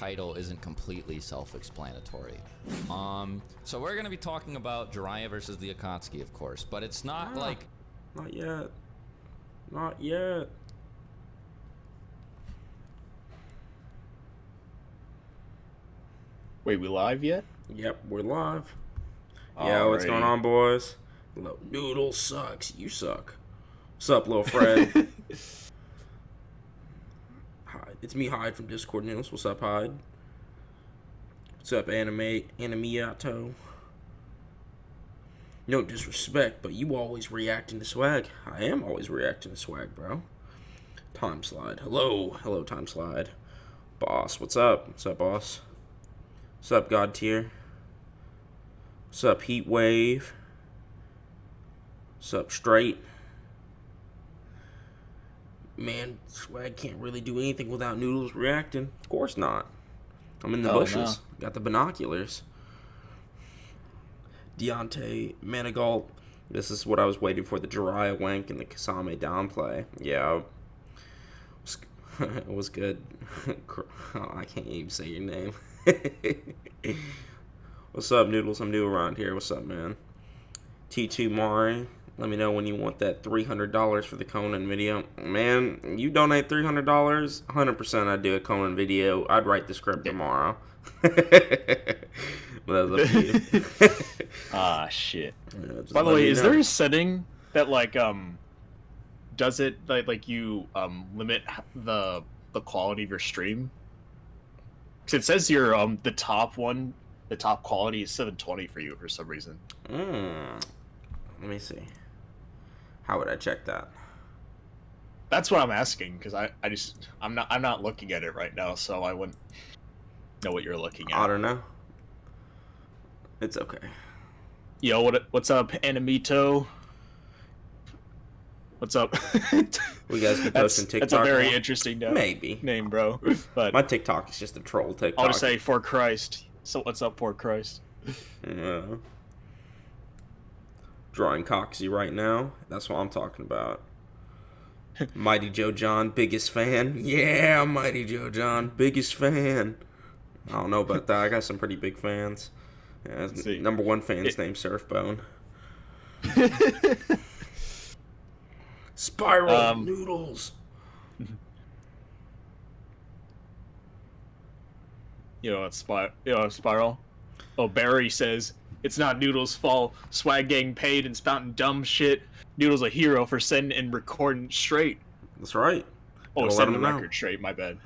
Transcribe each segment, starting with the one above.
title isn't completely self-explanatory. So we're gonna be talking about Jiraiya versus the Akatsuki, of course, but it's not like... Not yet. Not yet. Wait, we live yet? Yep, we're live. Alrighty. Yeah, what's going on, boys? Noodles sucks. You suck. What's up, little Fred? Hyde. It's me, Hyde, from Discord Noodles. What's up, Hyde? What's up, Animiato? No disrespect, but you always reacting to swag. I am always reacting to swag, bro. Time Slide. Hello. Hello, Time Slide. Boss, what's up? What's up, boss? What's up, God Tier? What's up, Heat Wave? What's up, Straight? Man, swag can't really do anything without Noodles reacting. Of course not. I'm in the bushes. No. Got the binoculars. Deontay Manigault. This is what I was waiting for, the Jiraiya wank and the Kasame downplay. Yeah. It was good. Oh, I can't even say your name. What's up, Noodles? I'm new around here. What's up, man? T2 Mari. Let me know when you want that $300 for the Conan video. Man, you donate $300, 100% I'd do a Conan video. I'd write the script tomorrow. But that was up to you. Ah, shit. Yeah, by the way, is there a setting that, like, does it, like you, limit the quality of your stream? Because it says your, the top quality is 720 for you for some reason. Let me see. How would I check that? That's what I'm asking, because I'm not looking at it right now, so I wouldn't know what you're looking at. I don't know. It's okay. Yo, what's up, Animito? What's up? We guys be posting TikTok. That's a very interesting name, bro. But my TikTok is just a troll TikTok. I'll just say for Christ. So what's up, for Christ? Drawing Coxie right now. That's what I'm talking about. Mighty Joe John, biggest fan. Yeah, Mighty Joe John, biggest fan. I don't know about that. I got some pretty big fans. Yeah, number one fan's named Surfbone. Spiral Noodles. You know, it's Spiral. Oh, Barry says, it's not Noodles' fault. Swag gang paid and spouting dumb shit. Noodles a hero for sending and recording straight. That's right. Oh, sending the record straight, my bad.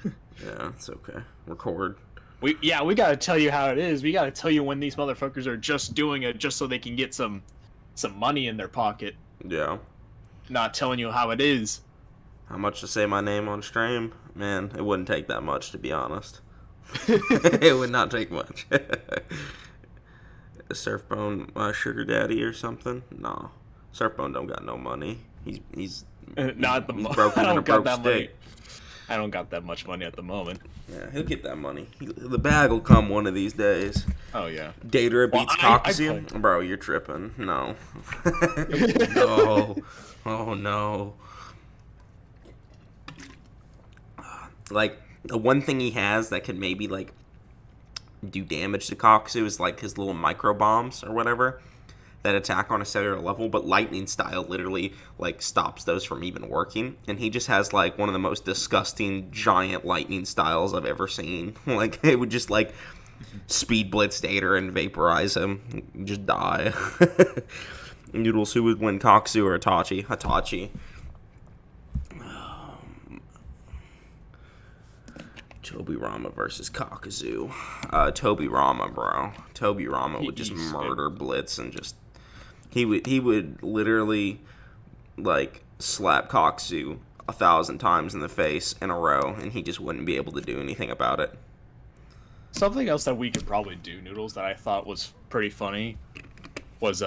Yeah, it's okay. Record. We gotta tell you how it is. We gotta tell you when these motherfuckers are just doing it just so they can get some money in their pocket. Yeah. Not telling you how it is. How much to say my name on stream? Man, it wouldn't take that much, to be honest. It would not take much. Surfbone, sugar daddy or something? No, Surfbone don't got no money. He's not the he's broken in a broke stick. I don't got that much money at the moment. Yeah, he'll get that money. The bag will come one of these days. Oh yeah. Dater beats Coxie. Bro, you're tripping. No. No. Oh no. Like, the one thing he has that could maybe, like, do damage to Coxie is, like, his little micro bombs or whatever that attack on a cellular level, but lightning style literally, like, stops those from even working. And he just has, like, one of the most disgusting giant lightning styles I've ever seen. Like, it would just, like, speed blitz Dater and vaporize him. Just die. Noodles, who would win, Coxie or Itachi? Itachi. Toby Rama versus Kakuzu. Toby Rama, bro. Toby Rama would just murder Blitz and just... He would literally, like, slap Kakuzu 1,000 times in the face in a row, and he just wouldn't be able to do anything about it. Something else that we could probably do, Noodles, that I thought was pretty funny was,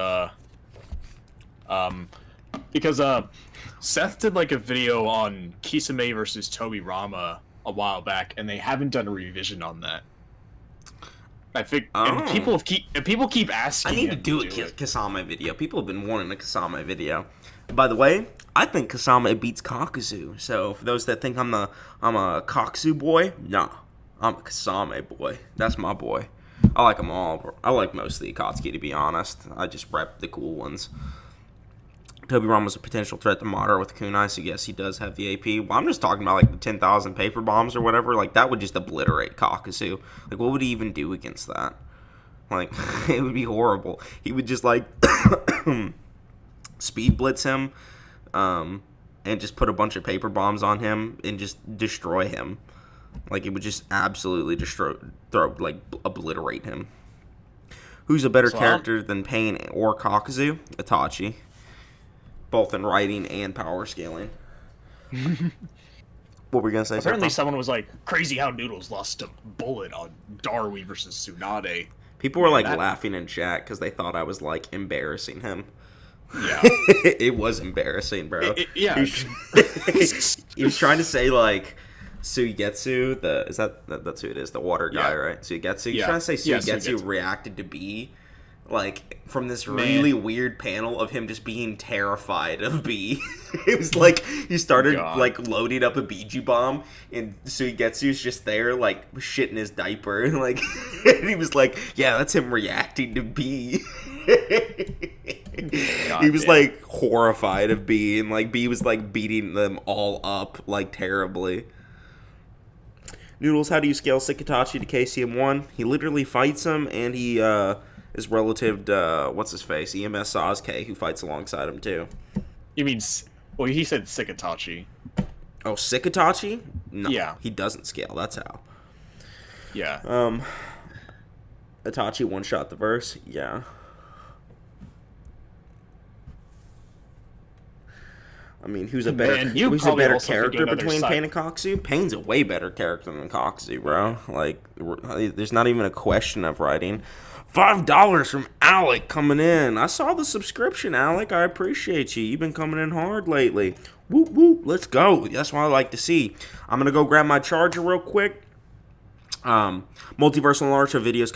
because, Seth did, like, a video on Kisame versus Toby Rama a while back, and they haven't done a revision on that. I think and people keep asking. I need to do a Kasame video. People have been wanting a Kasame video. By the way, I think Kasame beats Kakuzu. So for those that think I'm a Kakuzu boy, nah, I'm a Kasame boy. That's my boy. I like them all. Bro. I like most of the Akatsuki, to be honest. I just rep the cool ones. Tobirama was a potential threat to Madara with kunai, so yes, he does have the AP. Well, I'm just talking about like the 10,000 paper bombs or whatever. Like that would just obliterate Kakuzu. Like what would he even do against that? Like it would be horrible. He would just like speed blitz him, and just put a bunch of paper bombs on him and just destroy him. Like it would just absolutely obliterate him. Who's a better character than Pain or Kakuzu? Itachi. Both in writing and power scaling. What were we gonna say? Apparently, someone was like, "Crazy how Noodles lost a bullet on Darui versus Tsunade." People were laughing in chat because they thought I was like embarrassing him. Yeah, it was embarrassing, bro. Yeah, he was trying to say like Suigetsu. That's who it is, the water guy, right? Suigetsu. He's trying to say Suigetsu reacted to B. Like, from this really weird panel of him just being terrified of B. It was like, he started, like, loading up a Biju bomb, and Suigetsu's just there, like, shitting his diaper, and, like, and he was like, yeah, that's him reacting to B. He was, like, horrified of B, and, like, B was, like, beating them all up, like, terribly. Noodles, how do you scale Sikitachi to KCM1? He literally fights him, and he, is relative to, what's his face, EMS Sasuke, who fights alongside him, too. You mean, well, he said Sikitachi. Oh, Sikitachi? No, yeah. He doesn't scale, that's how. Yeah. Itachi one-shot the verse? Yeah. I mean, who's a better character between Pain and Kakuzu? Pain's a way better character than Kakuzu, bro. Like, there's not even a question of writing. $5 from Alec coming in. I saw the subscription, Alec. I appreciate you. You've been coming in hard lately. Whoop, whoop. Let's go. That's what I like to see. I'm going to go grab my charger real quick. Multiversal Naruto videos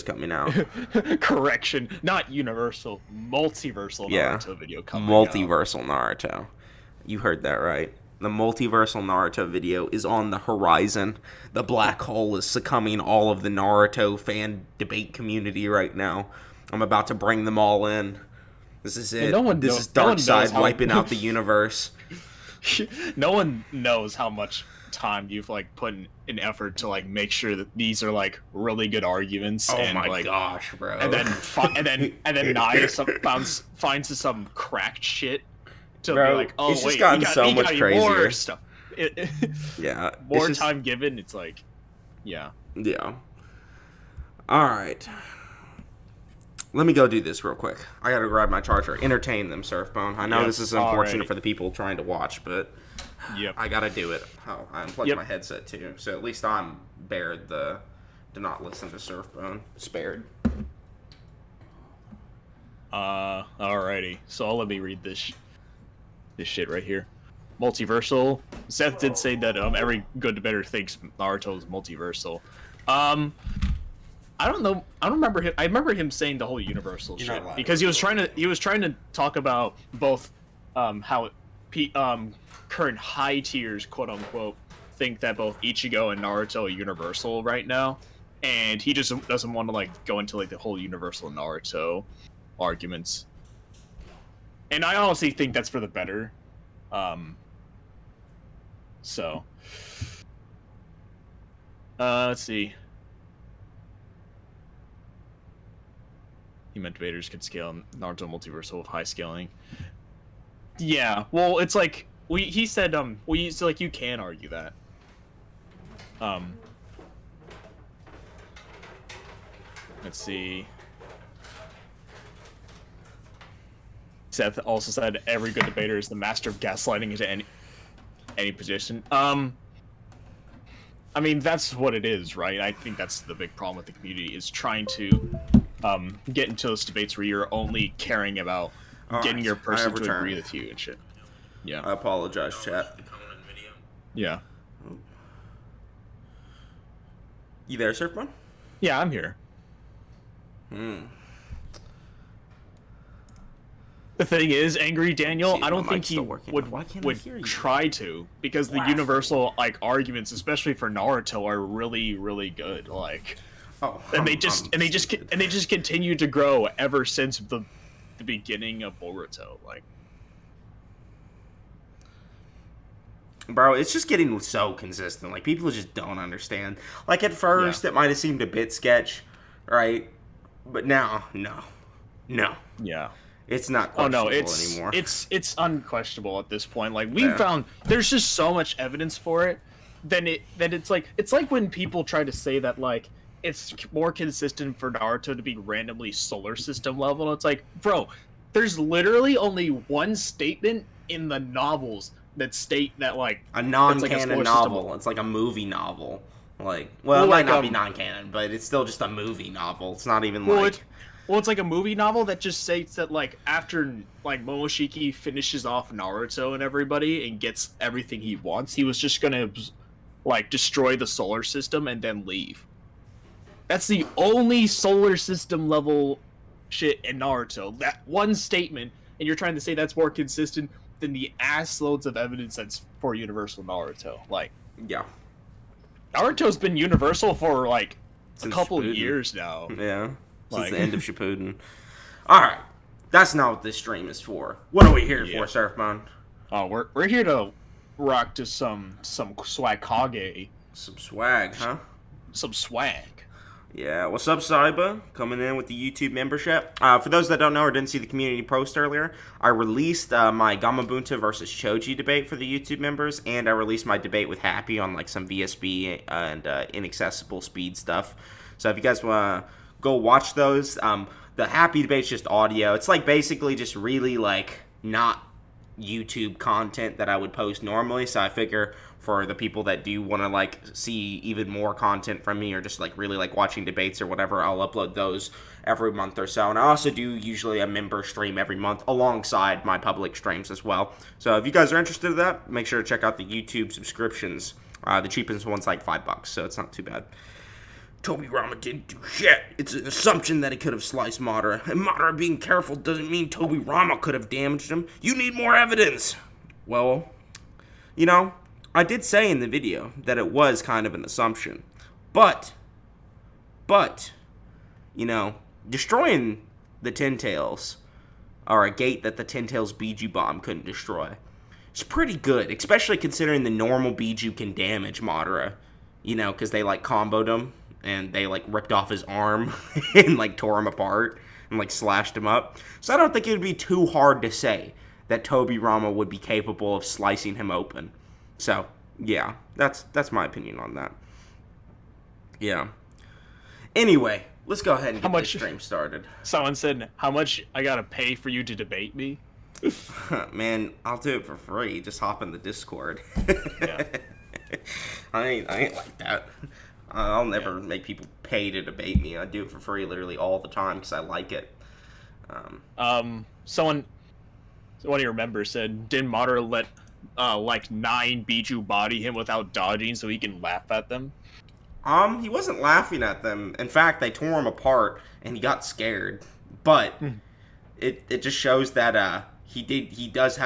coming out. Correction. Not universal. Multiversal Naruto video coming out. Multiversal Naruto. You heard that right. The multiversal Naruto video is on the horizon. The black hole is succumbing all of the Naruto fan debate community right now. I'm about to bring them all in. This is it. This is Darkseid wiping out the universe. No one knows how much time you've like put in effort to like make sure that these are like really good arguments. Oh and, my like, gosh, bro! And then Naya finds some cracked shit. To bro, be like, oh it's wait, just gotten so much crazier. More stuff. Yeah, more time given. It's like, yeah. All right. Let me go do this real quick. I gotta grab my charger. Entertain them, Surfbone. I know this is unfortunate for the people trying to watch, but I gotta do it. Oh, I unplugged my headset too, so at least I'm spared to not listen to Surfbone. Spared. Alrighty. So let me read this shit right here. Multiversal. Seth did say that every good debater thinks Naruto is multiversal. I don't know. I don't remember him. I remember him saying the whole universal shit because he was trying to talk about both how current high tiers, quote unquote, think that both Ichigo and Naruto are universal right now, and he just doesn't want to like go into like the whole universal Naruto arguments. And I honestly think that's for the better. Let's see. He meant debaters could scale Naruto multiversal with high scaling. Yeah, well, it's like he said like you can argue that. Let's see. Seth also said every good debater is the master of gaslighting into any position. I mean, that's what it is, right? I think that's the big problem with the community, is trying to get into those debates where you're only caring about getting your person to agree with you and shit. Yeah. I apologize, chat. Yeah. You there, Surfbone? Yeah, I'm here. The thing is, Angry Daniel, See, I don't my think mic's he still working. would Why can't I would hear you? try to, because the Blast. universal like arguments, especially for Naruto, are really really good. Like, Oh, and they just continue to grow ever since the beginning of Boruto. Like, bro, it's just getting so consistent. Like, people just don't understand. Like, at first, it might have seemed a bit sketch, right? But now, no. yeah. It's not Oh questionable no, anymore. it's unquestionable at this point. Like, we found there's just so much evidence for it. Then it's like when people try to say that like it's more consistent for Naruto to be randomly solar system level. It's like, bro, there's literally only one statement in the novels that state that like a non-canon it's like a novel. It's like a movie novel. Like, well, it might not be non-canon, but it's still just a movie novel. It's not even like... it's like a movie novel that just states that, like, after, like, Momoshiki finishes off Naruto and everybody and gets everything he wants, he was just gonna, like, destroy the solar system and then leave. That's the only solar system level shit in Naruto. That one statement, and you're trying to say that's more consistent than the ass loads of evidence that's for Universal Naruto. Like, Yeah. Naruto's been Universal for, like, Since a couple Shippuden. years now. Yeah. Since Like- the end of Shippuden. Alright. That's not what this stream is for. What are we here for, Surfbone? Oh, we're here to rock to some Swagkage, Some swag, huh? some swag. Yeah, what's up, Saiba? Coming in with the YouTube membership. For those that don't know or didn't see the community post earlier, I released my Gamabunta versus Choji debate for the YouTube members, and I released my debate with Happy on like some VSB and inaccessible speed stuff. So if you guys want to go watch those, the Happy debate's just audio. It's like basically just really like not YouTube content that I would post normally, so I figure for the people that do want to like see even more content from me or just like really like watching debates or whatever, I'll upload those every month or so. And I also do usually a member stream every month alongside my public streams as well. So if you guys are interested in that, make sure to check out the YouTube subscriptions. The cheapest one's like $5, so it's not too bad. Toby Rama didn't do shit. It's an assumption that he could have sliced Madara. And Madara being careful doesn't mean Toby Rama could have damaged him. You need more evidence. Well, you know, I did say in the video that it was kind of an assumption. But, you know, destroying the Ten Tails, or a gate that the Ten Tails Biju Bomb couldn't destroy, it's pretty good, especially considering the normal Biju can damage Madara. You know, because they, like, comboed him, and they, like, ripped off his arm and, like, tore him apart and, like, slashed him up. So I don't think it would be too hard to say that Toby Rama would be capable of slicing him open. So, yeah, that's my opinion on that. Yeah. Anyway, let's go ahead and get this stream started. Someone said, how much I gotta pay for you to debate me? Man, I'll do it for free. Just hop in the Discord. Yeah. I ain't like that. I'll never make people pay to debate me. I do it for free literally all the time because I like it. One of your members said, didn't Madara let like 9 Biju body him without dodging so he can laugh at them? He wasn't laughing at them. In fact, they tore him apart and he got scared. But it just shows that he does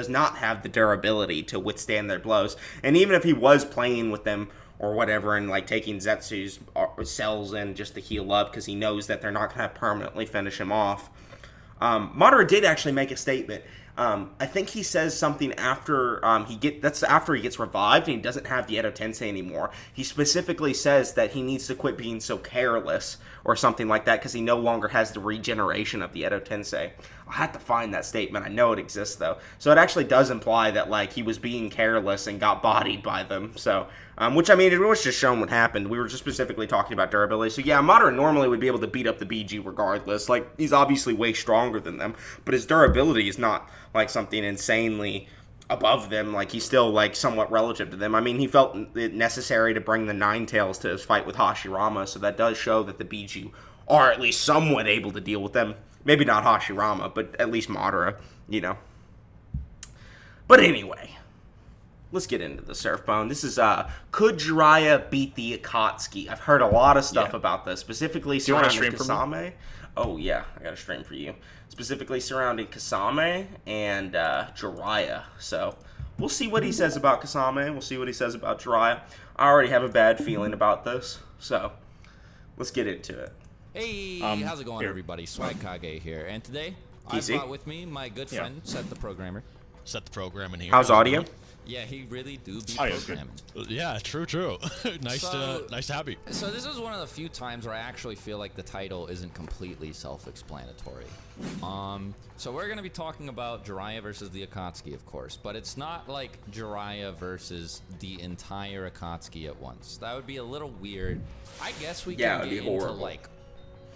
not have the durability to withstand their blows. And even if he was playing with them or whatever and like taking Zetsu's cells in just to heal up because he knows that they're not going to permanently finish him off, Madara did actually make a statement. I think he says something after that's after he gets revived and he doesn't have the Edo Tensei anymore. He specifically says that he needs to quit being so careless or something like that because he no longer has the regeneration of the Edo Tensei. I'll have to find that statement. I know it exists though. So it actually does imply that like he was being careless and got bodied by them. So, which I mean, it was just shown what happened. We were just specifically talking about durability. So yeah, Madara normally would be able to beat up the BG regardless. Like he's obviously way stronger than them, but his durability is not like something insanely above them. Like he's still like somewhat relative to them. I mean, he felt it necessary to bring the Nine Tails to his fight with Hashirama, so that does show that the Biju are at least somewhat able to deal with them. Maybe not Hashirama, but at least Madara, you know. But anyway, let's get into the Surfbone. This is could Jiraiya beat the Akatsuki? I've heard a lot of stuff about this, specifically you want to surrounding stream for me? Kasame. Oh yeah, I got a stream for you. specifically surrounding Kasame and Jiraiya. So we'll see what he says about Kasame. We'll see what he says about Jiraiya. I already have a bad feeling about this, so let's get into it. Hey, how's it going, everybody? Swagkage here, and today I Easy. brought with me my good friend, Seth the Programmer. Set the program in here. How's audio? Yeah, he really do be Audio's programming. Yeah, true. nice to have you. So this is one of the few times where I actually feel like the title isn't completely self-explanatory. So we're gonna be talking about Jiraiya versus the Akatsuki, of course, but it's not like Jiraiya versus the entire Akatsuki at once. That would be a little weird. I guess we can get into like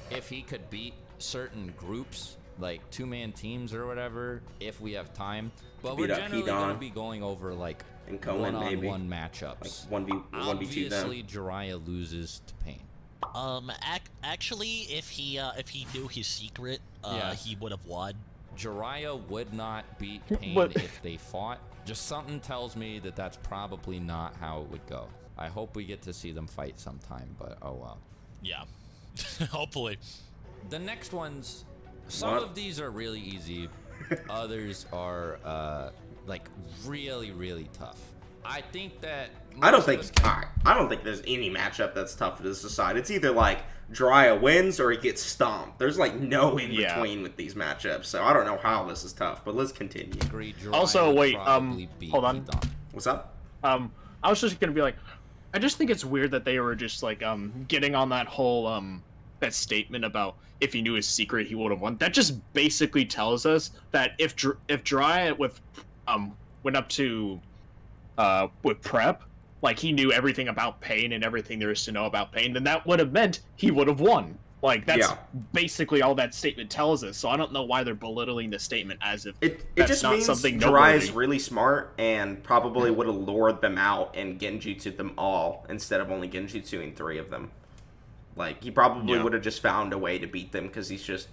if he could beat certain groups, like two-man teams or whatever, if we have time. But we're generally going to be going over like one-on-one matchups. Like 1v2 Obviously, Jiraiya loses to Pain. Actually, if he knew his secret, he would have won. Jiraiya would not beat Pain if they fought. Just something tells me that that's probably not how it would go. I hope we get to see them fight sometime, but oh well. Yeah, hopefully. The next ones, some of these are really easy. Others are like really tough. I think that I don't think there's any matchup that's tough to decide. It's either like Jiraiya wins or he gets stomped. There's like no in between with these matchups. So I don't know how this is tough, but let's continue. Also, wait, hold on. What's up? I was just gonna be like, I just think it's weird that they were just like getting on that whole that statement about if he knew his secret he would have won. That just basically tells us that if Jiraiya went up to with prep, like he knew everything about Pain and everything there is to know about Pain, then that would have meant he would have won. Like that's basically all that statement tells us. So I don't know why they're belittling the statement as if it that's just not means something Jiraiya's really smart and probably would have lured them out and genjutsu'd them all instead of only genjutsuing 3 of them. Like he probably would have just found a way to beat them because he's just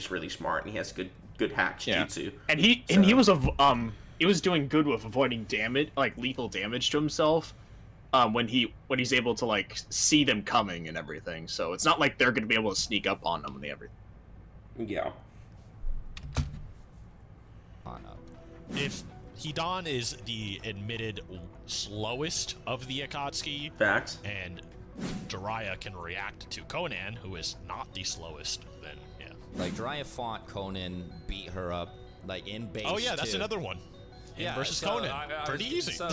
really smart and he has good hack jutsu. And he was doing good with avoiding damage, like lethal damage to himself, when he's able to like see them coming and everything. So it's not like they're going to be able to sneak up on them and everything. Yeah. If Hidan is the admitted slowest of the Akatsuki, Facts. and Jiraiya can react to Conan, who is not the slowest, then yeah. Like Jiraiya fought Conan, beat her up, like in base. Oh yeah, that's another one. Versus Conan, pretty easy. So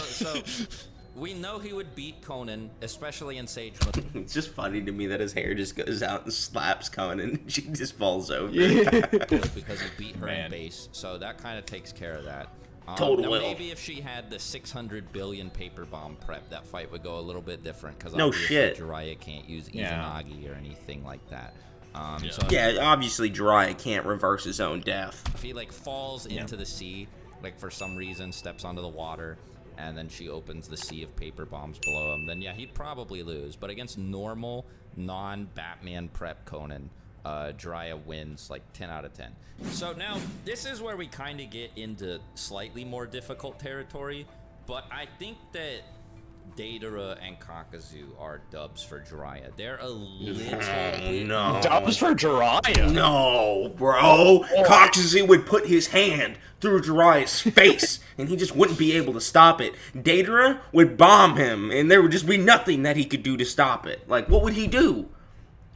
we know he would beat Conan, especially in Sage. It's just funny to me that his hair just goes out and slaps Conan and she just falls over. Because he beat her in base, so that kind of takes care of that. Total. Now maybe if she had the 600 billion paper bomb prep, that fight would go a little bit different because Jiraiya can't use Izanagi or anything like that. So obviously Jiraiya can't reverse his own death. If he like falls into the sea, like for some reason steps onto the water, and then she opens the sea of paper bombs below him, then yeah, he'd probably lose. But against normal, non-Batman prep Conan, Jiraiya wins like 10 out of 10. So now, this is where we kind of get into slightly more difficult territory, but I think that Deidara and Kakazu are dubs for Jiraiya. They're a little bit... No. Dubs for Jiraiya? No, bro. Kakazu would put his hand through Jiraiya's face, and he just wouldn't be able to stop it. Deidara would bomb him, and there would just be nothing that he could do to stop it. Like, what would he do?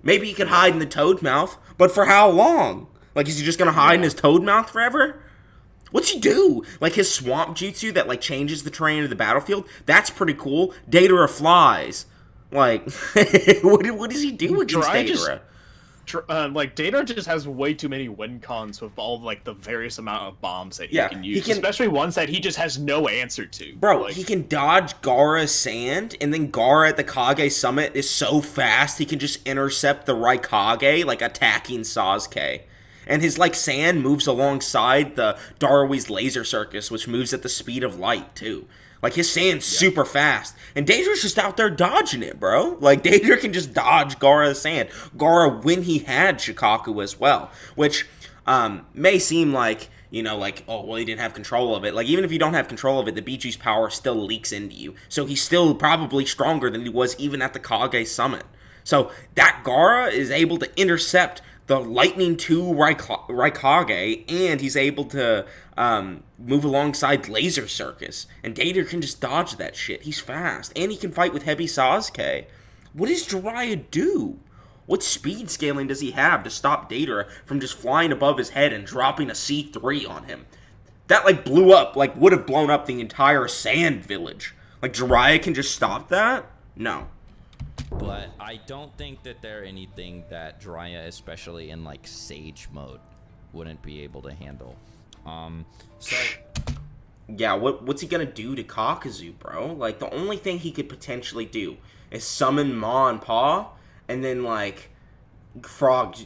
Maybe he could hide in the toad mouth, but for how long? Like, is he just gonna hide in his toad mouth forever? What's he do? Like, his swamp jutsu that, like, changes the terrain of the battlefield? That's pretty cool. Deidara flies. Like, what does he do against Deidara? Deidara just has way too many win cons with all, like, the various amount of bombs that he can use. Especially ones that he just has no answer to. Bro, like, he can dodge Gaara's sand, and then Gaara at the Kage summit is so fast he can just intercept the Raikage, like, attacking Sasuke. And his, like, sand moves alongside the Darwee's laser circus, which moves at the speed of light, too. Like, his sand's super fast. And Deidara's just out there dodging it, bro. Like, Deidara can just dodge Gaara's sand. Gaara, when he had Shikaku as well. Which may seem like, you know, like, oh, well, he didn't have control of it. Like, even if you don't have control of it, the Biju's power still leaks into you. So he's still probably stronger than he was even at the Kage summit. So that Gaara is able to intercept the Lightning 2 Raikage, and he's able to move alongside Laser Circus. And Datara can just dodge that shit. He's fast. And he can fight with heavy Sasuke. What does Jiraiya do? What speed scaling does he have to stop Datara from just flying above his head and dropping a C3 on him? That, like, blew up, like, would have blown up the entire Sand Village. Like, Jiraiya can just stop that? No. But I don't think that they're anything that Jiraiya, especially in, like, Sage mode, wouldn't be able to handle. So... Yeah, what's he gonna do to Kakuzu, bro? Like, the only thing he could potentially do is summon Ma and Pa, and then, like, frog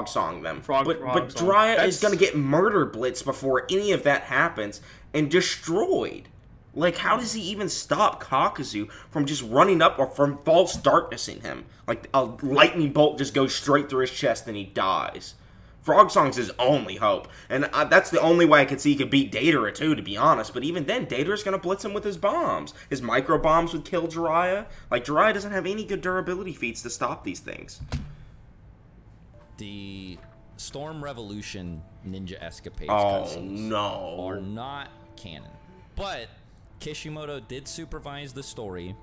song them. But Jiraiya is gonna get murder blitz before any of that happens and destroyed. Like, how does he even stop Kakuzu from just running up or from false darknessing him? Like, a lightning bolt just goes straight through his chest and he dies. Frog Song's his only hope. And that's the only way I could see he could beat Datara, too, to be honest. But even then, Datara's going to blitz him with his bombs. His micro bombs would kill Jiraiya. Like, Jiraiya doesn't have any good durability feats to stop these things. The Storm Revolution Ninja Escapades cutscenes are not canon. But Kishimoto did supervise the story,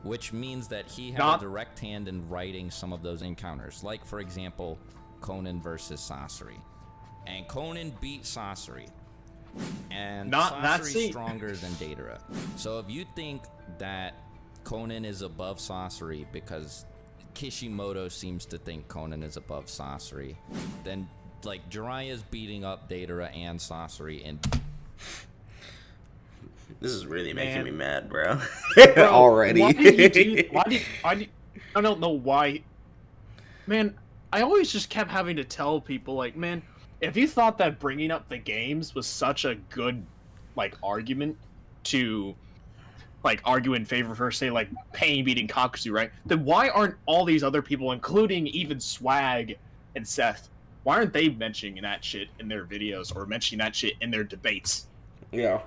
which means that he had a direct hand in writing some of those encounters. Like, for example, Conan versus Sasori. And Conan beat Sasori. And Sasori's stronger than Datara. So if you think that Conan is above Sasori because Kishimoto seems to think Conan is above Sasori, then, like, Jiraiya's beating up Datara and Sasori and... This is really making me mad, bro. Already. Why did he I don't know why. Man, I always just kept having to tell people, like, man, if you thought that bringing up the games was such a good, like, argument to, like, argue in favor for, say, like, Pain beating Kakuzu, right? Then why aren't all these other people, including even Swag and Seth, why aren't they mentioning that shit in their videos or mentioning that shit in their debates? Yeah.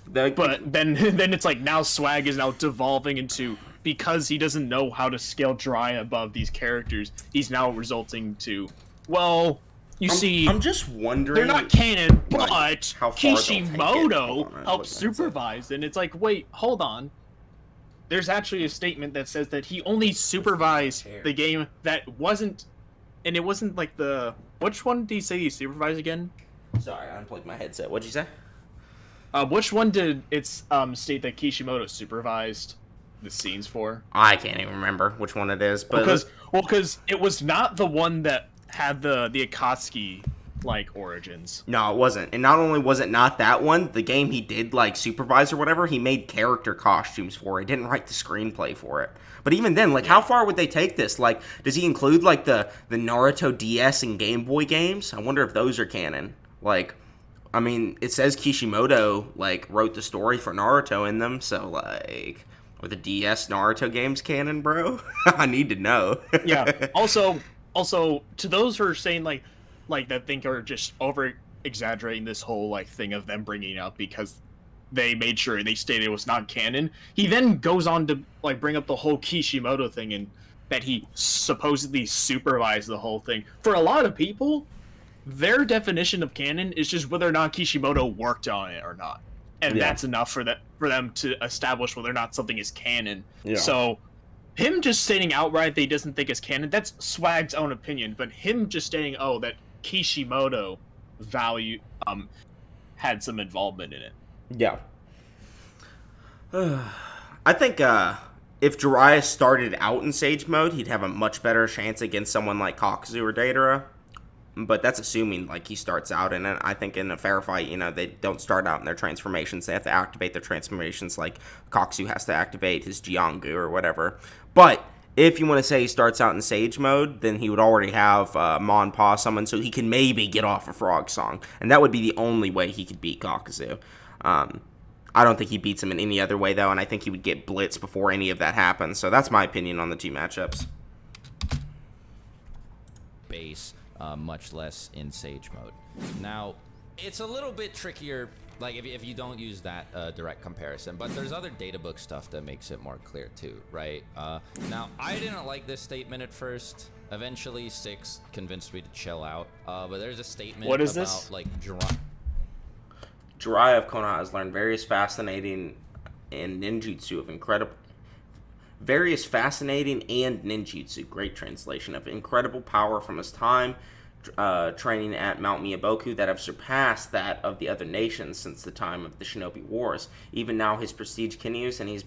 But then it's like now Swag is now devolving into, because he doesn't know how to scale Jiraiya above these characters, he's now resulting to, well, I'm just wondering, they're not canon, but like, Kishimoto helped supervise, and it's like, wait, hold on. There's actually a statement that says that he only supervised the game that wasn't, and it wasn't like which one did he say he supervised again? Sorry, I unplugged my headset. What'd you say? Which one did it state that Kishimoto supervised the scenes for? I can't even remember which one it is, but because it was not the one that had the Akatsuki like origins. No, it wasn't. And not only was it not that one, the game he did like supervise or whatever, he made character costumes for it. He didn't write the screenplay for it. But even then, like, how far would they take this? Like, does he include like the Naruto DS and Game Boy games? I wonder if those are canon. Like, I mean, it says Kishimoto, like, wrote the story for Naruto in them, so, like, were the DS Naruto games canon, bro? I need to know. Yeah. Also, to those who are saying, like that think are just over-exaggerating this whole, like, thing of them bringing up because they made sure they stated it was not canon, he then goes on to, like, bring up the whole Kishimoto thing and that he supposedly supervised the whole thing. For a lot of people, their definition of canon is just whether or not Kishimoto worked on it or not, and that's enough for them to establish whether or not something is canon. Yeah. So, him just stating outright that he doesn't think it's canon, that's Swag's own opinion. But him just stating, that Kishimoto had some involvement in it. Yeah. I think if Jiraiya started out in Sage mode, he'd have a much better chance against someone like Kakuzu or Datara. But that's assuming, like, he starts out in it. I think in a fair fight, they don't start out in their transformations. They have to activate their transformations, like Kakuzu has to activate his Jiangu or whatever. But if you want to say he starts out in Sage mode, then he would already have Ma and Pa summoned, so he can maybe get off a Frog Song. And that would be the only way he could beat Kakuzu. I don't think he beats him in any other way, though, and I think he would get blitzed before any of that happens. So that's my opinion on the two matchups. Base. Much less in Sage mode. Now, it's a little bit trickier, like, if you don't use that direct comparison, but there's other databook stuff that makes it more clear, too, right? Now, I didn't like this statement at first, Eventually, 6 convinced me to chill out. But there's a statement What is about, this? like, Jiraiya of Konoha has learned various fascinating and ninjutsu of incredible... Various fascinating and ninjutsu, great translation, of incredible power from his time training at Mount Miyaboku that have surpassed that of the other nations since the time of the Shinobi Wars. Even now, his prestige continues, and he's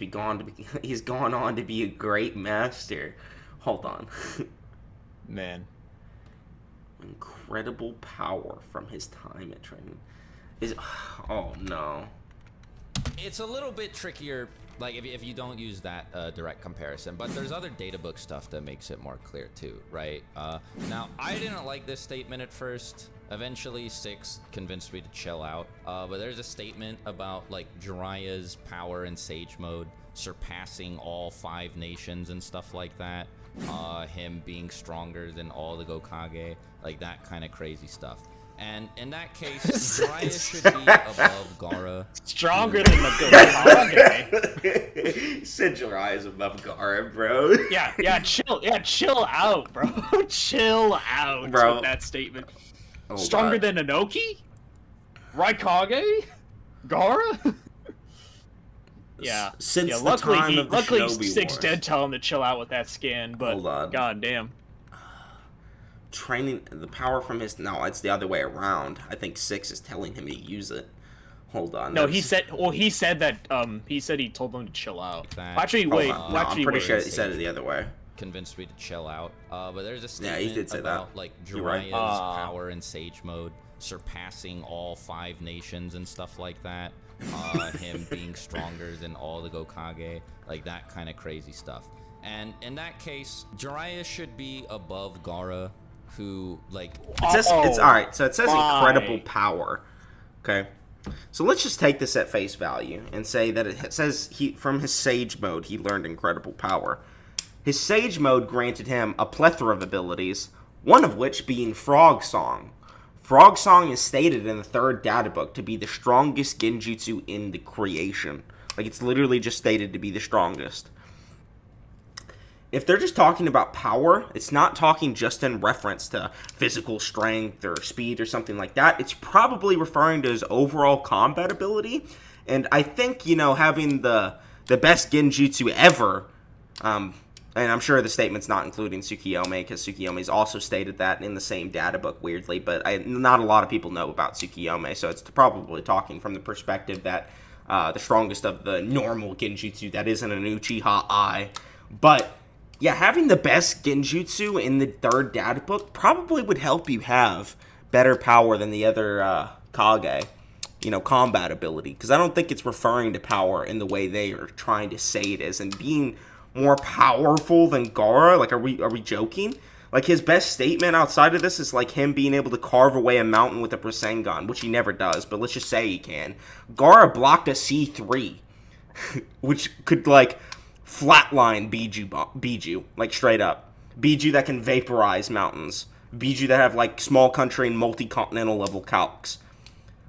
gone on to be a great master. Hold on. Man. Incredible power from his time at training. Oh no. It's a little bit trickier, like, if you don't use that direct comparison, but there's other data book stuff that makes it more clear too, right? Now, I didn't like this statement at first. Eventually, 6 convinced me to chill out. But there's a statement about, like, Jiraiya's power in Sage Mode surpassing all 5 nations and stuff like that. Him being stronger than all the Gokage, like that kind of crazy stuff. And in that case, Jiraiya should be above Gaara. Stronger than the Gokage. He said Jiraiya's above Gaara, bro. Yeah, chill out, bro. Chill out, bro. with that statement. Oh, Stronger God. than Inoki? Raikage? Gaara? Yeah. Since yeah, the luckily, time of the Shinobi Six Wars. did tell him to chill out with that scan, but Hold on. god damn. Training the power from his... No, it's the other way around. I think 6 is telling him to use it. Hold on. No, he said that he said he told them to chill out. That- Actually, wait. Hold on. No, actually, I'm pretty wait. sure he said it the other way. Convinced me to chill out. But there's a Yeah, statement he did say about, that. like, You're right. Jiraiya's power in Sage Mode surpassing all 5 nations and stuff like that. Him being stronger than all the Gokage, like that kind of crazy stuff. And in that case, Jiraiya should be above Gaara, who, like... It says, it's alright, so it says my. incredible power. Okay? So let's just take this at face value and say that it says from his Sage Mode he learned incredible power. His Sage Mode granted him a plethora of abilities, one of which being Frog Song. Frog Song is stated in the 3rd data book to be the strongest genjutsu in the creation. Like, it's literally just stated to be the strongest. If they're just talking about power, it's not talking just in reference to physical strength or speed or something like that. It's probably referring to his overall combat ability. And I think, having the best genjutsu ever, and I'm sure the statement's not including Tsukiyomi, because Tsukiyomi's also stated that in the same data book, weirdly, but not a lot of people know about Tsukiyomi, so it's probably talking from the perspective that the strongest of the normal genjutsu that isn't an Uchiha Ai. But, yeah, having the best genjutsu in the 3rd data book probably would help you have better power than the other Kage, combat ability, because I don't think it's referring to power in the way they are trying to say it is, and being more powerful than Gaara? Like, are we joking? Like, his best statement outside of this is, like, him being able to carve away a mountain with a Rasengan, which he never does, but let's just say he can. Gaara blocked a C3, which could, like, flatline Biju, like, straight up. Biju that can vaporize mountains. Biju that have, like, small country and multi-continental level calcs.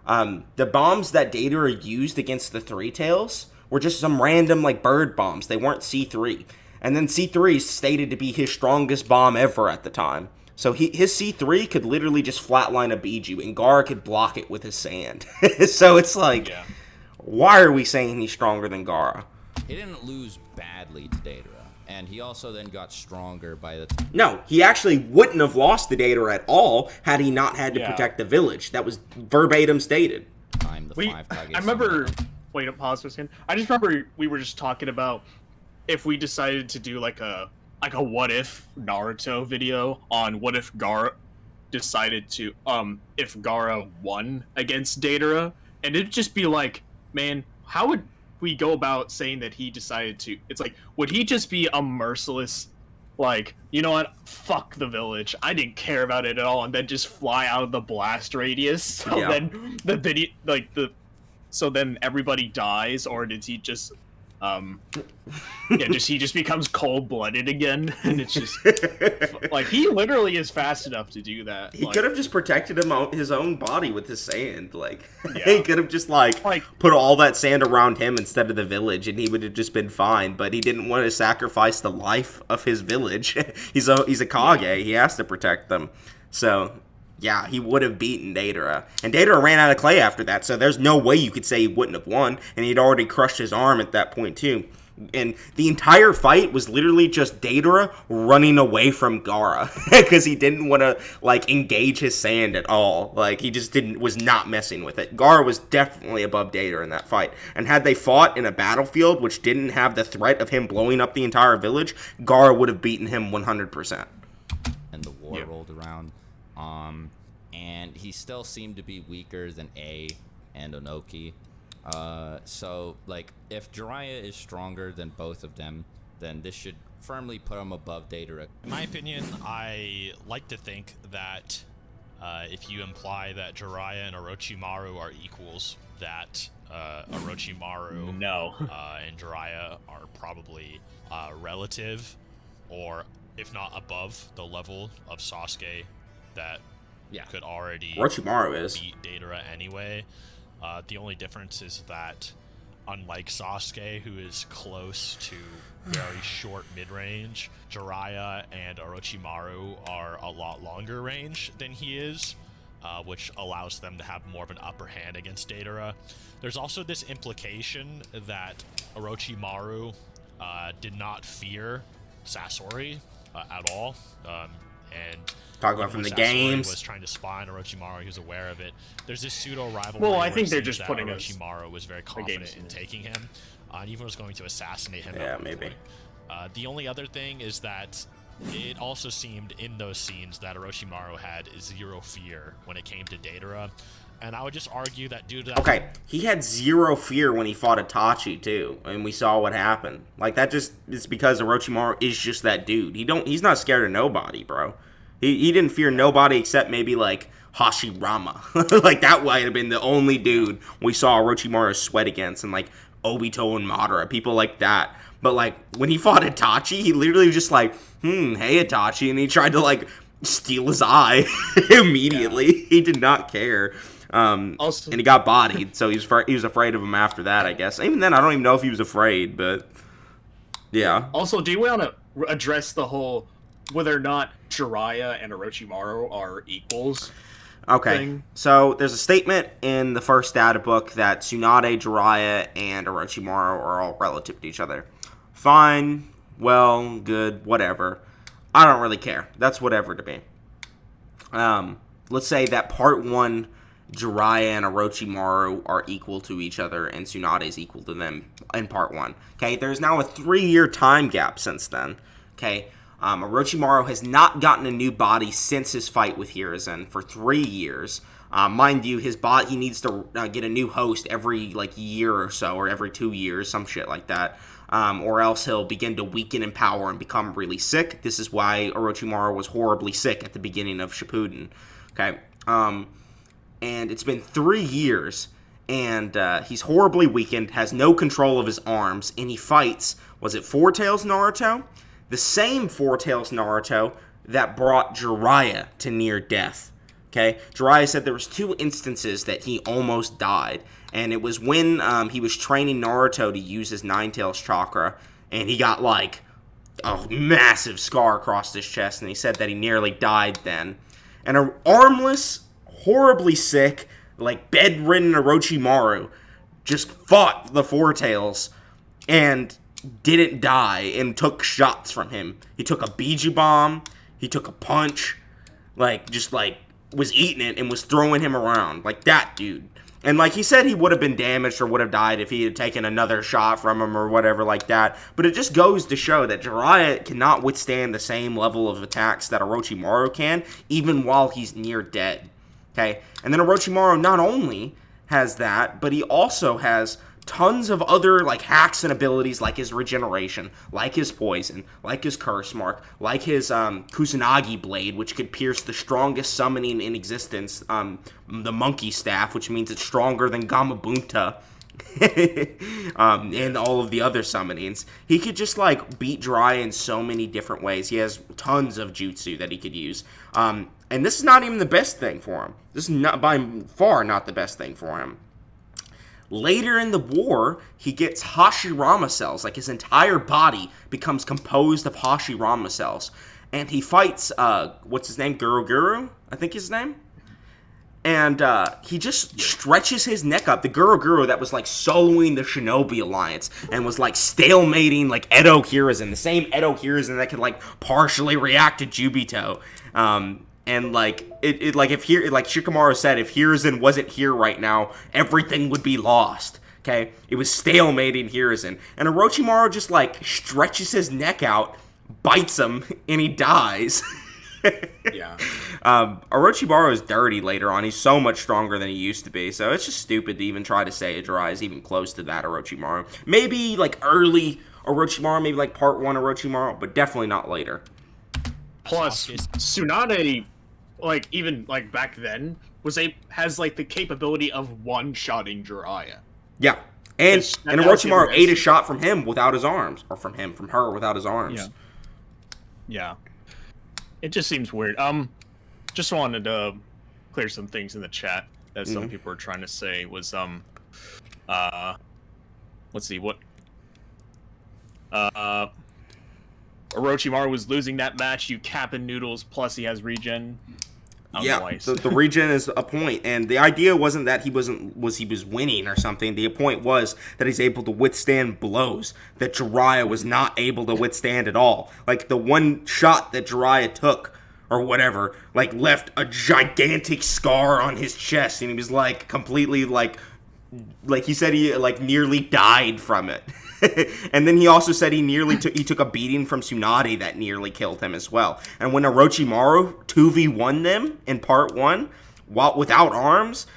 The bombs that Deidara used against the Three Tails were just some random, like, bird bombs. They weren't C3. And then C3 is stated to be his strongest bomb ever at the time. So his C3 could literally just flatline a Biju, and Gaara could block it with his sand. So it's like, why are we saying he's stronger than Gaara? He didn't lose badly to Deidara, and he also then got stronger by the No, he actually wouldn't have lost to Deidara at all had he not had to protect the village. That was verbatim stated. time the 5 Kage I remember... summoned. Wait, pause for a second. I just remember we were just talking about if we decided to do like a what if Naruto video on what if Gaara decided to if Gaara won against Deidara, and it'd just be like, man, how would we go about saying that he decided to? It's like, would he just be a merciless, like, you know what, fuck the village, I didn't care about it at all, and then just fly out of the blast radius? So then the video, like, so then everybody dies, or did he just He just becomes cold-blooded again, and it's just like he literally is fast enough to do that. He could have just protected his own body with his sand. Like Yeah. he could have just like put all that sand around him instead of the village, and he would have just been fine. But he didn't want to sacrifice the life of his village. he's a Kage. Yeah. He has to protect them. So yeah, he would have beaten Deidara. And Deidara ran out of clay after that, so there's no way you could say he wouldn't have won. And he'd already crushed his arm at that point, too. And the entire fight was literally just Deidara running away from Gaara. Because he didn't want to, like, engage his sand at all. Like, he just was not messing with it. Gaara was definitely above Deidara in that fight. And had they fought in a battlefield which didn't have the threat of him blowing up the entire village, Gaara would have beaten him 100%. And the war rolled around. And he still seemed to be weaker than A and Onoki. So, like, if Jiraiya is stronger than both of them, then this should firmly put him above Deidara. In my opinion, I like to think that if you imply that Jiraiya and Orochimaru are equals, that Orochimaru and Jiraiya are probably relative, or if not above the level of Sasuke that could already Orochimaru is beat Deidara anyway. The only difference is that, unlike Sasuke, who is close to very short mid-range, Jiraiya and Orochimaru are a lot longer range than he is, which allows them to have more of an upper hand against Deidara. There's also this implication that Orochimaru did not fear Sasori at all, and talk about from the Sasori games. Was trying to spy on Orochimaru. He was aware of it. There's this pseudo rivalry. Well, I where think it they're seems just that putting Orochimaru was very confident in taking him, and even was going to assassinate him. Yeah, maybe. The only other thing is that it also seemed in those scenes that Orochimaru had zero fear when it came to Deidara, and I would just argue that due to that. Okay, he had zero fear when he fought Itachi too, and we saw what happened. Like that just is because Orochimaru is just that dude. He's not scared of nobody, bro. He didn't fear nobody except maybe like Hashirama. Like that might have been the only dude we saw Orochimaru sweat against, and like Obito and Madara, people like that. But like when he fought Itachi, he literally just like, hey Itachi, and he tried to like steal his eye immediately. Yeah. He did not care. Also, and he got bodied, so he was afraid of him after that, I guess. Even then, I don't even know if he was afraid, but yeah. Also, do you want to address the whole whether or not Jiraiya and Orochimaru are equals? Okay, thing? So there's a statement in the first data book that Tsunade, Jiraiya, and Orochimaru are all relative to each other. Fine, well, good, whatever. I don't really care. That's whatever to me. Let's say that part 1, Jiraiya and Orochimaru are equal to each other, and Tsunade is equal to them in part 1. Okay, there's now a 3-year time gap since then. Okay, Orochimaru has not gotten a new body since his fight with Hiruzen for 3 years. Mind you, his he needs to get a new host every like year or so, or every 2 years, some shit like that. Or else he'll begin to weaken in power and become really sick. This is why Orochimaru was horribly sick at the beginning of Shippuden. Okay, and it's been 3 years, and he's horribly weakened, has no control of his arms, and he fights, was it Four Tails Naruto? The same Four Tails Naruto that brought Jiraiya to near death. Okay, Jiraiya said there was 2 instances that he almost died, and it was when he was training Naruto to use his Nine Tails chakra, and he got like a massive scar across his chest, and he said that he nearly died then. And an armless, horribly sick, like bedridden Orochimaru just fought the Four Tails and didn't die and took shots from him. He took a Biju bomb, he took a punch, like just like was eating it and was throwing him around like that dude. And like he said, he would have been damaged or would have died if he had taken another shot from him or whatever like that. But it just goes to show that Jiraiya cannot withstand the same level of attacks that Orochimaru can, even while he's near dead. Okay, and then Orochimaru not only has that, but he also has tons of other like hacks and abilities, like his regeneration, like his poison, like his curse mark, like his Kusanagi blade, which could pierce the strongest summoning in existence, the monkey staff, which means it's stronger than Gamabunta, and all of the other summonings. He could just like beat Jiraiya in so many different ways. He has tons of jutsu that he could use. And this is not even the best thing for him. This is not by far not the best thing for him. Later in the war, he gets Hashirama cells. Like his entire body becomes composed of Hashirama cells. And he fights, what's his name? Guru? I think his name? And he just stretches his neck up. The Guru that was like soloing the Shinobi Alliance and was like stalemating like Edo Hiruzen. The same Edo Hiruzen that could like partially react to Jubito. And like it like if here like Shikamaru said, if Hiruzen wasn't here right now, everything would be lost. Okay, it was stalemating Hiruzen, and Orochimaru just like stretches his neck out, bites him, and he dies. Yeah. Orochimaru is dirty later on. He's so much stronger than he used to be. So it's just stupid to even try to say Jiraiya is even close to that Orochimaru. Maybe like early Orochimaru, maybe like part 1 Orochimaru, but definitely not later. Plus, Tsunade, like even like back then, has like the capability of one-shotting Jiraiya. Yeah, and And Orochimaru ate a shot from him without his arms, or from her without his arms. Yeah. Yeah. It just seems weird. Just wanted to clear some things in the chat that some people were trying to say was let's see what Orochimaru was losing that match. You capping Noodles, plus he has regen. Yeah, the regen is a point, and the idea wasn't that he was winning or something. The point was that he's able to withstand blows that Jiraiya was not able to withstand at all. Like the one shot that Jiraiya took or whatever, like left a gigantic scar on his chest, and he was like completely like he said he like nearly died from it. And then he also said he took a beating from Tsunade that nearly killed him as well. And when Orochimaru 2v1 them in part 1, without arms,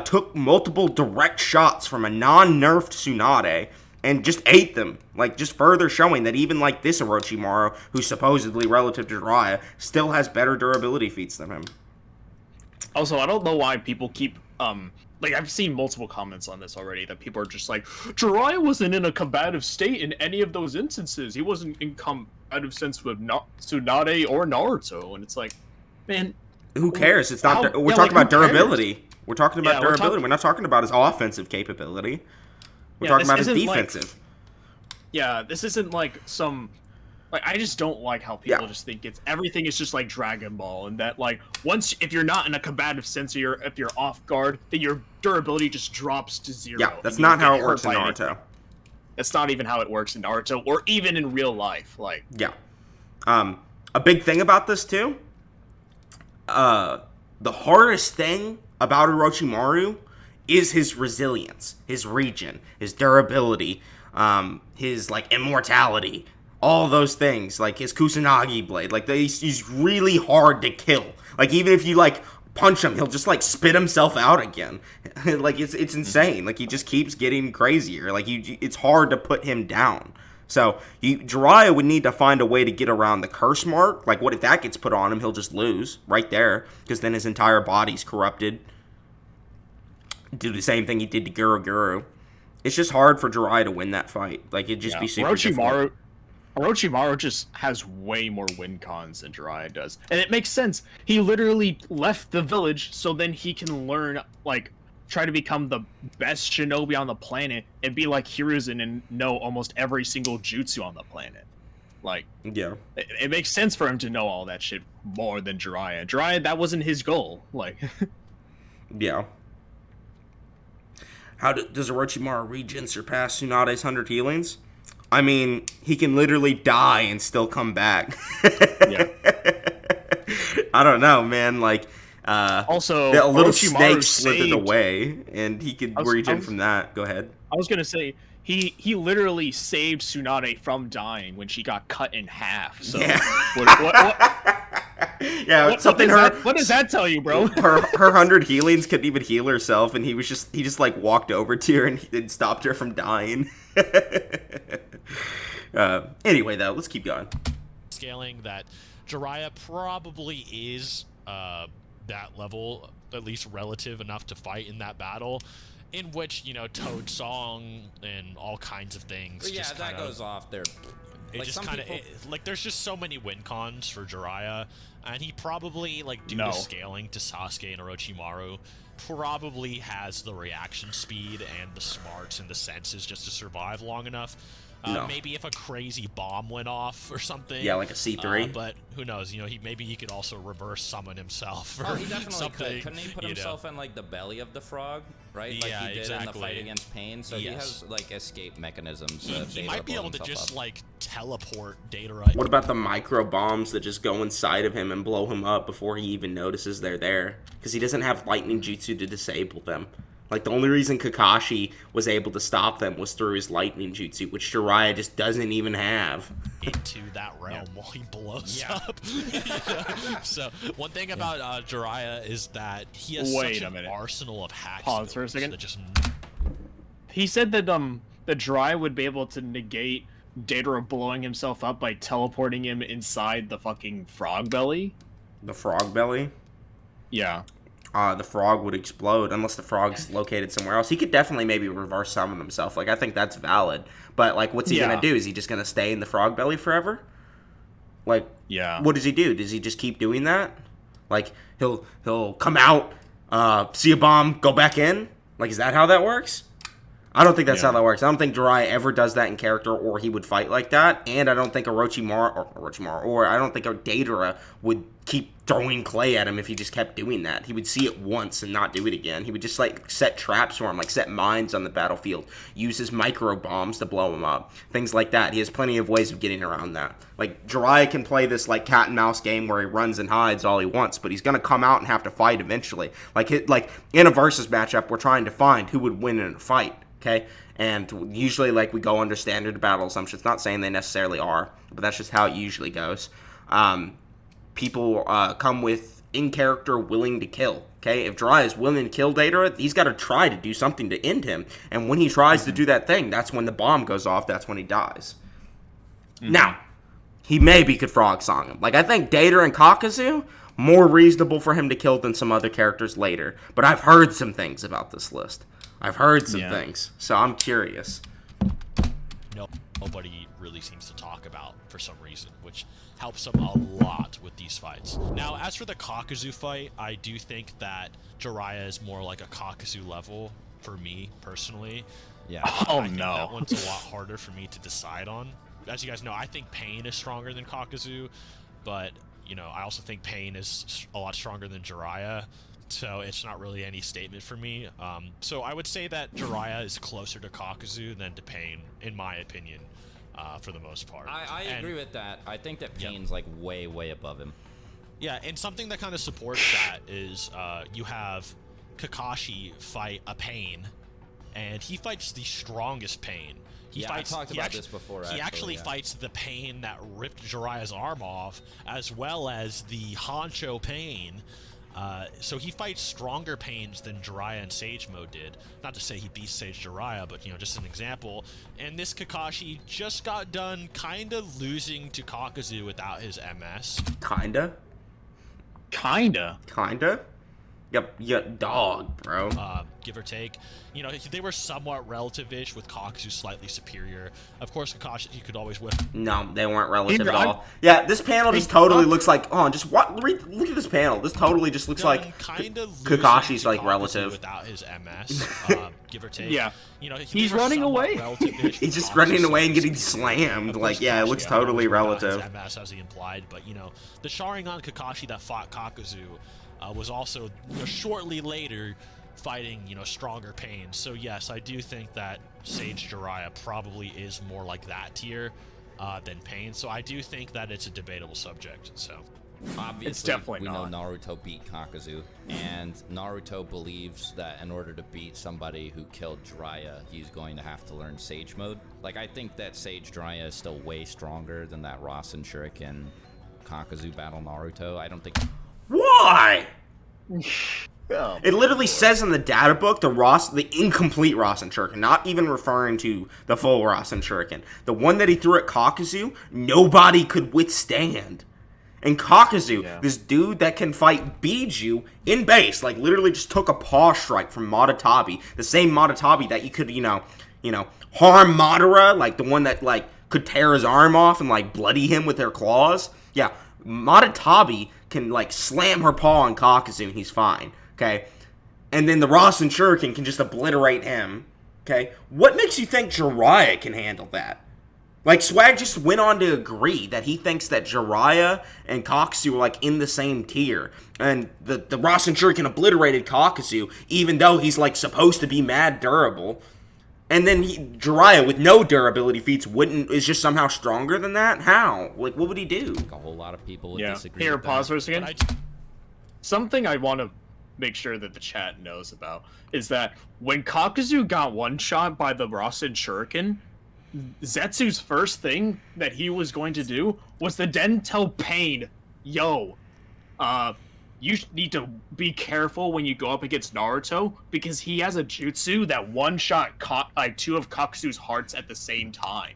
took multiple direct shots from a non-nerfed Tsunade and just ate them. Like, just further showing that even like this Orochimaru, who's supposedly relative to Jiraiya, still has better durability feats than him. Also, I don't know why people keep like, I've seen multiple comments on this already that people are just like, Jiraiya wasn't in a combative state in any of those instances. He wasn't in combative sense with Tsunade or Naruto. And it's like, man, who cares? It's not. We're talking about durability. We're talking about durability. We're not talking about his offensive capability. We're talking about his defensive. This isn't like some. Like, I just don't like how people just think everything is just like Dragon Ball, and that like if you're not in a combative sense, or if you're off guard, then your durability just drops to 0. Yeah, that's not how it works in Naruto. That's not even how it works in Naruto, or even in real life. Like, yeah, a big thing about this too. The hardest thing about Orochimaru is his resilience, his regen, his durability, his like immortality. All those things, like his Kusanagi blade, like he's really hard to kill. Like even if you like punch him, he'll just like spit himself out again. Like it's insane. Like he just keeps getting crazier. Like it's hard to put him down. So Jiraiya would need to find a way to get around the curse mark. Like what if that gets put on him? He'll just lose right there because then his entire body's corrupted. Do the same thing he did to Guru. It's just hard for Jiraiya to win that fight. Like it'd just be super difficult. Orochimaru just has way more win cons than Jiraiya does. And it makes sense. He literally left the village so then he can learn, like, try to become the best shinobi on the planet and be like Hiruzen and know almost every single jutsu on the planet. Like, yeah, it makes sense for him to know all that shit more than Jiraiya. Jiraiya, that wasn't his goal. Like, yeah. How does Orochimaru regen surpass Tsunade's 100 healings? I mean, he can literally die and still come back. Yeah. I don't know, man. Like, also, a little Orochimaru snake slithered away, and he could regen from that. Go ahead. I was gonna say he literally saved Tsunade from dying when she got cut in half. So yeah. What does that tell you, bro? Her 100 healings couldn't even heal herself, and he just like walked over to her and stopped her from dying. Anyway, though, let's keep going. Scaling that Jiraiya probably is that level, at least relative enough to fight in that battle. in which, Toad Song and all kinds of things. But yeah, just that kinda, goes off there. It Like, just some kind of people- there's just so many win cons for Jiraiya, and he probably due to scaling to Sasuke and Orochimaru, probably has the reaction speed and the smarts and the senses just to survive long enough. No. Maybe if a crazy bomb went off or something. Yeah, like a C3. But who knows? He could also reverse summon himself. Or Oh, he definitely something, could. Couldn't he put himself in the belly of the frog, right? Like Yeah, he did in the exactly. fight against Pain. So he has escape mechanisms. He might be able to just teleport Data. What about the micro bombs that just go inside of him and blow him up before he even notices they're there? Because he doesn't have lightning jutsu to disable them. Like, the only reason Kakashi was able to stop them was through his lightning jutsu, which Jiraiya just doesn't even have. Into that realm while he blows up. So, one thing about Jiraiya is that he has such an arsenal of hacks. Pause for a second. That just... He said that the Jiraiya would be able to negate Datara blowing himself up by teleporting him inside the fucking frog belly. The frog belly? Yeah. The frog would explode unless the frog's located somewhere else. He could definitely maybe reverse summon himself. Like, I think that's valid. But, like, what's he gonna do? Is he just gonna stay in the frog belly forever? Like, what does he do? Does he just keep doing that? Like, he'll come out, see a bomb, go back in? Like, is that how that works? I don't think that's how that works. I don't think Jiraiya ever does that in character, or he would fight like that. And I don't think Orochimaru, or I don't think Datara would keep throwing clay at him if he just kept doing that. He would see it once and not do it again. He would just set traps for him, set mines on the battlefield, use his micro bombs to blow him up, things like that. He has plenty of ways of getting around that. Like, Jiraiya can play this cat and mouse game where he runs and hides all he wants, but he's gonna come out and have to fight eventually. Like in a versus matchup, we're trying to find who would win in a fight. Okay, and usually we go under standard battle assumptions. Not saying they necessarily are, but that's just how it usually goes. People come with in character willing to kill. Okay, if Jiraiya is willing to kill Datara, he's got to try to do something to end him. And when he tries to do that thing, that's when the bomb goes off. That's when he dies. Now, he maybe could frog song him. I think Datara and Kakazu, more reasonable for him to kill than some other characters later. But I've heard some things about this list. I've heard some things, so I'm curious. Nobody really seems to talk about for some reason, which helps him a lot with these fights. Now, as for the Kakazu fight, I do think that Jiraiya is more like a Kakazu level for me, personally. Yeah. Oh, I think no. that one's a lot harder for me to decide on. As you guys know, I think Pain is stronger than Kakazu, but, I also think Pain is a lot stronger than Jiraiya. So it's not really any statement for me. So I would say that Jiraiya is closer to Kakazu than to Pain, in my opinion, for the most part. I agree with that. I think that Pain's way, way above him. Yeah, and something that kind of supports that is you have Kakashi fight a Pain, and he fights the strongest Pain. I talked about this before. He actually fights the Pain that ripped Jiraiya's arm off, as well as the Honcho Pain. So he fights stronger Pains than Jiraiya and Sage Mode did. Not to say he beats Sage Jiraiya, but, just an example. And this Kakashi just got done kind of losing to Kakazu without his MS. Kinda? Yep, dog, bro. Give or take. They were somewhat relative-ish, with Kakazu slightly superior. Of course, Kakashi could always whip. No, they weren't relative at all. Yeah, this panel just totally looks like. Oh, just what? Look at this panel. This totally just looks like Kakashi's relative without his MS. Give or take. Yeah. He's running away. He's just running away and getting slammed. It looks totally relative. His MS, as he implied, but the Sharingan Kakashi that fought Kakazu was also shortly later fighting stronger Pain. So yes, I do think that Sage Jiraiya probably is more like that tier than Pain. So I do think that it's a debatable subject. So obviously, it's definitely we know Naruto beat Kakazu, and Naruto believes that in order to beat somebody who killed Jiraiya, he's going to have to learn Sage Mode. I think that Sage Jiraiya is still way stronger than that Rasen Shuriken Kakazu battle Naruto. I don't think. Why? It literally says in the data book the incomplete Rasen Shuriken, not even referring to the full Rasen Shuriken. The one that he threw at Kakazu, nobody could withstand. And Kakuzu, Yeah. this dude that can fight Biju in base, like literally just took a paw strike from Madatabi, the same Madatabi that you could, harm Madara, like the one that like could tear his arm off and like bloody him with their claws. Yeah, Madatabi can like slam her paw on Kakuzu and he's fine. Okay, and then the Rasen Shuriken can just obliterate him. Okay, what makes you think Jiraiya can handle that? Like, Swag just went on to agree that he thinks that Jiraiya and Kakuzu are, like, in the same tier. And the Rasen Shuriken obliterated Kakuzu, even though he's, like, supposed to be mad durable. And then Jiraiya, with no durability feats, is just somehow stronger than that? How? Like, what would he do? A whole lot of people would Yeah. disagree Here, with pause that. for a second. Something I want to make sure that the chat knows about is that when Kakuzu got one-shot by the Rasen Shuriken, Zetsu's first thing that he was going to do was to then tell Pain, yo, you need to be careful when you go up against Naruto, because he has a jutsu that one-shot like 2 of Kakuzu's hearts at the same time.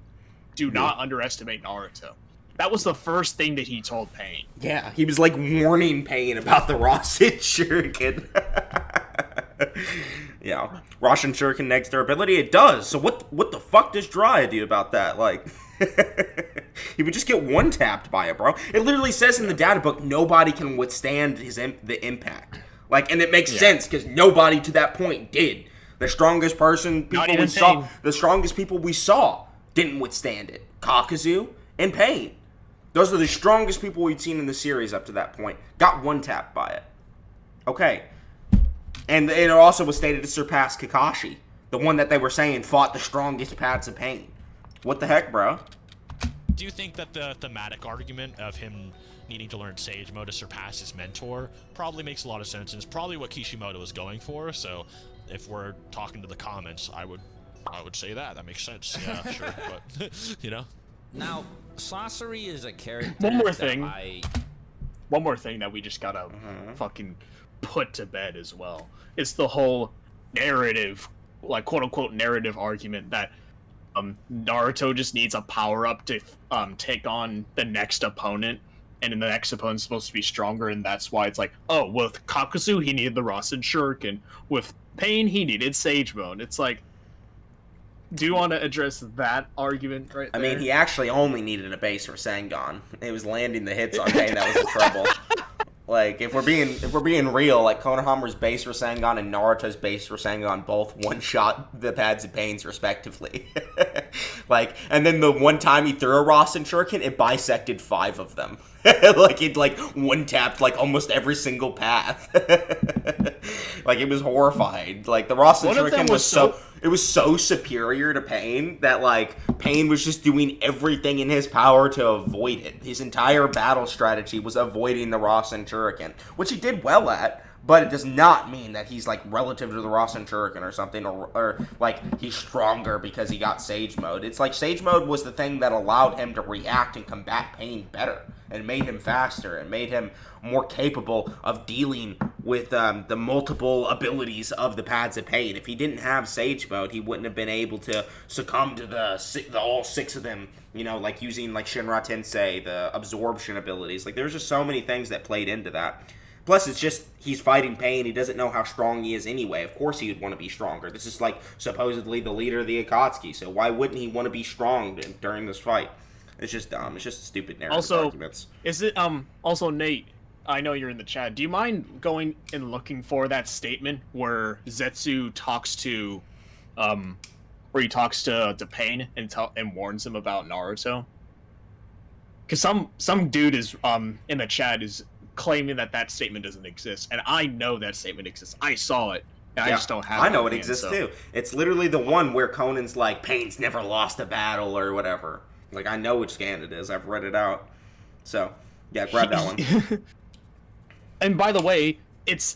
Do not underestimate Naruto. That was the first thing that he told Pain. Yeah, he was, like, warning Pain about the Rasen Shuriken. Yeah, Rasen Shuriken next durability, it does. So what the fuck does Jiraiya do about that? Like, he would just get one-tapped by it, bro. It literally says in the data book, nobody can withstand the impact. Like, and it makes sense, because nobody to that point did. The strongest the strongest people we saw didn't withstand it. Kakuzu and Pain. Those are the strongest people we'd seen in the series up to that point. Got one-tapped by it. Okay. And it also was stated to surpass Kakashi, the one that they were saying fought the strongest paths of Pain. What the heck, bro? Do you think that the thematic argument of him needing to learn Sage Mode to surpass his mentor probably makes a lot of sense, and it's probably what Kishimoto was going for? So, if we're talking to the comments, I would say that makes sense. Yeah, sure, but Now, Sasori is a character. One more thing that we just gotta fucking put to bed as well. It's the whole narrative, like quote-unquote narrative argument that Naruto just needs a power-up to take on the next opponent, and then the next opponent's supposed to be stronger, and that's why it's like, oh, with Kakuzu, he needed the Rasen Shuriken. With Pain, he needed Sage Mode. It's like, do you want to address that argument right there? I mean, he actually only needed a base for Rasengan. It was landing the hits on Pain that was the trouble. Like, if we're being real, like Konohama's base Rasengan and Naruto's base Rasengan both one-shot the pads of Pains respectively. Like, and then the one time he threw a Rasen Shuriken, it bisected 5 of them. Like, it one-tapped like almost every single path. Like, it was horrifying. Like, the Rasen Shuriken was so superior to Pain that, like, Pain was just doing everything in his power to avoid it. His entire battle strategy was avoiding the Rasen Shuriken, which he did well at, but it does not mean that he's, like, relative to the Rasen Shuriken or something, or like, he's stronger because he got Sage Mode. It's like Sage Mode was the thing that allowed him to react and combat Pain better, and made him faster, and made him more capable of dealing with the multiple abilities of the paths of Pain. If he didn't have Sage Mode, he wouldn't have been able to succumb to the all 6 of them, like using like Shinra Tensei, the absorption abilities. Like, there's just so many things that played into that. Plus, it's just, he's fighting Pain, he doesn't know how strong he is anyway. Of course he would want to be stronger. This is, like, supposedly the leader of the Akatsuki, so why wouldn't he want to be strong during this fight? It's just dumb. It's just stupid narrative arguments. Is it, also, Nate, I know you're in the chat. Do you mind going and looking for that statement where Zetsu talks to, where he talks to Pain and warns him about Naruto? Because some dude is, in the chat is claiming that statement doesn't exist, and I know that statement exists. I saw it, and I just don't have it. I know it exists too. It's literally the one where Conan's like, Pain's never lost a battle or whatever. Like, I know which scan it is. I've read it out. So, yeah, grab that one. And by the way, it's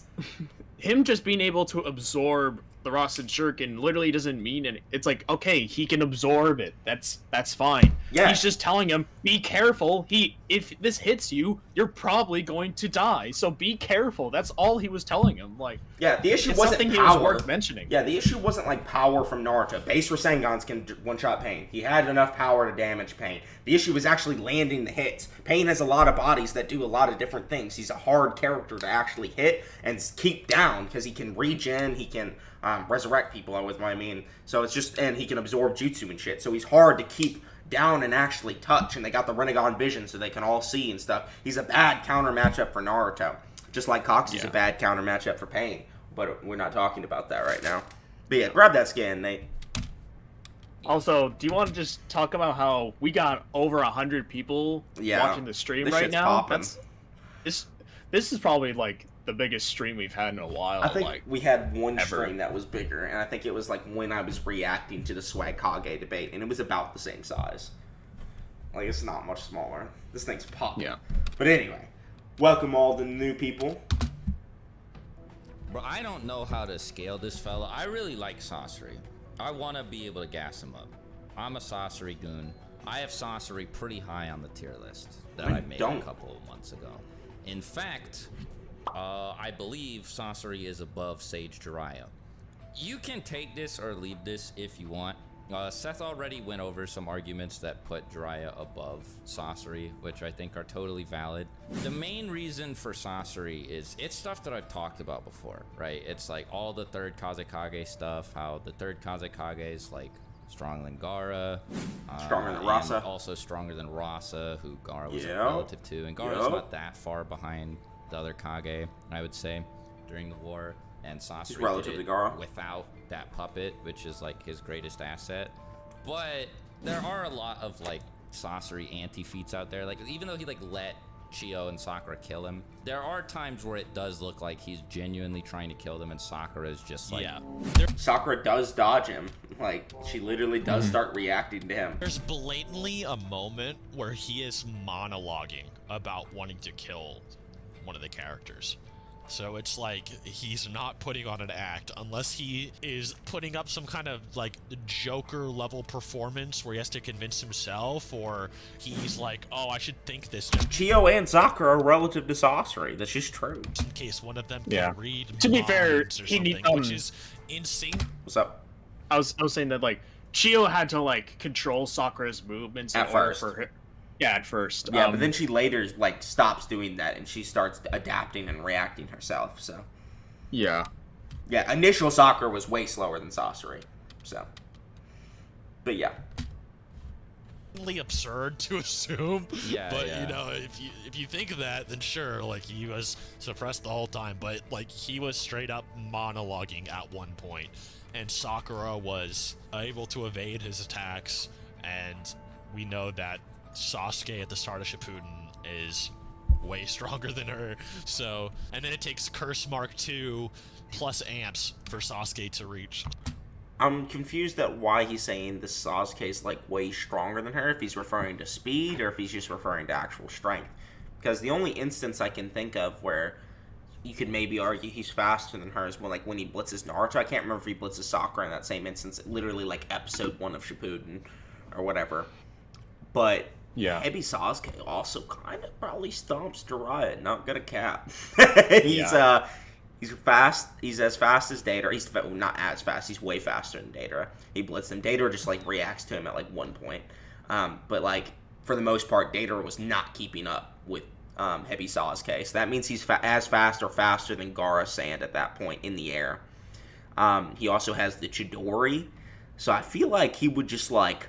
him just being able to absorb the Rasen Shuriken literally doesn't mean it. It's like, okay, he can absorb it. That's fine. Yeah. He's just telling him, be careful. If this hits you, you're probably going to die. So be careful. That's all he was telling him. Like, Yeah, the issue it's wasn't something power. he was worth mentioning. Yeah, the issue wasn't like power from Naruto. Base Rasengans can one-shot Pain. He had enough power to damage Pain. The issue was actually landing the hits. Pain has a lot of bodies that do a lot of different things. He's a hard character to actually hit and keep down because he can regen, he can resurrect people, with what I mean. So it's just, and he can absorb jutsu and shit. So he's hard to keep down and actually touch. And they got the Rinnegan vision so they can all see and stuff. He's a bad counter matchup for Naruto. Just like Cox is a bad counter matchup for Pain. But we're not talking about that right now. But yeah, grab that scan, Nate. Also, do you want to just talk about how we got over 100 people watching the stream this right shit's now? poppin'. This is probably like the biggest stream we've had in a while. I think like, we had one ever. stream that was bigger, and I think it was like when I was reacting to the Swagkage debate, and it was about the same size. Like, it's not much smaller. This thing's popping. Yeah. But anyway, welcome all the new people. Bro, I don't know how to scale this fella. I really like Sasori. I want to be able to gas him up. I'm a Sasori goon. I have Sasori pretty high on the tier list that I made a couple of months ago. In fact, I believe Sasori is above Sage Jiraiya. You can take this or leave this if you want. Seth already went over some arguments that put Jiraiya above Sasori, which I think are totally valid. The main reason for Sasori is it's stuff that I've talked about before, right? It's like all the third Kazekage stuff, how the third Kazekage is like stronger than Gaara. Stronger than Rasa. And also stronger than Rasa, who Gaara was Yep. relative to. And Gaara's Yep. not that far behind the other Kage, I would say, during the war. And Sasori relative did it to Gaara. without that puppet, which is like his greatest asset. But there are a lot of like Sasori anti-feats out there. Like, even though he like let Chio and Sakura kill him, there are times where it does look like he's genuinely trying to kill them, and Sakura is just like, Sakura does dodge him. Like, she literally does start reacting to him. There's blatantly a moment where he is monologuing about wanting to kill one of the characters. So it's like he's not putting on an act unless he is putting up some kind of like Joker level performance where he has to convince himself, or he's like, oh, I should think this just Chio and Sakura are relative to Sasori. That's just true. in case one of them can read To be fair, minds or he something, need- which is insane. What's up? I was saying that like Chio had to like control Sakura's movements At in order first. for her. Yeah, at first. Yeah, but then she later like stops doing that and she starts adapting and reacting herself. So yeah. initial Sakura was way slower than Sasori. So, but yeah, Absurd to assume, but yeah. you know, if you think of that, then sure, like he was suppressed the whole time, but like he was straight up monologuing at one point, and Sakura was able to evade his attacks, and we know that Sasuke at the start of Shippuden is way stronger than her. So, and then it takes Curse Mark 2 plus amps for Sasuke to reach. I'm confused at why he's saying the Sasuke is like way stronger than her. If he's referring to speed or if he's just referring to actual strength. Because the only instance I can think of where you could maybe argue he's faster than her is when he blitzes Naruto. I can't remember if he blitzes Sakura in that same instance. Literally like episode 1 of Shippuden or whatever. But Yeah. Heavy Sasuke also kind of probably stomps Jiraiya. Not gonna cap. He's fast. He's as fast as Deidara. He's not as fast. He's way faster than Deidara. He blitzed him. Deidara just like reacts to him at like one point. But like for the most part, Deidara was not keeping up with Heavy Sasuke. So that means he's as fast or faster than Gaara Sand at that point in the air. He also has the Chidori. So I feel like he would just like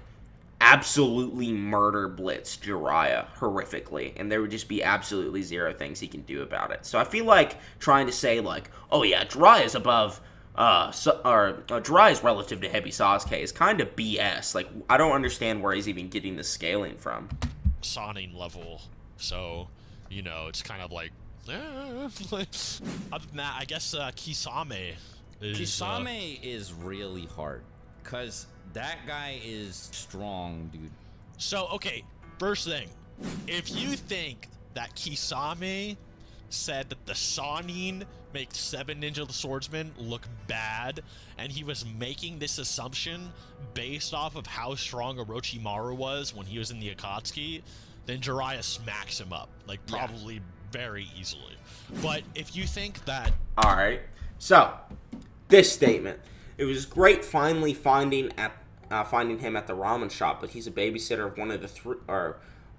absolutely murder blitz Jiraiya horrifically, and there would just be absolutely zero things he can do about it. So I feel like trying to say like, oh yeah, Jiraiya's above Jiraiya's relative to Heavy Sasuke is kind of BS. Like, I don't understand where he's even getting the scaling from. Sonin level, so you know it's kind of like other than that, I guess Kisame is really hard because that guy is strong, dude. So, okay, first thing, if you think that Kisame said that the Sonin make 7 Ninja Swordsmen look bad, and he was making this assumption based off of how strong Orochimaru was when he was in the Akatsuki, then Jiraiya smacks him up, like probably very easily. But if you think that... Alright, so, this statement. It was great finally finding him at the ramen shop, but he's a babysitter of one of the three...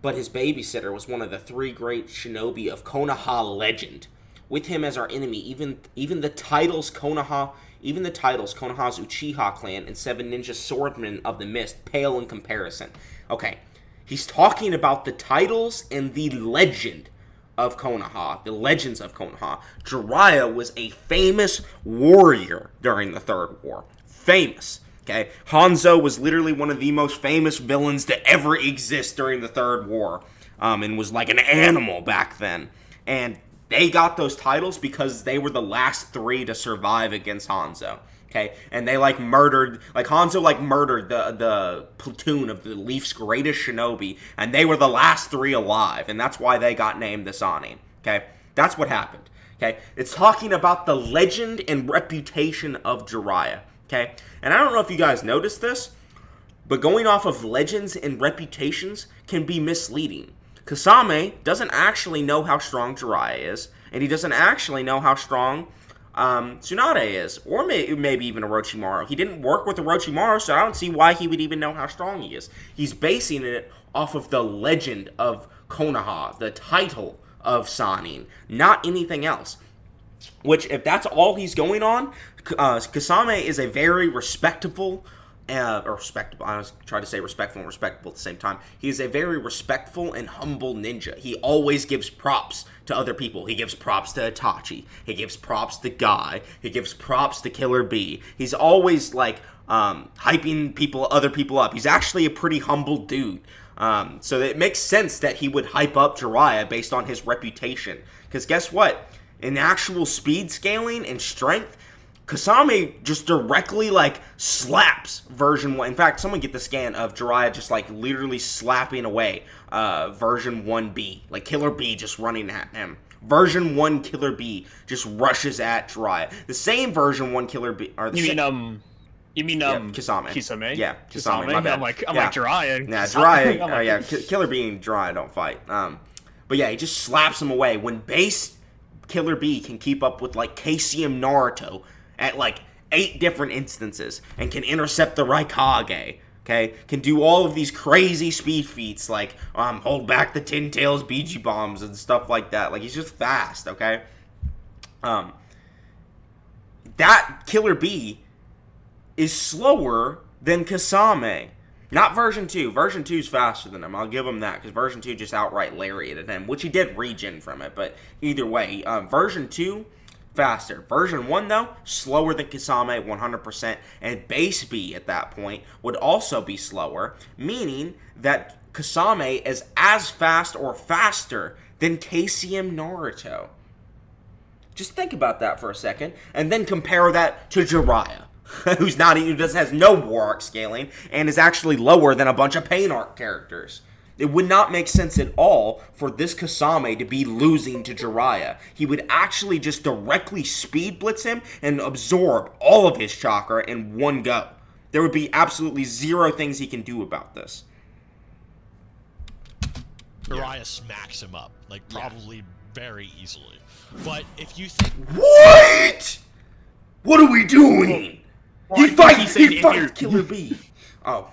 But his babysitter was one of the 3 great shinobi of Konoha legend. With him as our enemy, even the titles Konoha's Uchiha clan and 7 Ninja Swordsmen of the Mist pale in comparison. Okay, he's talking about the titles and the legend of Konoha, the legends of Konoha. Jiraiya was a famous warrior during the Third War. Famous. Okay, Hanzo was literally one of the most famous villains to ever exist during the Third War, and was like an animal back then. And they got those titles because they were the last 3 to survive against Hanzo. Okay, and they Hanzo murdered the platoon of the Leaf's greatest shinobi, and they were the last 3 alive, and that's why they got named the Sannin. Okay, that's what happened. Okay, it's talking about the legend and reputation of Jiraiya. Okay, and I don't know if you guys noticed this, but going off of legends and reputations can be misleading. Kasame doesn't actually know how strong Jiraiya is, and he doesn't actually know how strong Tsunade is, or maybe even Orochimaru. He didn't work with Orochimaru, so I don't see why he would even know how strong he is. He's basing it off of the legend of Konoha, the title of Sannin, not anything else. Which, if that's all he's going on, Kasame is a very respectable, I was trying to say respectful and respectable at the same time. He is a very respectful and humble ninja. He always gives props to other people. He gives props to Itachi. He gives props to Guy. He gives props to Killer Bee. He's always, hyping other people up. He's actually a pretty humble dude. So it makes sense that he would hype up Jiraiya based on his reputation. Because guess what? In actual speed scaling and strength, Kasame just directly, slaps version 1. In fact, someone get the scan of Jiraiya just, literally slapping away version 1B. Killer Bee just running at him. Version 1 Killer Bee just rushes at Jiraiya. The same version 1 Killer Bee... Kisame? Kisame? Yeah, Kisame. My bad. I'm like Jiraiya. Yeah, Jiraiya. Killer Bee and Jiraiya don't fight. But yeah, he just slaps him away. When base Killer Bee can keep up with Caesium Naruto at 8 different instances and can intercept the Raikage, okay? Can do all of these crazy speed feats hold back the Ten Tails BG bombs and stuff like that. He's just fast, okay? That Killer Bee is slower than Kasame. Not version 2. Version 2 is faster than him. I'll give him that, because version 2 just outright lariated him, which he did regen from it, but either way, version 2, faster. Version 1, though, slower than Kasame 100%, and base B at that point would also be slower, meaning that Kasame is as fast or faster than Caesium Naruto. Just think about that for a second, and then compare that to Jiraiya. Who has no war arc scaling and is actually lower than a bunch of pain arc characters. It would not make sense at all for this Kasame to be losing to Jiraiya. He would actually just directly speed blitz him and absorb all of his chakra in one go. There would be absolutely 0 things he can do about this. Jiraiya smacks him up, probably very easily. But if you think... What? What are we doing? He fights Killer Bee. Oh.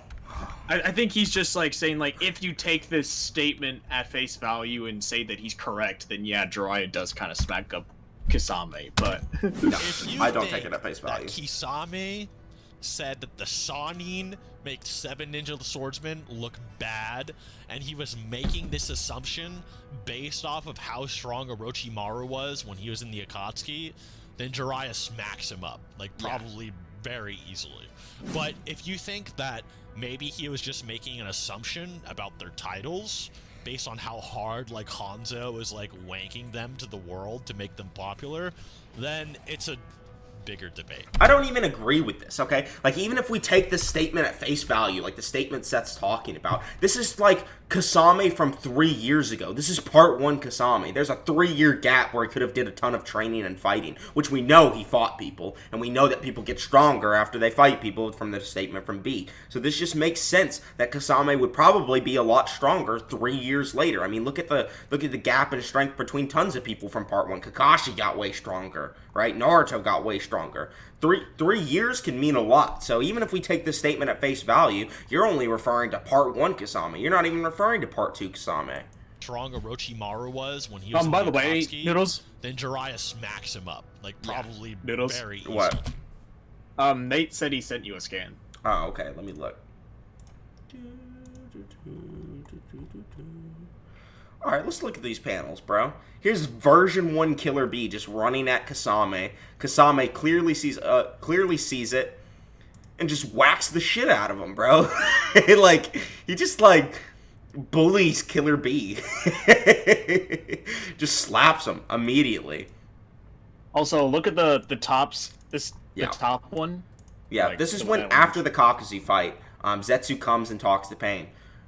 I think he's just saying if you take this statement at face value and say that he's correct, then yeah, Jiraiya does kind of smack up Kasame, but no, I don't take it at face value. Kisame said that the Sannin make 7 Ninja Swordsmen look bad, and he was making this assumption based off of how strong Orochimaru was when he was in the Akatsuki, then Jiraiya smacks him up, probably very easily. But if you think that maybe he was just making an assumption about their titles based on how hard Hanzo is wanking them to the world to make them popular, then it's a Bigger debate. I don't even agree with this, okay? Like, even if we take this statement at face value, like the statement Seth's talking about, this is like Kasame from 3 years ago. This is part 1 Kasame. There's a 3-year gap where he could have did a ton of training and fighting, which we know he fought people, and we know that people get stronger after they fight people from the statement from B. So this just makes sense that Kasame would probably be a lot stronger 3 years later. I mean, look at the gap in strength between tons of people from part 1. Kakashi got way stronger, right? Naruto got way stronger. Three years can mean a lot. So even if we take this statement at face value, you're only referring to part 1 Kasame. You're not even referring to part 2 Kasame. Strong Orochimaru was when he was by the way, Akatsuki, Noodles. then Jiraiya smacks him up, like probably Noodles. very easily. What? Nate said he sent you a scan. Oh, okay. Let me look. Alright, let's look at these panels, bro. Here's version 1 Killer Bee just running at Kasame. Kasame clearly sees it and just whacks the shit out of him, bro. He just bullies Killer Bee. Just slaps him immediately. Also, look at the tops. The top one. Yeah, this is when, after the Kakashi fight, Zetsu comes and talks to Pain.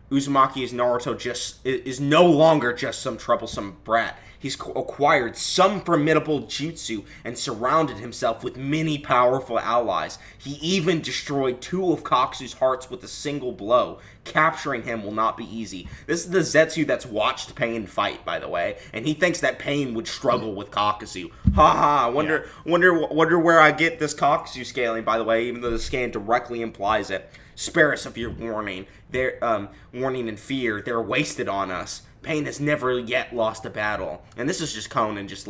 Uzumaki is Naruto is no longer just some troublesome brat. He's acquired some formidable jutsu and surrounded himself with many powerful allies. He even destroyed 2 of Kakuzu's hearts with a single blow. Capturing him will not be easy. This is the Zetsu that's watched Pain fight, by the way, and he thinks that Pain would struggle with Kakuzu. Haha, wonder where I get this Kakuzu scaling, by the way, even though the scan directly implies it. Spare us of your warning. Warning and fear. They're wasted on us. Pain has never yet lost a battle. And this is just Conan just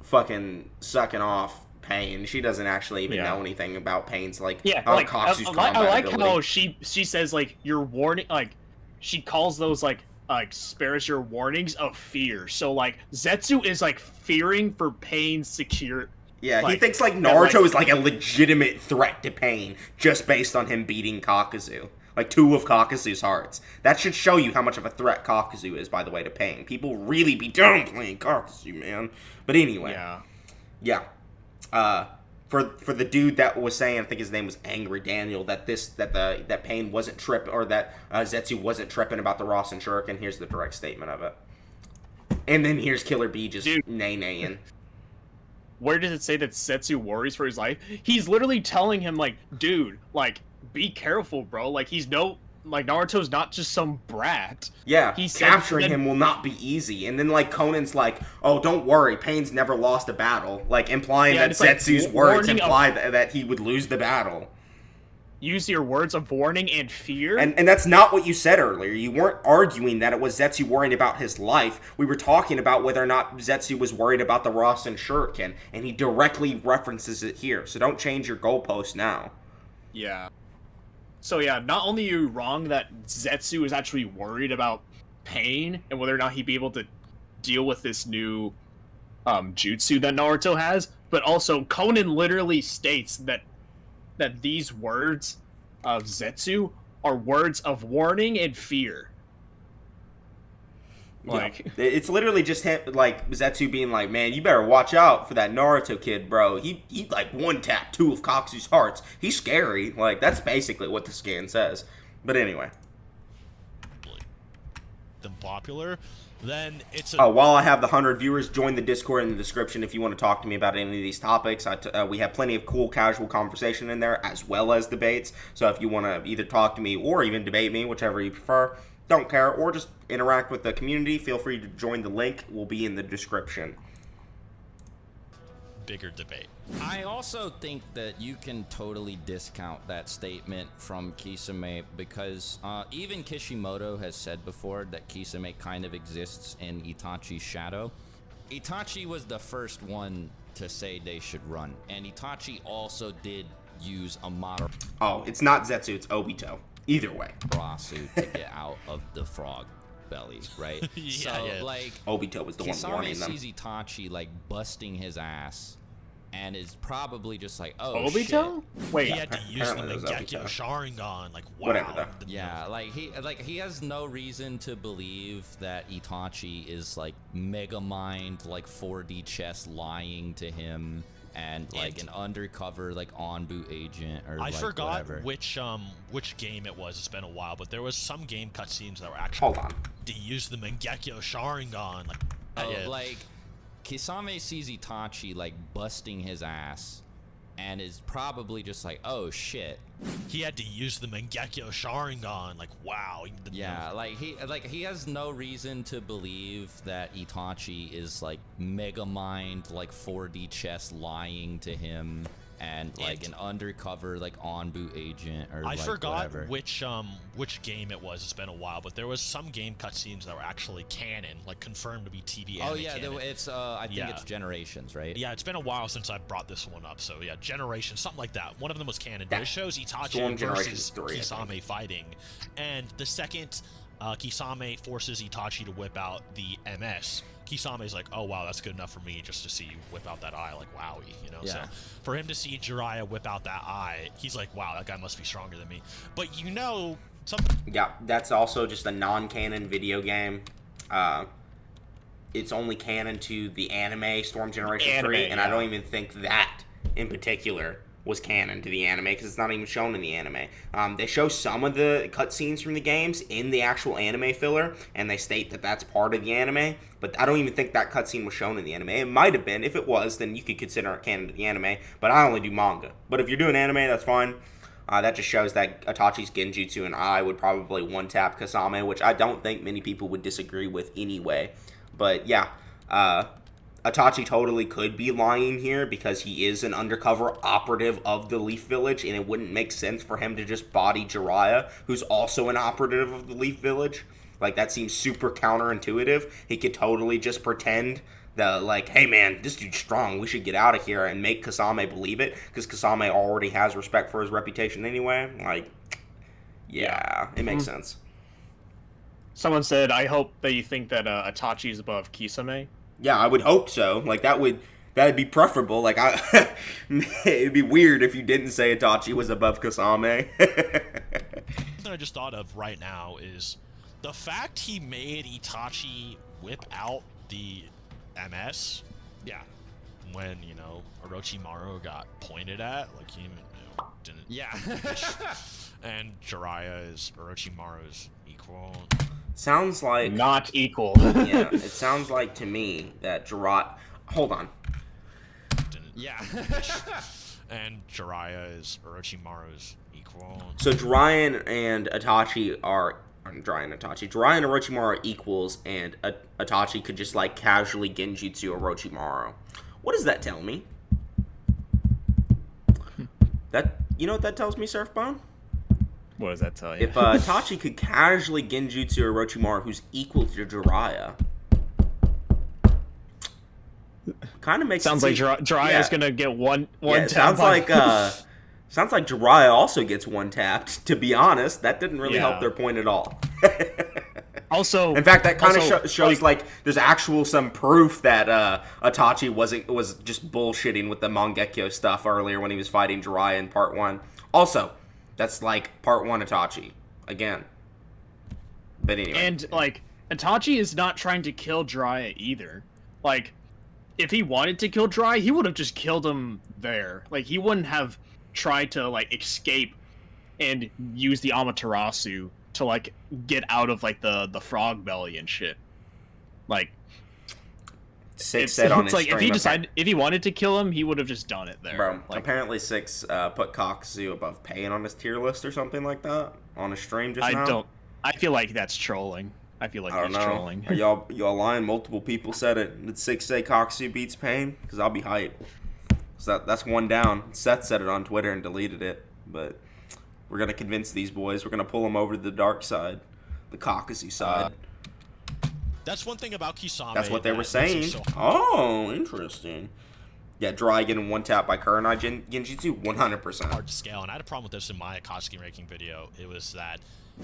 fucking sucking off Pain. She doesn't actually even know anything about Pain's Kakuzu's combat I like ability. how she says your warning, she calls those spare us your warnings of fear. So Zetsu is fearing for Pain's secure. Yeah, he thinks Naruto is a legitimate threat to Pain just based on him beating Kakuzu. 2 of Kakuzu's hearts. That should show you how much of a threat Kakuzu is, by the way, to Pain. People really be downplaying Kakuzu, man. But anyway. Yeah. For the dude that was saying, I think his name was Angry Daniel, that Pain wasn't tripping, or that Zetsu wasn't tripping about the Rasen Shuriken. Here's the direct statement of it. And then here's Killer Bee just nay-naying. Where does it say that Zetsu worries for his life? He's literally telling him, dude, be careful, bro. He's Naruto's not just some brat. Yeah, capturing him will not be easy. And then, Conan's oh, don't worry, Pain's never lost a battle. Implying that Zetsu's words imply that he would lose the battle. Use your words of warning and fear? And that's not what you said earlier. You weren't arguing that it was Zetsu worrying about his life. We were talking about whether or not Zetsu was worried about the Rasen Shuriken, and he directly references it here. So don't change your goalpost now. Yeah. So yeah, not only are you wrong that Zetsu is actually worried about Pain and whether or not he'd be able to deal with this new jutsu that Naruto has, but also Conan literally states that these words of Zetsu are words of warning and fear. It's literally just him, Zetsu being man, you better watch out for that Naruto kid, bro. He one tap 2 of Kakuzu's hearts. He's scary. That's basically what the scan says. But anyway. Them popular, then it's while I have the 100 viewers, join the Discord in the description if you want to talk to me about any of these topics. We have plenty of cool casual conversation in there, as well as debates. So if you want to either talk to me or even debate me, whichever you prefer, don't care, or just interact with the community, feel free to join. The link will be in the description. Bigger debate. I also think that you can totally discount that statement from Kisame because even Kishimoto has said before that Kisame kind of exists in Itachi's shadow. Itachi was the first one to say they should run, and Itachi also did use a model. Oh, it's not Zetsu, it's Obito. Either way. Rasu to get out of the frog belly, right? Obito was the one warning them. Kisame sees Itachi busting his ass and is probably just oh Obito? Shit. Wait, he had to use the Mangekyo Sharingan, wow. Whatever though. Yeah, he has no reason to believe that Itachi is Megamind 4D chess lying to him and like an undercover like on-boot agent or I like forgot whatever. which game it was. It's been a while, but there was some game cutscenes that were actually Hold on. to use the Mangekyo Sharingan. Like, Like Kisame sees Itachi like busting his ass and is probably just like, oh shit. he had to use the Mangekyo Sharingan. Like, wow. Yeah, like he has no reason to believe that Itachi is like mega mind like 4D chess lying to him and like an undercover like on-boot agent or I like forgot whatever. which game it was. It's been a while, but there was some game cutscenes that were actually canon, like confirmed to be TV anime Oh yeah, canon. it's I think Yeah. it's Generations, right? Yeah, it's been a while since I brought this one up, so yeah, Generation, something like that. One of them was canon, but That- it shows Itachi Storm Generations versus 3, I think. Kisame fighting, and the second Kisame forces Itachi to whip out the MS, Kisame's like, oh wow, that's good enough for me just to see you whip out that eye, like wowie, you know? Yeah. So for him to see Jiraiya whip out that eye, he's like, wow, that guy must be stronger than me. But you know, Yeah, that's also just a non-canon video game. It's only canon to the anime Storm Generation 3, and I don't even think that, in particular, was canon to the anime, because it's not even shown in the anime. They show some of the cutscenes from the games in the actual anime filler, and they state that that's part of the anime, but I don't even think that cutscene was shown in the anime. It might have been. If it was, then you could consider it canon to the anime, but I only do manga. But if you're doing anime, that's fine. That just shows that Itachi's Genjutsu and I would probably one-tap Kasame, which I don't think many people would disagree with anyway. But yeah, Itachi totally could be lying here because he is an undercover operative of the Leaf Village, and it wouldn't make sense for him to just body Jiraiya, who's also an operative of the Leaf Village. Like, that seems super counterintuitive. He could totally just pretend that, like, hey man, this dude's strong, we should get out of here, and make Kasame believe it, because Kasame already has respect for his reputation anyway. Like, yeah, it makes sense. Someone said, I hope that you think that Itachi is above Kisame. Yeah, I would hope so. Like, that'd be preferable. Like, it'd be weird if you didn't say Itachi was above Kasame. something I just thought of right now is the fact he made Itachi whip out the MS. Yeah. When, you know, Orochimaru got pointed at, like he didn't. Yeah. And Jiraiya is Orochimaru's equal. Sounds like... Not equal. Yeah, it sounds like to me that Jiraiya... Hold on. Yeah. And Jiraiya is Orochimaru's equal. So Jiraiya and Itachi are... Jiraiya and Orochimaru are equals, and Itachi could just, like, casually Genjutsu Orochimaru. What does that tell me? You know what that tells me, Surfbone? What does that tell you? If Itachi could casually Genjutsu Orochimaru, who's equal to Jiraiya, kind of makes sounds like Jiraiya's gonna get one tap. Sounds like Jiraiya also gets one tapped. To be honest, that didn't really help their point at all. Also, in fact, that kind of shows like there's actual some proof that Itachi was just bullshitting with the Mangekyo stuff earlier when he was fighting Jiraiya in Part 1. Also, that's like Part 1 Itachi again. But anyway, and like Itachi is not trying to kill Jiraiya either. Like, if he wanted to kill Jiraiya, he would have just killed him there. Like, he wouldn't have tried to like escape and use the Amaterasu to like get out of like the frog belly and shit. Like, Six said on his like stream, if he wanted to kill him, he would have just done it there. Bro, like, apparently Six put Kokuzu above Pain on his tier list or something like that on a stream just now. I feel like that's trolling. I feel like he's trolling. Are y'all lying? Multiple people said it. Did Six say Kokuzu beats Pain? Because I'll be hyped. So that's one down. Seth said it on Twitter and deleted it. But we're going to convince these boys. We're going to pull them over to the dark side. The Kokuzu side. That's one thing about Kisame. That's what they were makes him saying. so Oh, interesting. Yeah, Jiraiya getting one tap by Kurenai Genjutsu, 100%. hard to scale, and I had a problem with this in my Akatsuki ranking video. It was that,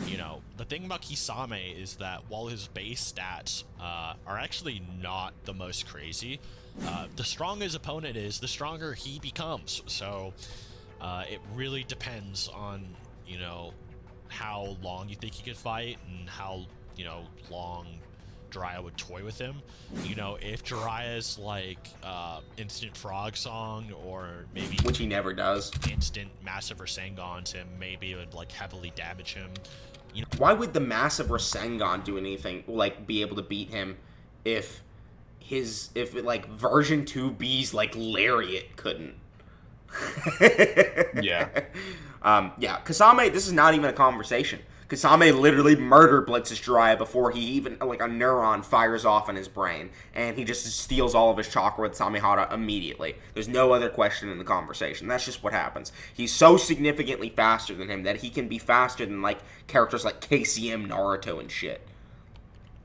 you know, the thing about Kisame is that while his base stats are actually not the most crazy, the stronger his opponent is, the stronger he becomes. So it really depends on, you know, how long you think he could fight and how, you know, long Jiraiya would toy with him. You know, if Jiraiya's like instant frog song, or maybe Which he never does. instant massive Rasengan's him, maybe it would like heavily damage him. You know, Why would the massive Rasengan do anything, like, be able to beat him if like, version 2B's, like, Lariat couldn't? Yeah. Yeah, Kasame, this is not even a conversation. Kasame literally murder blitzes Jiraiya before he even, like, a neuron fires off in his brain, and he just steals all of his chakra with Samehada immediately. There's no other question in the conversation. That's just what happens. He's so significantly faster than him that he can be faster than, like, characters like KCM, Naruto, and shit.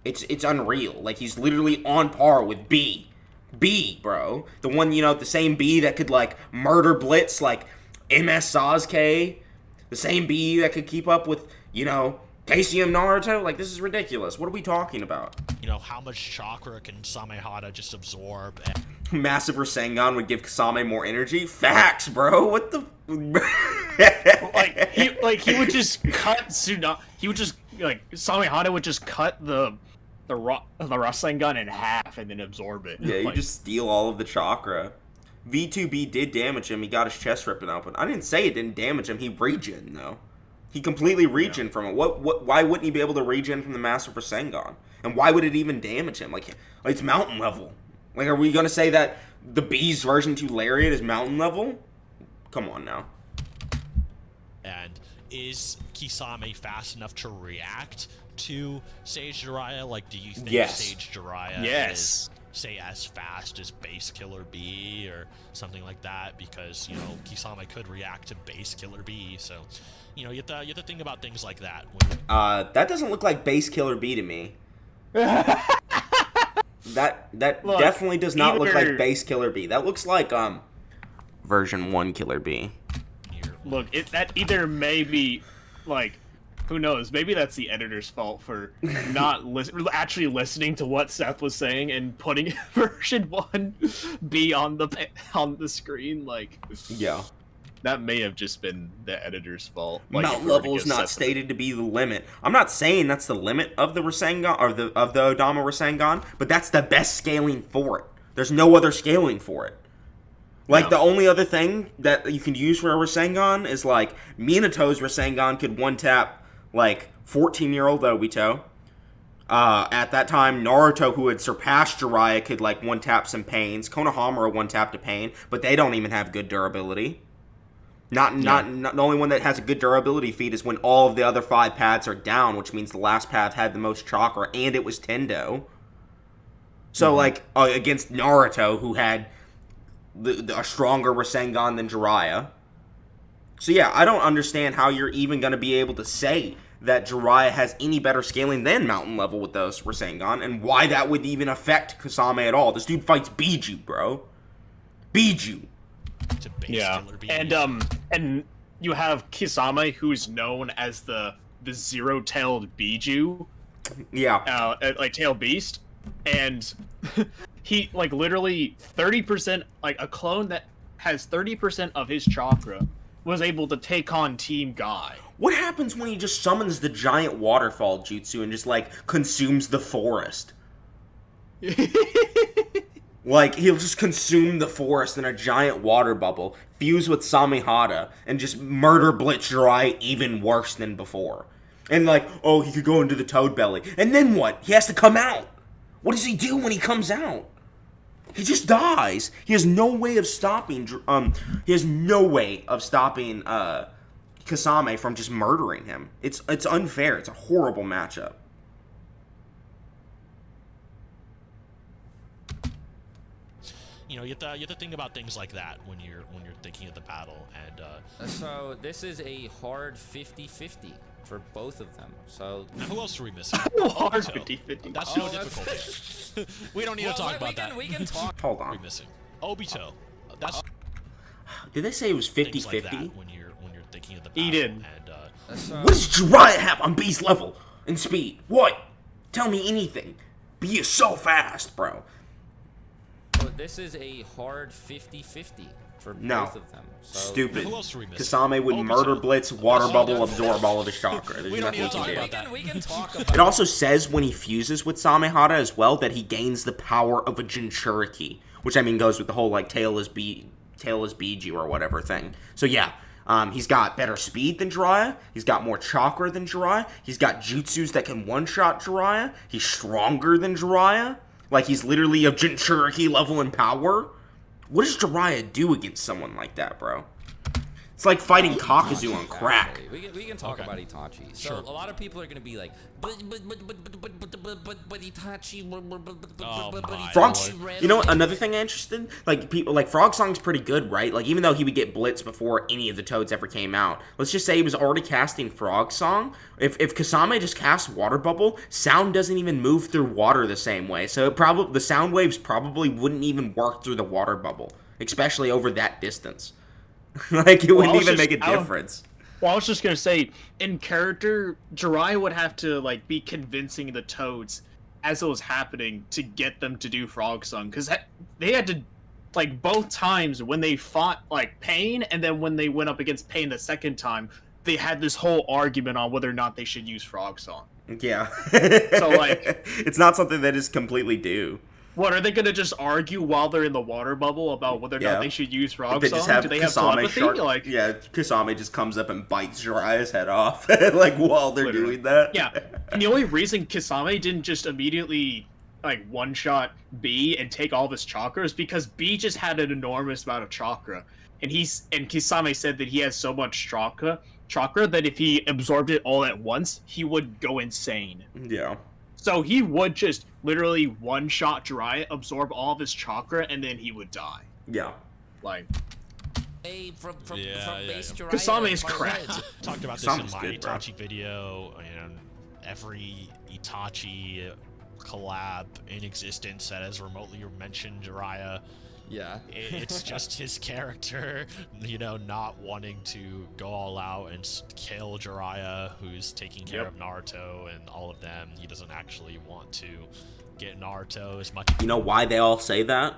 It's unreal. Like, he's literally on par with B. B, bro. The one, you know, the same B that could, like, murder blitz, like, MS Sasuke. The same B that could keep up with, you know, KCM Naruto. Like, this is ridiculous. What are we talking about? you know, how much chakra can Samehada just absorb? And Massive Rasengan would give Kasame more energy? Facts, bro. What the... he would just cut he would just, like, Samehada would just cut the Rasengan in half and then absorb it. Yeah, you Like, just steal all of the chakra. V2B did damage him. He got his chest ripped open. I didn't say it didn't damage him. He regen, though. He completely regen from it. Why wouldn't he be able to regen from the Master Rasengan? And why would it even damage him? Like, it's mountain level. Like, are we going to say that the Beast version 2 Lariat is mountain level? Come on now. And is Kisame fast enough to react to Sage Jiraiya? Like, do you think Yes. Sage Jiraiya Yes. is, say, as fast as Base Killer B or something like that? Because, you know, Kisame could react to Base Killer B, so, you know, you have to think about things like that. That doesn't look like Base Killer B to me. That Look, definitely does not look either- like Base Killer B. That looks like version 1 Killer B. Look, that either may be, like, who knows? Maybe that's the editor's fault for not actually listening to what Seth was saying and putting version 1B on the screen. Like, Yeah. that may have just been the editor's fault. Like, Mount if we were to level is give not Seth- stated to be the limit. I'm not saying that's the limit of the Rasengan or of the Odama Rasengan, but that's the best scaling for it. There's no other scaling for it. Like, No. the only other thing that you can use for a Rasengan is, like, Minato's Rasengan could one-tap, like, 14-year-old Obito. At that time, Naruto, who had surpassed Jiraiya, could, like, one-tap some Pains. Konohamaru one-tapped a Pain, but they don't even have good durability. Not the only one that has a good durability feat is when all of the other 5 paths are down, which means the last path had the most chakra, and it was Tendo. So, like, against Naruto, who had a stronger Rasengan than Jiraiya. So, yeah, I don't understand how you're even going to be able to say that Jiraiya has any better scaling than Mountain Level with those Rasengan, and why that would even affect Kasame at all. This dude fights Biju, bro. Biju. To Base Yeah, Killer B. and you have Kisame, who's known as the zero-tailed Biju, Yeah. like tail beast, and he, like, literally 30%, like, a clone that has 30% of his chakra was able to take on Team Guy. What happens when he just summons the giant waterfall jutsu and just, like, consumes the forest? Like, he'll just consume the forest in a giant water bubble, fuse with Samehada, and just murder Blitz Jiraiya even worse than before. And, like, oh, he could go into the Toad Belly. And then what? He has to come out. What does he do when he comes out? He just dies. He has no way of stopping, Kasame from just murdering him. It's unfair. It's a horrible matchup. You know, you have to think about things like that when you're thinking of the battle. And So this is a hard 50-50 for both of them. So now who else are we missing? Hard Obito. 50-50. That's Oh, no that's- difficult. We don't need to talk about that. We can talk. Hold What are we on. missing? Obito. That's Did they say it was things like 50-50? that when you're thinking of the battle. He did. And So, What does Jiraiya have on B's level in speed? What? Tell me anything. B is so fast, bro. so this is a hard 50-50 for No. both of them. So, Stupid. Who else are we missing? Kasame would Obito. murder Blitz, water Oh, bubble, that's- absorb all of his chakra. There's We don't nothing need he to can talk do. about that. we can talk about It also says when he fuses with Samehada as well that he gains the power of a Jinchuriki, which I mean goes with the whole like tail is Biju or whatever thing. So yeah, he's got better speed than Jiraiya. He's got more chakra than Jiraiya. He's got jutsus that can one-shot Jiraiya. He's stronger than Jiraiya. Like he's literally a Jinchuriki level in power. What does Jiraiya do against someone like that, bro? It's like fighting Kakuzu on crack. Actually, we can talk Okay. about Itachi. So Sure. a lot of people are going to be like, but Itachi. Oh my Frog, Lord. you know what? Another thing I'm interested in, like people, like Frog Song's pretty good, right? Like even though he would get blitzed before any of the Toads ever came out, let's just say he was already casting Frog Song. If Kasame just casts Water Bubble, sound doesn't even move through water the same way, so the sound waves probably wouldn't even work through the water bubble, especially over that distance. Like it wouldn't even make a difference. Well, I was just gonna say, in character, Jiraiya would have to like be convincing the Toads as it was happening to get them to do Frog Song, because they had to, like, both times when they fought like Pain, and then when they went up against Pain the second time, they had this whole argument on whether or not they should use Frog Song. Yeah. So, like, it's not something that is completely due. What, are they gonna just argue while they're in the water bubble about whether or Yeah. not they should use Frog They Song? just have Do they have Kasame telepathy? shark. Yeah, Kasame just comes up and bites Jiraiya's head off, like while they're Literally. doing that. Yeah, and the only reason Kasame didn't just immediately like one-shot B and take all of his chakra is because B just had an enormous amount of chakra, and Kisame said that he has so much chakra that if he absorbed it all at once, he would go insane. Yeah. So he would just literally one-shot Jiraiya, absorb all of his chakra, and then he would die. Yeah. Like, From Yeah. base Jiraiya Kasame is and crap. Parades. Talked about this Kasame's in my good, bro. Itachi video, and every Itachi collab in existence that has remotely mentioned Jiraiya. Yeah. It's just his character, not wanting to go all out and kill Jiraiya, who's taking care Yep. of Naruto and all of them. He doesn't actually want to get Naruto as much You know why they all say that?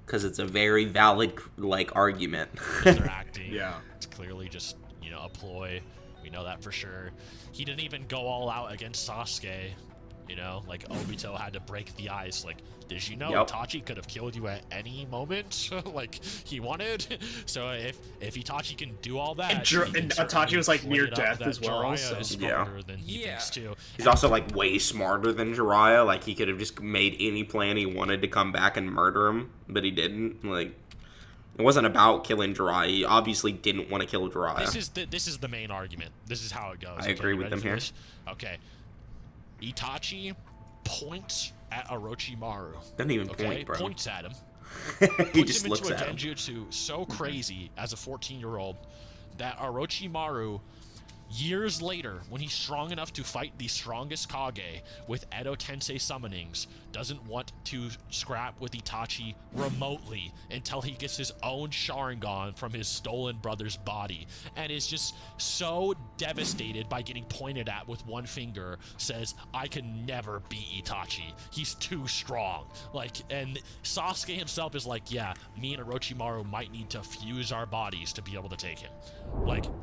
Because it's a very valid, like, argument. as they're acting. Yeah. It's clearly just, a ploy. We know that for sure. He didn't even go all out against Sasuke. Like Obito had to break the ice. Like, did you know Yep. Itachi could have killed you at any moment? Like he wanted. So if Itachi can do all that, And he can Itachi certainly was, like, play near it up death that as well, Jiraiya so- is Yeah. smarter than he Yeah. thinks too. He's also, like, way smarter than Jiraiya. Like, he could have just made any plan he wanted to come back and murder him, but he didn't. Like, it wasn't about killing Jiraiya. He obviously didn't want to kill Jiraiya. This is the main argument. This is how it goes. I agree you with ready them for here. this? Okay. Itachi points at Orochimaru. Doesn't even Okay, point, bro. points at him. He Puts just him looks into a at him. genjutsu so crazy as a 14-year-old that Orochimaru, years later, when he's strong enough to fight the strongest Kage with Edo Tensei summonings, doesn't want to scrap with Itachi remotely until he gets his own Sharingan from his stolen brother's body, and is just so devastated by getting pointed at with one finger, says, I can never beat Itachi. He's too strong. And Sasuke himself is like, yeah, me and Orochimaru might need to fuse our bodies to be able to take him.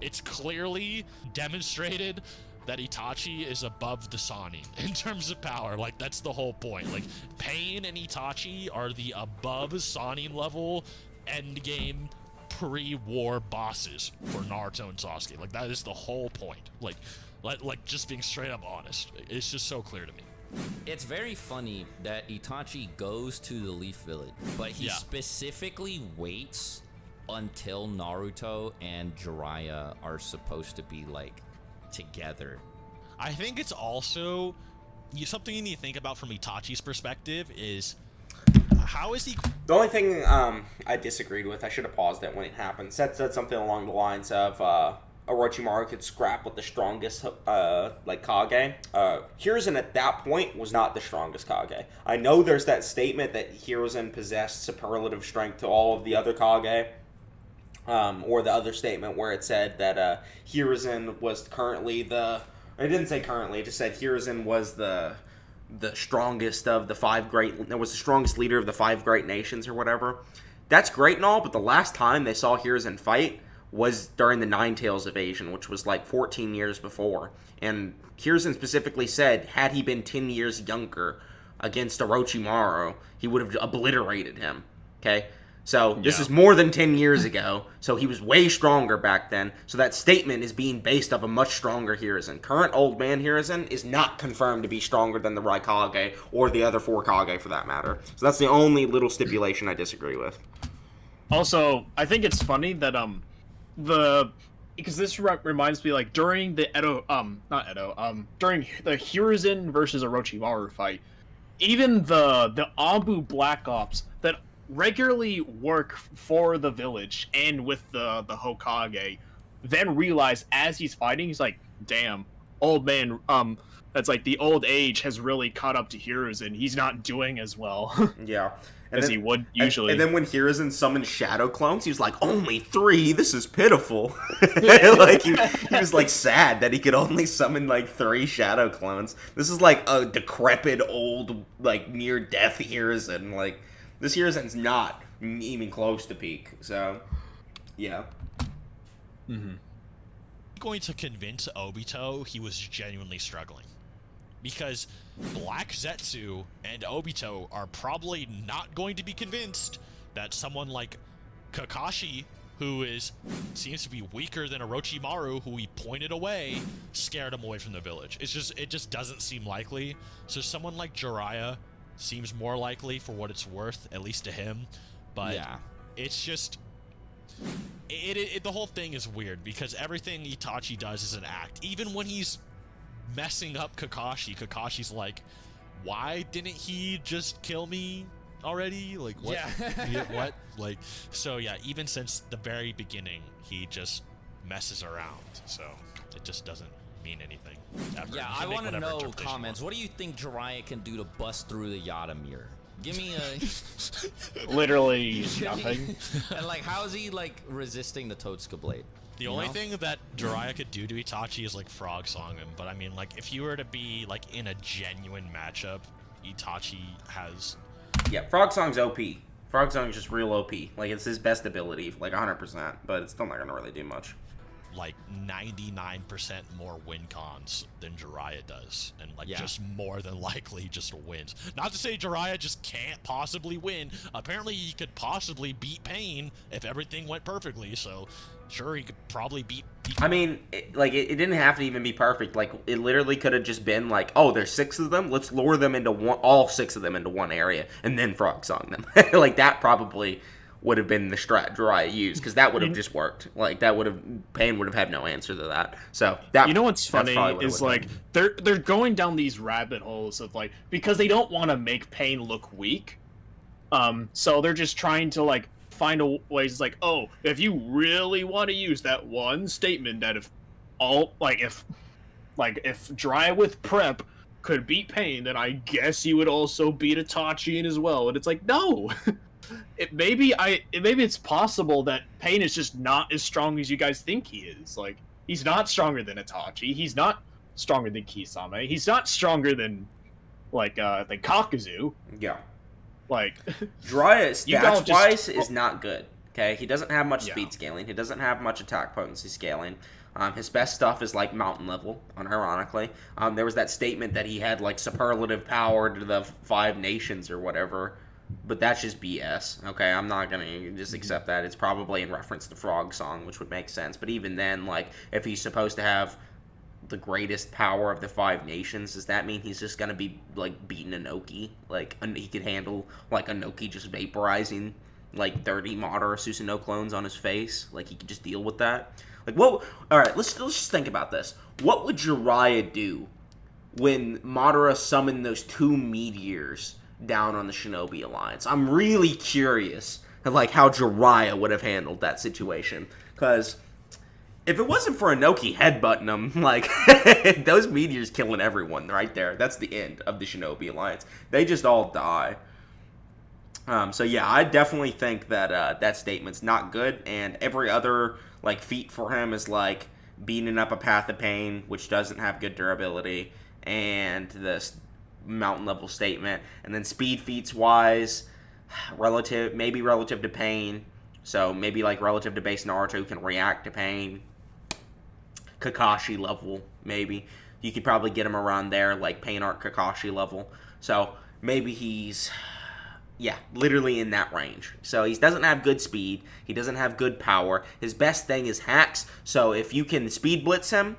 It's clearly demonstrated that Itachi is above the Sannin in terms of power. That's the whole point. Pain and Itachi are the above Sannin level endgame pre-war bosses for Naruto and Sasuke. That is the whole point. Just being straight up honest. It's just so clear to me. It's very funny that Itachi goes to the Leaf Village, but he Yeah. specifically waits until Naruto and Jiraiya are supposed to be together. I think it's also something you need to think about from Itachi's perspective is how is he? The only thing I disagreed with, I should have paused it when it happened, said something along the lines of Orochimaru could scrap with the strongest Kage. Hiruzen at that point was not the strongest Kage. I know there's that statement that Hiruzen possessed superlative strength to all of the other Kage. Or the other statement where it said that Hiruzen was currently it didn't say currently, it just said Hiruzen was the strongest of the five great, was the strongest leader of the five great nations or whatever. that's great and all, but the last time they saw Hiruzen fight was during the Nine Tails invasion, which was like 14 years before. And Hiruzen specifically said, had he been 10 years younger against Orochimaru, he would have obliterated him. Okay? So this is more than 10 years ago, so he was way stronger back then. So that statement is being based off a much stronger Hiruzen. Current old man Hiruzen is not confirmed to be stronger than the Raikage or the other four Kage for that matter. So that's the only little stipulation I disagree with. Also, I think it's funny that because this reminds me, like, during the during the Hiruzen versus Orochimaru fight, even the Abu Black Ops that regularly work for the village and with the Hokage, then realize as he's fighting, he's like, damn, old man, that's like the old age has really caught up to Hiruzen. He's not doing as well. Yeah. As he would usually. And then when Hiruzen summoned shadow clones, he was like, only 3? This is pitiful. Like, he was, like, sad that he could only summon, like, 3 shadow clones. This is, like, a decrepit, old, like, near-death Hiruzen. Like, this Hiruzen's not even close to peak. So, yeah. Mm-hmm. Going to convince Obito he was genuinely struggling. Because Black Zetsu and Obito are probably not going to be convinced that someone like Kakashi, who seems to be weaker than Orochimaru, who he pointed away, scared him away from the village. It just doesn't seem likely. So someone like Jiraiya seems more likely for what it's worth, at least to him. But Yeah. it's just the whole thing is weird because everything Itachi does is an act. Even when he's messing up Kakashi's like, why didn't he just kill me already? Like, what? Yeah. What? Like, so yeah, even since the very beginning, he just messes around. So it just doesn't mean anything ever. Yeah, I want to know comments. What do you think Jiraiya can do to bust through the Yada mirror? Give me a... Literally nothing. And, like, how is he, like, resisting the Totsuka blade? The only thing that Jiraiya could do to Itachi is, like, frog song him. But, I mean, like, if you were to be, like, in a genuine matchup, Itachi has... Yeah, Frog Song's OP. Frog Song's just real OP. Like, it's his best ability, like 100%, but it's still not going to really do much. Like 99% more win cons than Jiraiya does, and like Yeah. just more than likely just wins. Not to say Jiraiya just can't possibly win. Apparently he could possibly beat Pain if everything went perfectly, so sure, he could probably beat I mean, it didn't have to even be perfect. Like, it literally could have just been like, oh, there's 6 of them, let's lure them into all 6 of them into one area, and then Frog Song them. Like, that probably would have been the strat Jiraiya used, because that would have just worked. Like, Pain would have had no answer to that. So that, you know what's funny what is like they're going down these rabbit holes of like, because they don't want to make Pain look weak, so they're just trying to like find a ways. It's like, oh, if you really want to use that one statement that if Jiraiya with prep could beat Pain, then I guess you would also beat Itachi as well. And it's like, no. Maybe it's possible that Pain is just not as strong as you guys think he is. Like, he's not stronger than Itachi. He's not stronger than Kisame. He's not stronger than than Kakuzu. Yeah. Like, Jiraiya, stats-wise, just... is not good. Okay, he doesn't have much Yeah. speed scaling. He doesn't have much attack potency scaling. His best stuff is like mountain level, unironically. There was that statement that he had like superlative power to the 5 nations or whatever. But that's just BS, okay? I'm not gonna just accept that. It's probably in reference to Frog Song, which would make sense. But even then, like, if he's supposed to have the greatest power of the 5 nations, does that mean he's just gonna be, like, beating Inoki? Like, he could handle, like, Inoki just vaporizing, like, 30 Madara Susanoo clones on his face? Like, he could just deal with that? Like, what... Alright, let's just think about this. What would Jiraiya do when Madara summoned those 2 meteors down on the Shinobi Alliance? I'm really curious of like how Jiraiya would have handled that situation, because if it wasn't for Inoki headbutting him, like, those meteors killing everyone right there, that's the end of the Shinobi Alliance. They just all die. So yeah, I definitely think that that statement's not good, and every other like feat for him is like beating up a Path of Pain, which doesn't have good durability, and the mountain level statement, and then speed feats wise, maybe relative to pain. So maybe like relative to base Naruto who can react to pain. Kakashi level, maybe. You could probably get him around there, like Pain Art Kakashi level. So maybe he's, literally in that range. So he doesn't have good speed. He doesn't have good power. His best thing is hacks. So if you can speed blitz him,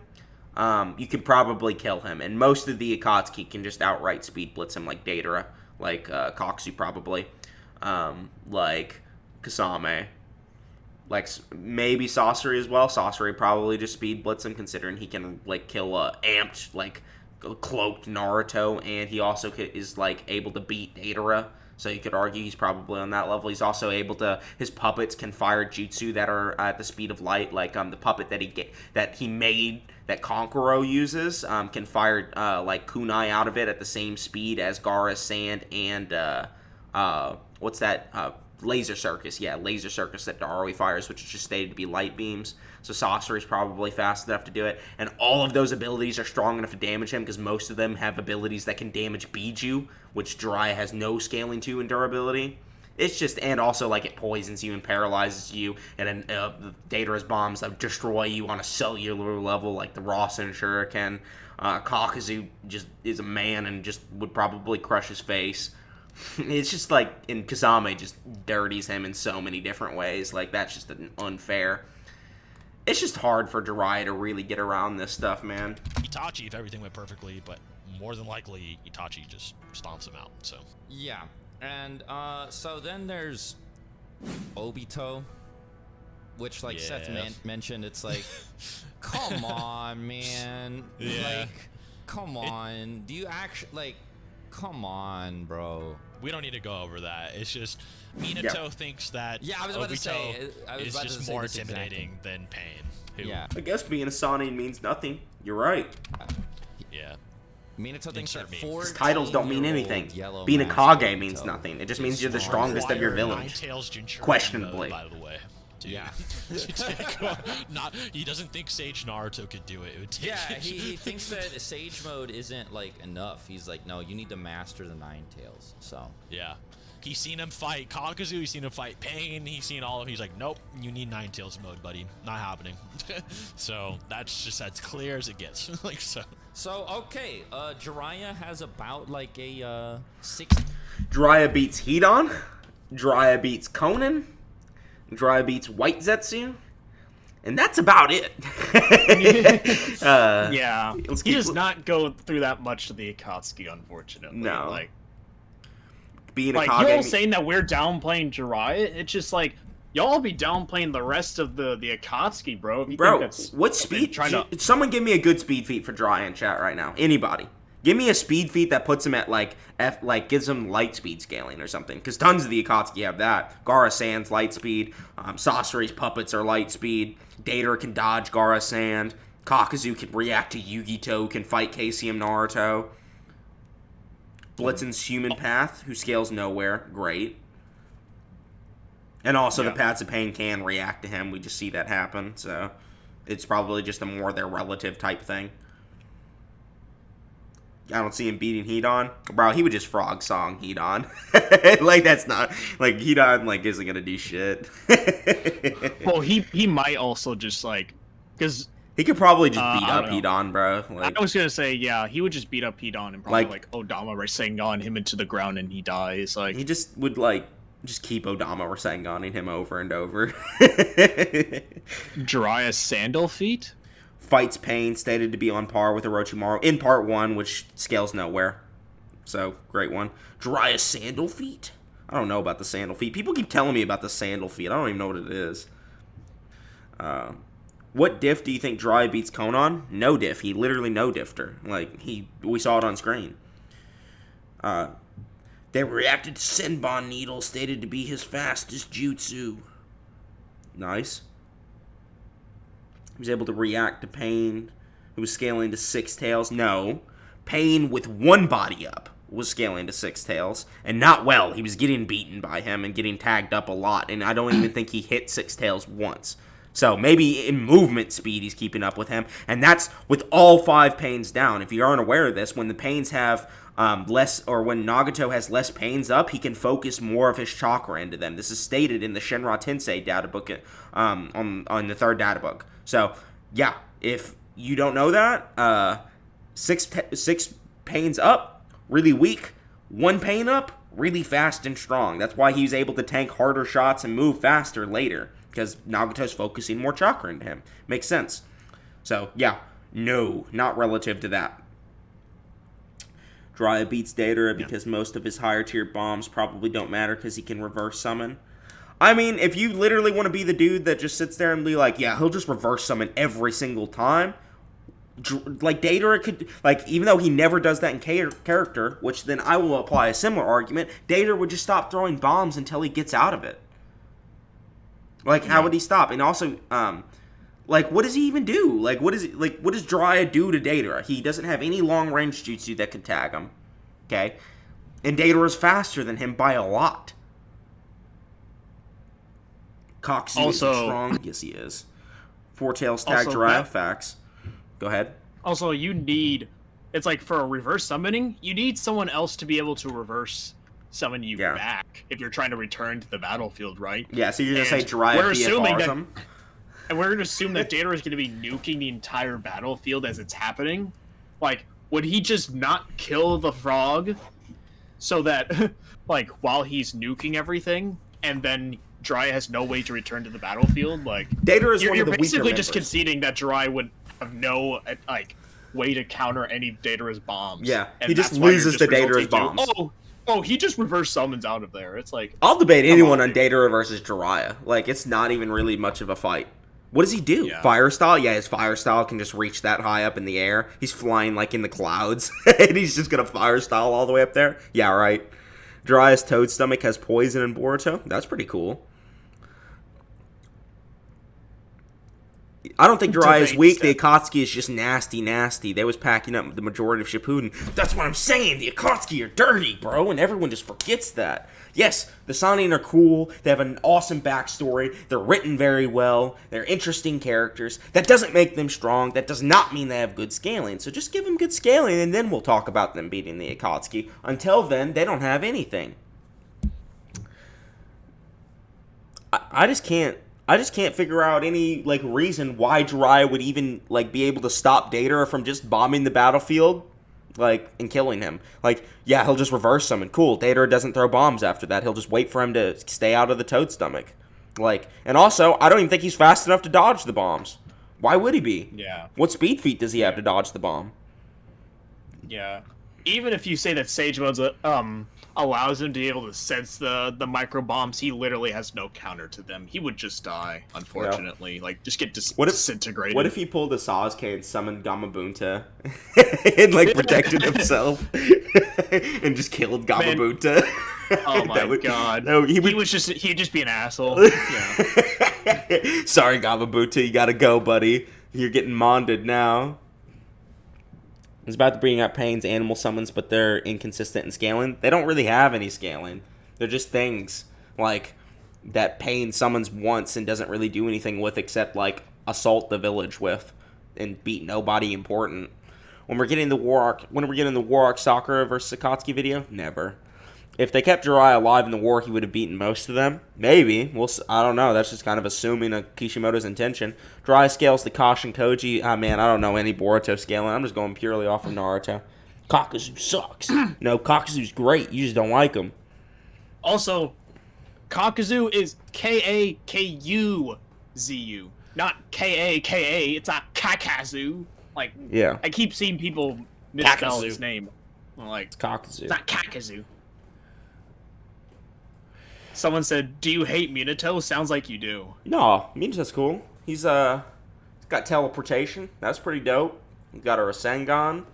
you can probably kill him. And most of the Akatsuki can just outright speed blitz him, like Datara, like Koksu probably, like Kasame. Like, maybe Sasori as well. Sasori probably just speed blitz him, considering he can, like, kill amped, like, cloaked Naruto, and he also is, like, able to beat Datara, so you could argue he's probably on that level. He's also able to, his puppets can fire jutsu that are at the speed of light, like, the puppet that he made, that Konkoro uses, can fire, like, kunai out of it at the same speed as Gaara's Sand and, what's that, Laser Circus, Laser Circus that Darui fires, which is just stated to be light beams. So Sasori's probably fast enough to do it. And all of those abilities are strong enough to damage him, because most of them have abilities that can damage Biju, which Jiraiya has no scaling to in durability. It's just, and also, like, it poisons you and paralyzes you, and Datara's bombs that destroy you on a cellular level, like the Rasen Shuriken. Kakuzu just is a man and just would probably crush his face. It's just like, and Kasame just dirties him in so many different ways. Like, that's just unfair. It's just hard for Jiraiya to really get around this stuff, man. Itachi, if everything went perfectly, but more than likely, Itachi just stomps him out, so. Yeah, and so then there's Obito, which, like Seth mentioned, it's like, come on, man. Yeah. Like, come on. Do you actually, like, come on, bro. We don't need to go over that. It's just Minato thinks that I was about Obito to say, is just more intimidating than Pain. Who, I guess being a Sanin means nothing. You're right. Yeah. Minato thinks that his titles don't mean anything. Being a Kage means nothing. It just means you're the strongest of your village. Questionably. By the way. Dude. Yeah. He doesn't think Sage Naruto could do it. It would take he thinks that Sage mode isn't, like, enough. He's like, no, you need to master the Nine Tails. So. Yeah. He's seen him fight Kakuzu, he's seen him fight Pain, he's seen all of them. He's like, nope, you need Nine Tails mode, buddy. Not happening. So that's just as clear as it gets. Like, so. So, okay, Jiraiya has about, like, a 6. Jiraiya beats Hidan. Jiraiya beats Conan. Jiraiya beats White Zetsu. And that's about it. He does not go through that much to the Akatsuki, unfortunately. No. Like, being a y'all saying that we're downplaying Jiraiya, it's just like, y'all be downplaying the rest of the Akatsuki, bro. If you think that's, what speed? Someone give me a good speed feat for Jiraiya in chat right now. Anybody. Give me a speed feat that puts him at, like, gives him light speed scaling or something. Because tons of the Akatsuki have that. Gaara Sand's light speed. Sasori's puppets are light speed. Datara can dodge Gaara Sand. Kakuzu can react to Yugito, can fight KCM Naruto. Blitzen's Human Path, who scales nowhere. Great. And also the Paths of Pain can react to him. We just see that happen. So it's probably just a more their relative type thing. I don't see him beating Hidan. Bro, he would just frog song Hidan. Like, that's not... Like, Hidan, like, isn't gonna do shit. Well, he might also just, like... Because... He could probably just beat up Hidan, bro. Like, I was gonna say, he would just beat up Hidan and probably, like Odama Rasengan him into the ground and he dies. Like, he just would, like... Just keep Odama Rasenganing him over and over. Jiraiya's Sandal feat? Fights Pain, stated to be on par with Orochimaru in part 1, which scales nowhere. So, great one. Jiraiya's Sandal feat? I don't know about the Sandal feat. People keep telling me about the Sandal feat. I don't even know what it is. What diff do you think Jiraiya beats Konan? No diff. He literally no diffed her. Like, we saw it on screen. They reacted to Senbon Needle, stated to be his fastest jutsu. Nice. He was able to react to Pain, who was scaling to 6 tails. No. Pain with one body up was scaling to 6 tails. And not well. He was getting beaten by him and getting tagged up a lot. And I don't even think he hit 6 tails once. So maybe in movement speed he's keeping up with him, and that's with all 5 pains down. If you aren't aware of this, when the pains have less, or when Nagato has less pains up, he can focus more of his chakra into them. This is stated in the Shinra Tensei data book on the 3rd data book. So yeah, if you don't know that, 6 pains up, really weak. 1 pain up, really fast and strong. That's why he's able to tank harder shots and move faster later, because Nagato's focusing more chakra into him. Makes sense. So, yeah. No, not relative to that. Jiraiya beats Deidara because most of his higher tier bombs probably don't matter because he can reverse summon. I mean, if you literally want to be the dude that just sits there and be like, yeah, he'll just reverse summon every single time, like Deidara could, like, even though he never does that in character, which then I will apply a similar argument, Deidara would just stop throwing bombs until he gets out of it. Like, how would he stop? And also, like, what does he even do? Like, what does Jiraiya do to Deidara? He doesn't have any long-range jutsu that could tag him. Okay? And Deidara's faster than him by a lot. Coxie Also, is strong. Yes, he is. 4 tails tag Jiraiya. Facts. Go ahead. Also, you need... It's like, for a reverse summoning, you need someone else to be able to reverse summon you back if you're trying to return to the battlefield, right? Yeah, so you're going to say Jiraiya PFRs him? And we're going to assume that Deidara is going to be nuking the entire battlefield as it's happening. Like, would he just not kill the frog so that, like, while he's nuking everything, and then Jiraiya has no way to return to the battlefield? Like, Deidara is one of the you're basically just members. conceding that Jiraiya would have no, like, way to counter any Deidara's bombs. Yeah, and he just that's why loses you're the Deidara's resulting bombs. to, oh, he just reverse summons out of there. It's like... I'll debate anyone on dude. Deidara versus Jiraiya. Like, it's not even really much of a fight. What does he do? Yeah. Fire style? Yeah, his fire style can just reach that high up in the air. He's flying, like, in the clouds. And he's just gonna fire style all the way up there? Yeah, right. Jiraiya's toad stomach has poison in Boruto. That's pretty cool. I don't think Jiraiya is weak. The Akatsuki is just nasty. They was packing up the majority of Shippuden. That's what I'm saying. The Akatsuki are dirty, bro, and everyone just forgets that. Yes, the Sannin are cool. They have an awesome backstory. They're written very well. They're interesting characters. That doesn't make them strong. That does not mean they have good scaling. So just give them good scaling, and then we'll talk about them beating the Akatsuki. Until then, they don't have anything. I just can't figure out any, like, reason why Jiraiya would even, like, be able to stop Deidara from just bombing the battlefield, like, and killing him. Like, yeah, he'll just reverse summon. Cool. Deidara doesn't throw bombs after that. He'll just wait for him to stay out of the toad stomach. Like, and also, I don't even think he's fast enough to dodge the bombs. Why would he be? Yeah. What speed feat does he have to dodge the bomb? Yeah. Even if you say that Sage Mode's allows him to be able to sense the micro bombs, he literally has no counter to them. He would just die, unfortunately. Yeah. Like, just get disintegrated. What if he pulled a Sasuke and summoned Gamabunta and, like, protected himself and just killed Gamabunta? Oh my god. No, he'd just be an asshole. Yeah. Sorry, Gamabunta, you gotta go, buddy. You're getting monded now. It's about to bring up Pain's animal summons, but they're inconsistent in scaling. They don't really have any scaling. They're just things, like, that Pain summons once and doesn't really do anything with except, like, assault the village with and beat nobody important. When we're getting the War Arc Sakura versus Akatsuki video? Never. If they kept Jiraiya alive in the war, he would have beaten most of them. Maybe. I don't know. That's just kind of assuming Kishimoto's intention. Jiraiya scales the Kashin Koji. Man, I don't know any Boruto scaling. I'm just going purely off of Naruto. Kakazu sucks. No, Kakazu's great. You just don't like him. Also, Kakazu is K-A-K-U-Z-U. Not K-A-K-A. It's not Kakazu. Like, yeah. I keep seeing people misspell his name. I'm like, it's Kakazu. It's not Kakazu. Someone said, "Do you hate Minato?" Sounds like you do. No, Minato's cool. He's got teleportation. That's pretty dope. He's got a Rasengan.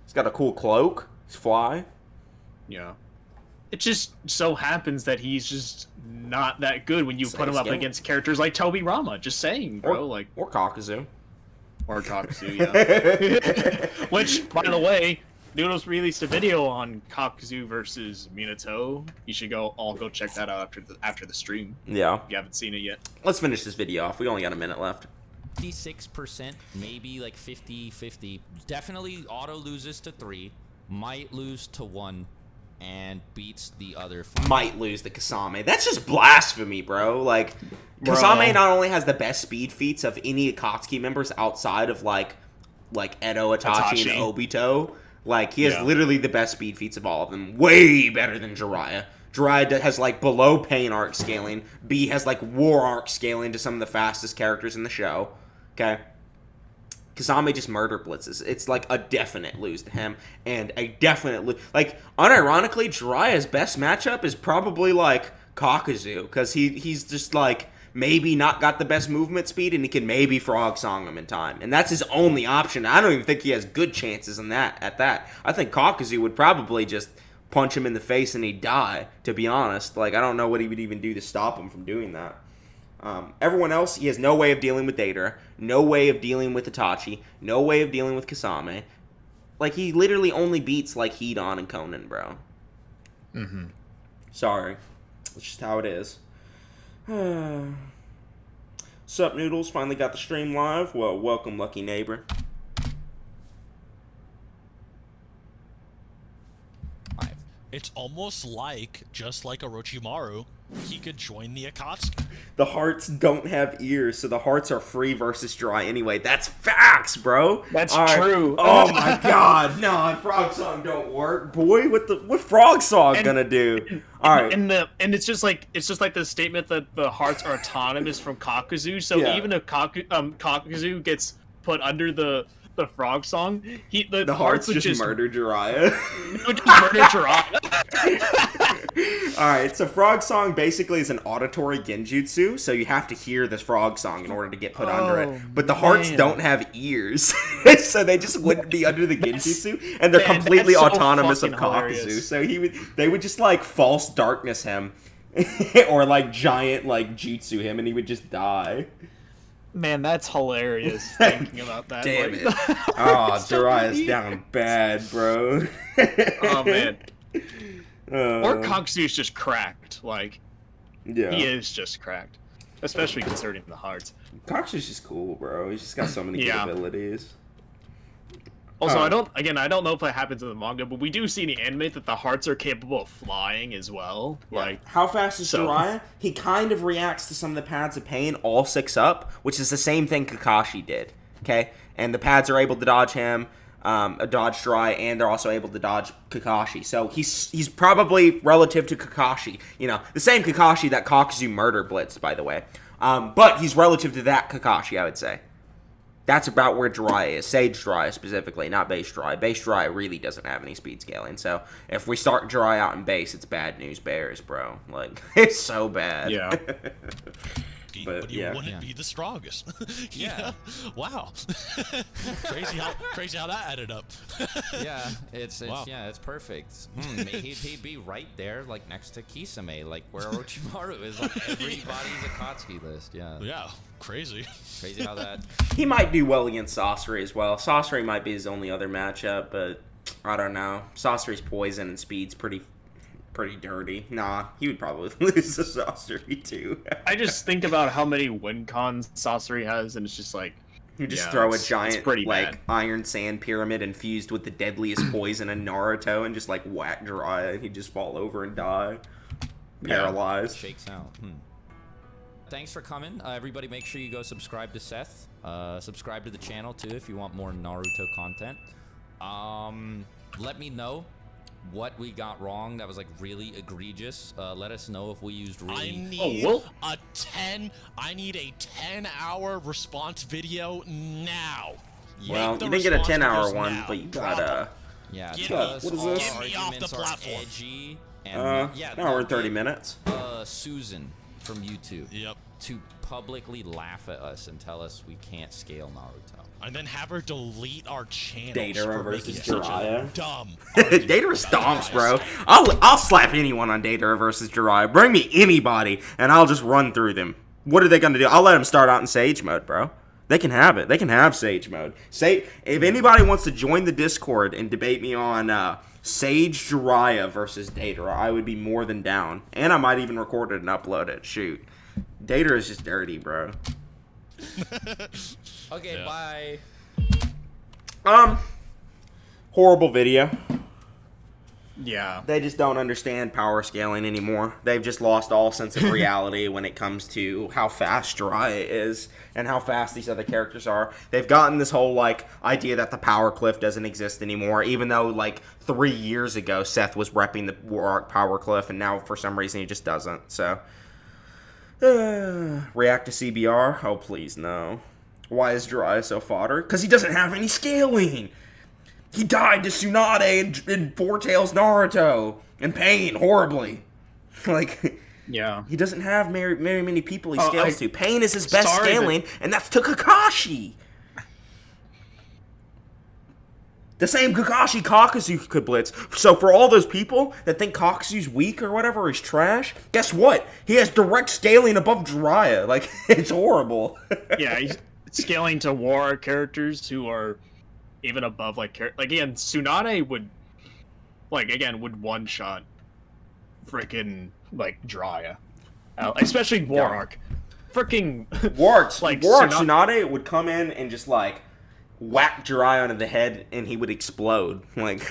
He's got a cool cloak. He's fly. Yeah. It just so happens that he's just not that good when you put him up against characters like Toby Rama. Just saying, bro. Or Kakazu. Or Kakazu, yeah. Which, by the way, Noodles released a video on Kakuzu versus Minato. You should all go check that out after the stream. Yeah. If you haven't seen it yet. Let's finish this video off. We only got a minute left. 56%, maybe like 50-50. Definitely Auto loses to 3, might lose to 1, and beats the other 5. Might lose to Kasame. That's just blasphemy, bro. Like, Bro. Kasame not only has the best speed feats of any Akatsuki members outside of, like Edo, Itachi, and Obito. Like, he has literally the best speed feats of all of them. Way better than Jiraiya. Jiraiya has, like, below pain arc scaling. B has, like, war arc scaling to some of the fastest characters in the show. Okay? Kasame just murder blitzes. It's, like, a definite lose to him. And a definite lose. Like, unironically, Jiraiya's best matchup is probably, like, Kakuzu. Because he's just, like, maybe not got the best movement speed, and he can maybe frog song him in time. And that's his only option. I don't even think he has good chances at that. I think Kakuzu would probably just punch him in the face and he'd die, to be honest. Like, I don't know what he would even do to stop him from doing that. Everyone else, he has no way of dealing with Deidara, no way of dealing with Itachi, no way of dealing with Kasame. Like, he literally only beats, like, Hedon and Conan, bro. Mm-hmm. Sorry. It's just how it is. Sup, Noodles? Finally got the stream live. Well, welcome, lucky neighbor. It's almost like, just like Orochimaru, he could join the Akatsuki. The hearts don't have ears, so the hearts are free versus dry anyway. That's facts, bro. That's All right. true. Oh my god, no, Frog Song don't work, boy. What Frog Song gonna do? All right, and it's just like the statement that the hearts are autonomous from Kakuzu. So even if Kakuzu gets put under the frog song, the hearts would just murder Jiraiya. Would just murder Jiraiya. Alright, so Frog Song basically is an auditory genjutsu, so you have to hear this Frog Song in order to get put under it. But the hearts don't have ears, so they just wouldn't be under the genjutsu, and they're completely autonomous of Kakuzu. So they would just like false darkness him, or like giant like jutsu him, and he would just die. Man, that's hilarious thinking about that. Damn it. Oh, Jiraiya's down bad, bro. Oh, man. Or Kakuzu's just cracked. Like, he is just cracked. Especially concerning the hearts. Kakuzu's just cool, bro. He's just got so many good abilities. Also, I don't know if that happens in the manga, but we do see in the anime that the hearts are capable of flying as well. Yeah. Like, how fast is Jiraiya? He kind of reacts to some of the pads of pain all 6 up, which is the same thing Kakashi did. Okay, and the pads are able to dodge him, dodge Jiraiya, and they're also able to dodge Kakashi. So he's probably relative to Kakashi. You know, the same Kakashi that Kakuzu murder blitzed, by the way. But he's relative to that Kakashi, I would say. That's about where Jiraiya is. Sage Jiraiya specifically, not base Jiraiya. Base Jiraiya really doesn't have any speed scaling. So if we start Jiraiya out in base, it's bad news bears, bro. Like, it's so bad. Yeah. But he wouldn't be the strongest. Yeah. Wow. crazy how that added up. Yeah, it's Wow. it's perfect. He'd be right there, like next to Kisame, like where Orochimaru is on everybody's Akatsuki list. Yeah, crazy how that. He might do well against Sasori as well. Sasori might be his only other matchup, but I don't know. Sasori's poison and speed's pretty dirty. Nah, he would probably lose to Sasori too. I just think about how many win cons Sasori has, and it's just like, you just throw a giant like bad. iron sand pyramid infused with the deadliest poison in Naruto and just like whack Jiraiya and he'd just fall over and die. Paralyzed. Shakes out. Thanks for coming. Everybody make sure you go subscribe to Seth. Subscribe to the channel too if you want more Naruto content. Let me know what we got wrong that was like really egregious. Let us know if we used really. I need a 10-hour response video now. Well, you didn't get a 10-hour one, but you got yeah. what is this? Get me off the platform. Edgy and hour and 30 minutes. Susan from YouTube. Yep. To publicly laugh at us and tell us we can't scale Naruto. And then have her delete our channel. Deidara versus Jiraiya. Dumb. Deidara stomps, bro. I'll slap anyone on Deidara versus Jiraiya. Bring me anybody, and I'll just run through them. What are they gonna do? I'll let them start out in Sage mode, bro. They can have it. They can have Sage mode. Say if anybody wants to join the Discord and debate me on Sage Jiraiya versus Datara, I would be more than down. And I might even record it and upload it. Shoot. Datara is just dirty, bro. Okay, Yeah. bye. Horrible video. Yeah. They just don't understand power scaling anymore. They've just lost all sense of reality when it comes to how fast Jiraiya is and how fast these other characters are. They've gotten this whole, like, idea that the power cliff doesn't exist anymore, even though, like, 3 years ago Seth was repping the War Arc power cliff, and now for some reason he just doesn't, so... react to CBR? Oh, please, no. Why is Jiraiya so fodder? Because he doesn't have any scaling! He died to Tsunade in Four Tails Naruto in pain horribly. Like, Yeah. he doesn't have very many people he Oh, scales to. Pain is his best scaling, and that's to Kakashi. The same Kakashi Kakazu could blitz. So for all those people that think Kakazu's weak or whatever, or he's trash, guess what? He has direct scaling above Jiraiya. Like, it's horrible. Yeah, he's scaling to war characters who are even above, like again, Tsunade would, like, again, would one-shot freaking, like, Jiraiya. Especially War Arc. Freaking... Warts, like, Tsunade would come in and just, like, whack Jiraiya onto the head and he would explode. Like,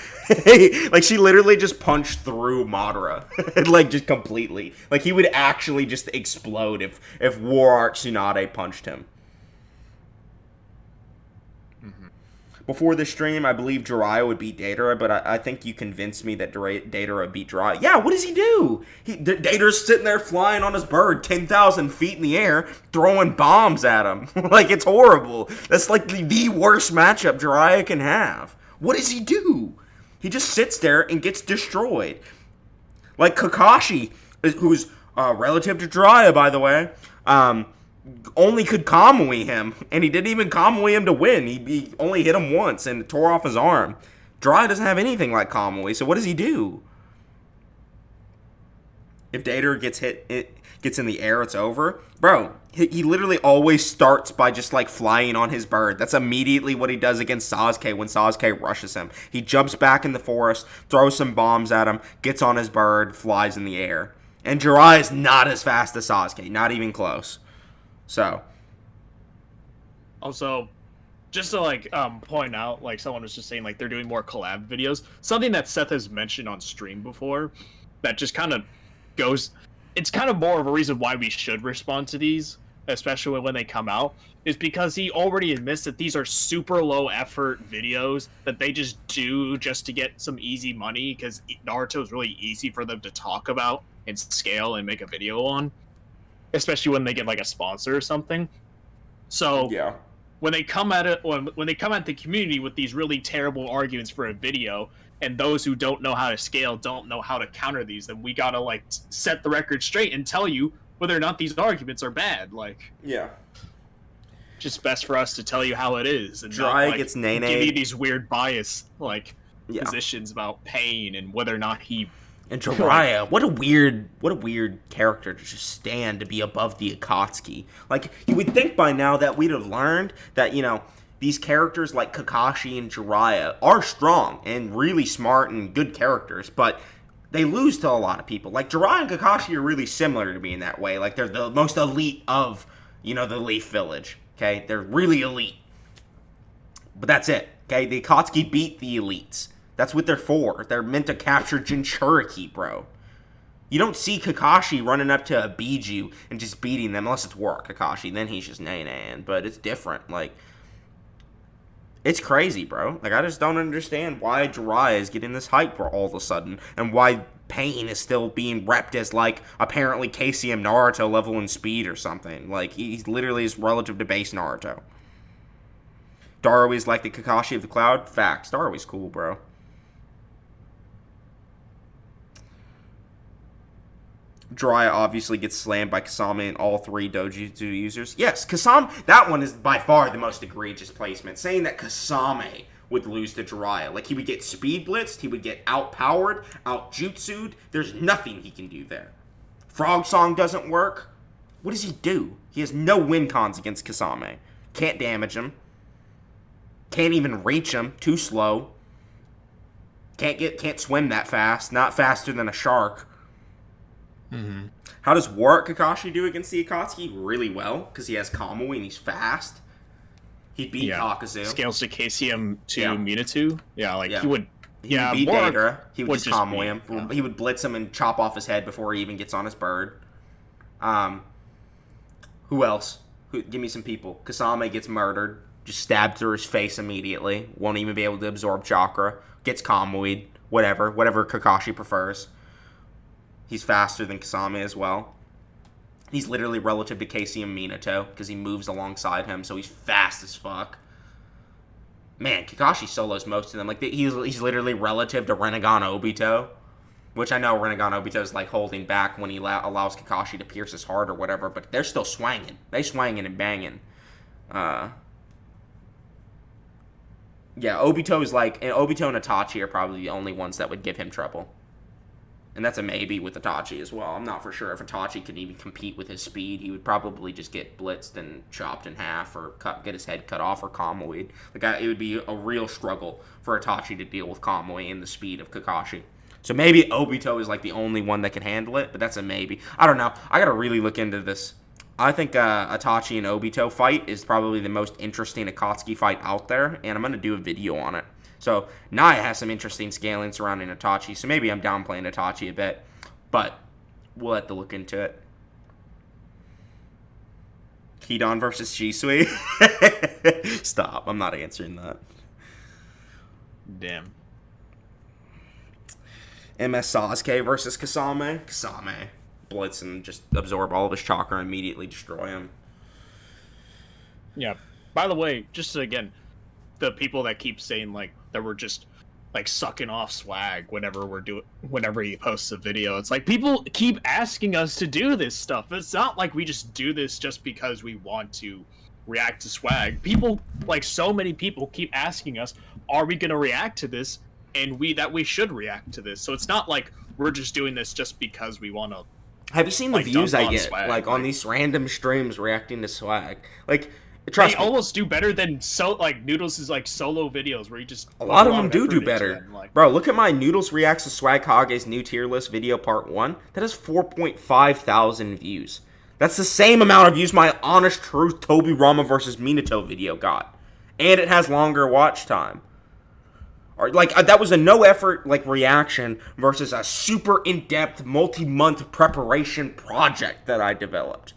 like she literally just punched through Madara. Like, just completely. Like, he would actually just explode if War Art Tsunade punched him. Before the stream, I believe Jiraiya would beat Datara, but I think you convinced me that Datara beat Jiraiya. Yeah, what does he do? Datara's sitting there flying on his bird 10,000 feet in the air, throwing bombs at him. Like, it's horrible. That's like the worst matchup Jiraiya can have. What does he do? He just sits there and gets destroyed. Like Kakashi, who's relative to Jiraiya, by the way, only could Kamui him, and he didn't even Kamui him to win. He only hit him once and tore off his arm. Jiraiya doesn't have anything like Kamui, so what does he do? If Datara gets in the air, it's over. Bro, he literally always starts by just, like, flying on his bird. That's immediately what he does against Sasuke when Sasuke rushes him. He jumps back in the forest, throws some bombs at him, gets on his bird, flies in the air. And Jiraiya is not as fast as Sasuke, not even close. So, Also, just to, like, point out, like, someone was just saying, like, they're doing more collab videos. Something that Seth has mentioned on stream before that just kind of goes... It's kind of more of a reason why we should respond to these, especially when they come out, is because he already admits that these are super low-effort videos that they just do just to get some easy money, because Naruto is really easy for them to talk about and scale and make a video on. Especially when they get, like, a sponsor or something. So yeah. when they come at it, when they come at the community with these really terrible arguments for a video, and those who don't know how to scale don't know how to counter these, then we gotta, like, set the record straight and tell you whether or not these arguments are bad. Like, Yeah. just best for us to tell you how it is, and Jiraiya not, like, gets Nene. give you these weird bias, like, Yeah. positions about pain and whether or not he. And Jiraiya, what a weird character to just stand to be above the Akatsuki. Like, you would think by now that we'd have learned that, you know, these characters like Kakashi and Jiraiya are strong and really smart and good characters, but they lose to a lot of people. Like, Jiraiya and Kakashi are really similar to me in that way. Like, they're the most elite of, you know, the Leaf Village, okay? They're really elite. But that's it, okay? The Akatsuki beat the elites. That's what they're for. They're meant to capture Jinchuriki, bro. You don't see Kakashi running up to a Biju and just beating them, unless it's War Kakashi. Then he's just nan. But it's different. Like, it's crazy, bro. Like, I just don't understand why Jiraiya is getting this hype all of a sudden, and why Pain is still being repped as, like, apparently KCM Naruto level in speed or something. Like, he's literally is relative to base Naruto. Darui's like the Kakashi of the Cloud? Facts. Darui's cool, bro. Jiraiya obviously gets slammed by Kasame and all three Dojutsu users. Yes, Kasame, that one is by far the most egregious placement. Saying that Kasame would lose to Jiraiya. Like, he would get speed blitzed, he would get outpowered, outjutsued. There's nothing he can do there. Frog Song doesn't work. What does he do? He has no win cons against Kasame. Can't damage him. Can't even reach him. Too slow. Can't swim that fast. Not faster than a shark. Mm-hmm. How does Warwick Kakashi do against the Akatsuki? Really well, because he has Kamui and he's fast. He beat Kakuzu. Scales to KCM to Yeah. Minato. Yeah, like Yeah. he would. He would beat Warwick Deidara. He would just Kamui him. yeah. He would blitz him and chop off his head before he even gets on his bird. Who else? Give me some people. Kasame gets murdered. Just stabbed through his face immediately. Won't even be able to absorb chakra. Gets Kamui'd. Whatever Kakashi prefers. He's faster than Kasame as well. He's literally relative to Casey and Minato because he moves alongside him, so he's fast as fuck. Man, Kakashi solos most of them. Like he's literally relative to Rinnegan Obito, which I know Rinnegan Obito is like holding back when he allows Kakashi to pierce his heart or whatever, but they're still swanging. They swanging and banging. Yeah, Obito is like, and Obito and Itachi are probably the only ones that would give him trouble. And that's a maybe with Itachi as well. I'm not for sure if Itachi could even compete with his speed. He would probably just get blitzed and chopped in half or get his head cut off or Kamui. It would be a real struggle for Itachi to deal with Kamui and the speed of Kakashi. So maybe Obito is like the only one that can handle it, but that's a maybe. I don't know. I gotta really look into this. I think Itachi and Obito fight is probably the most interesting Akatsuki fight out there, and I'm gonna do a video on it. So, Naya has some interesting scaling surrounding Itachi, so maybe I'm downplaying Itachi a bit, but we'll have to look into it. Kidon versus Shisui? Stop, I'm not answering that. Damn. MS Sasuke versus Kasame? Kasame. Blitz and just absorb all of his chakra and immediately destroy him. Yeah. By the way, just again, the people that keep saying like that we're just like sucking off swag whenever he posts a video, it's like people keep asking us to do this stuff. It's not like we just do this just because we want to react to swag. People, like so many people, keep asking us, are we going to react to this? And we should react to this. So it's not like we're just doing this just because we want to. Have you seen the like, views dunk I on get swag, like on like- these random streams reacting to swag? Like, trust They me, almost do better than Noodles' like solo videos where he just a lot of them effort do into better. them, like, Bro, look at my Noodles reacts to Swagkage's new tier list video part 1. That has 4.5 thousand views. That's the same amount of views my Honest Truth Toby Rama versus Minato video got. And it has longer watch time. Or, like, that was a no-effort, like, reaction versus a super in-depth, multi-month preparation project that I developed.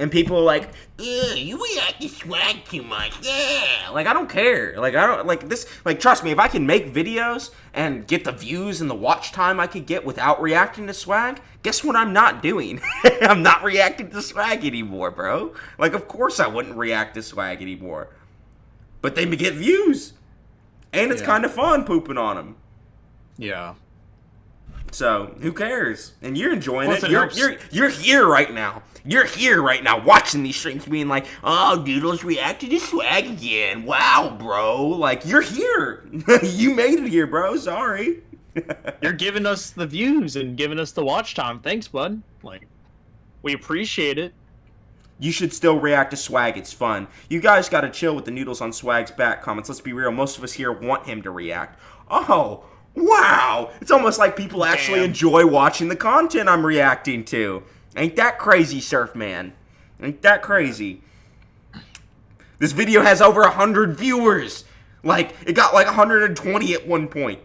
And people are like, you react to swag too much. Yeah. Like, I don't care. Like, I don't, like, this, like, trust me, if I can make videos and get the views and the watch time I could get without reacting to swag, guess what I'm not doing? I'm not reacting to swag anymore, bro. Like, of course I wouldn't react to swag anymore. But they get views. And it's kind of fun pooping on them. yeah. So, who cares? And you're enjoying Plus it. it helps. You're here right now. You're here right now watching these streams being like, oh, Noodles reacted to swag again. Wow, bro. Like, you're here. You made it here, bro. Sorry. You're giving us the views and giving us the watch time. Thanks, bud. Like, we appreciate it. You should still react to swag. It's fun. You guys got to chill with the Noodles on swag's back comments. Let's be real. Most of us here want him to react. Oh, wow. It's almost like people actually enjoy watching the content I'm reacting to. Ain't that crazy, Surfman? Ain't that crazy? This video has over 100 viewers. Like, it got like 120 at one point.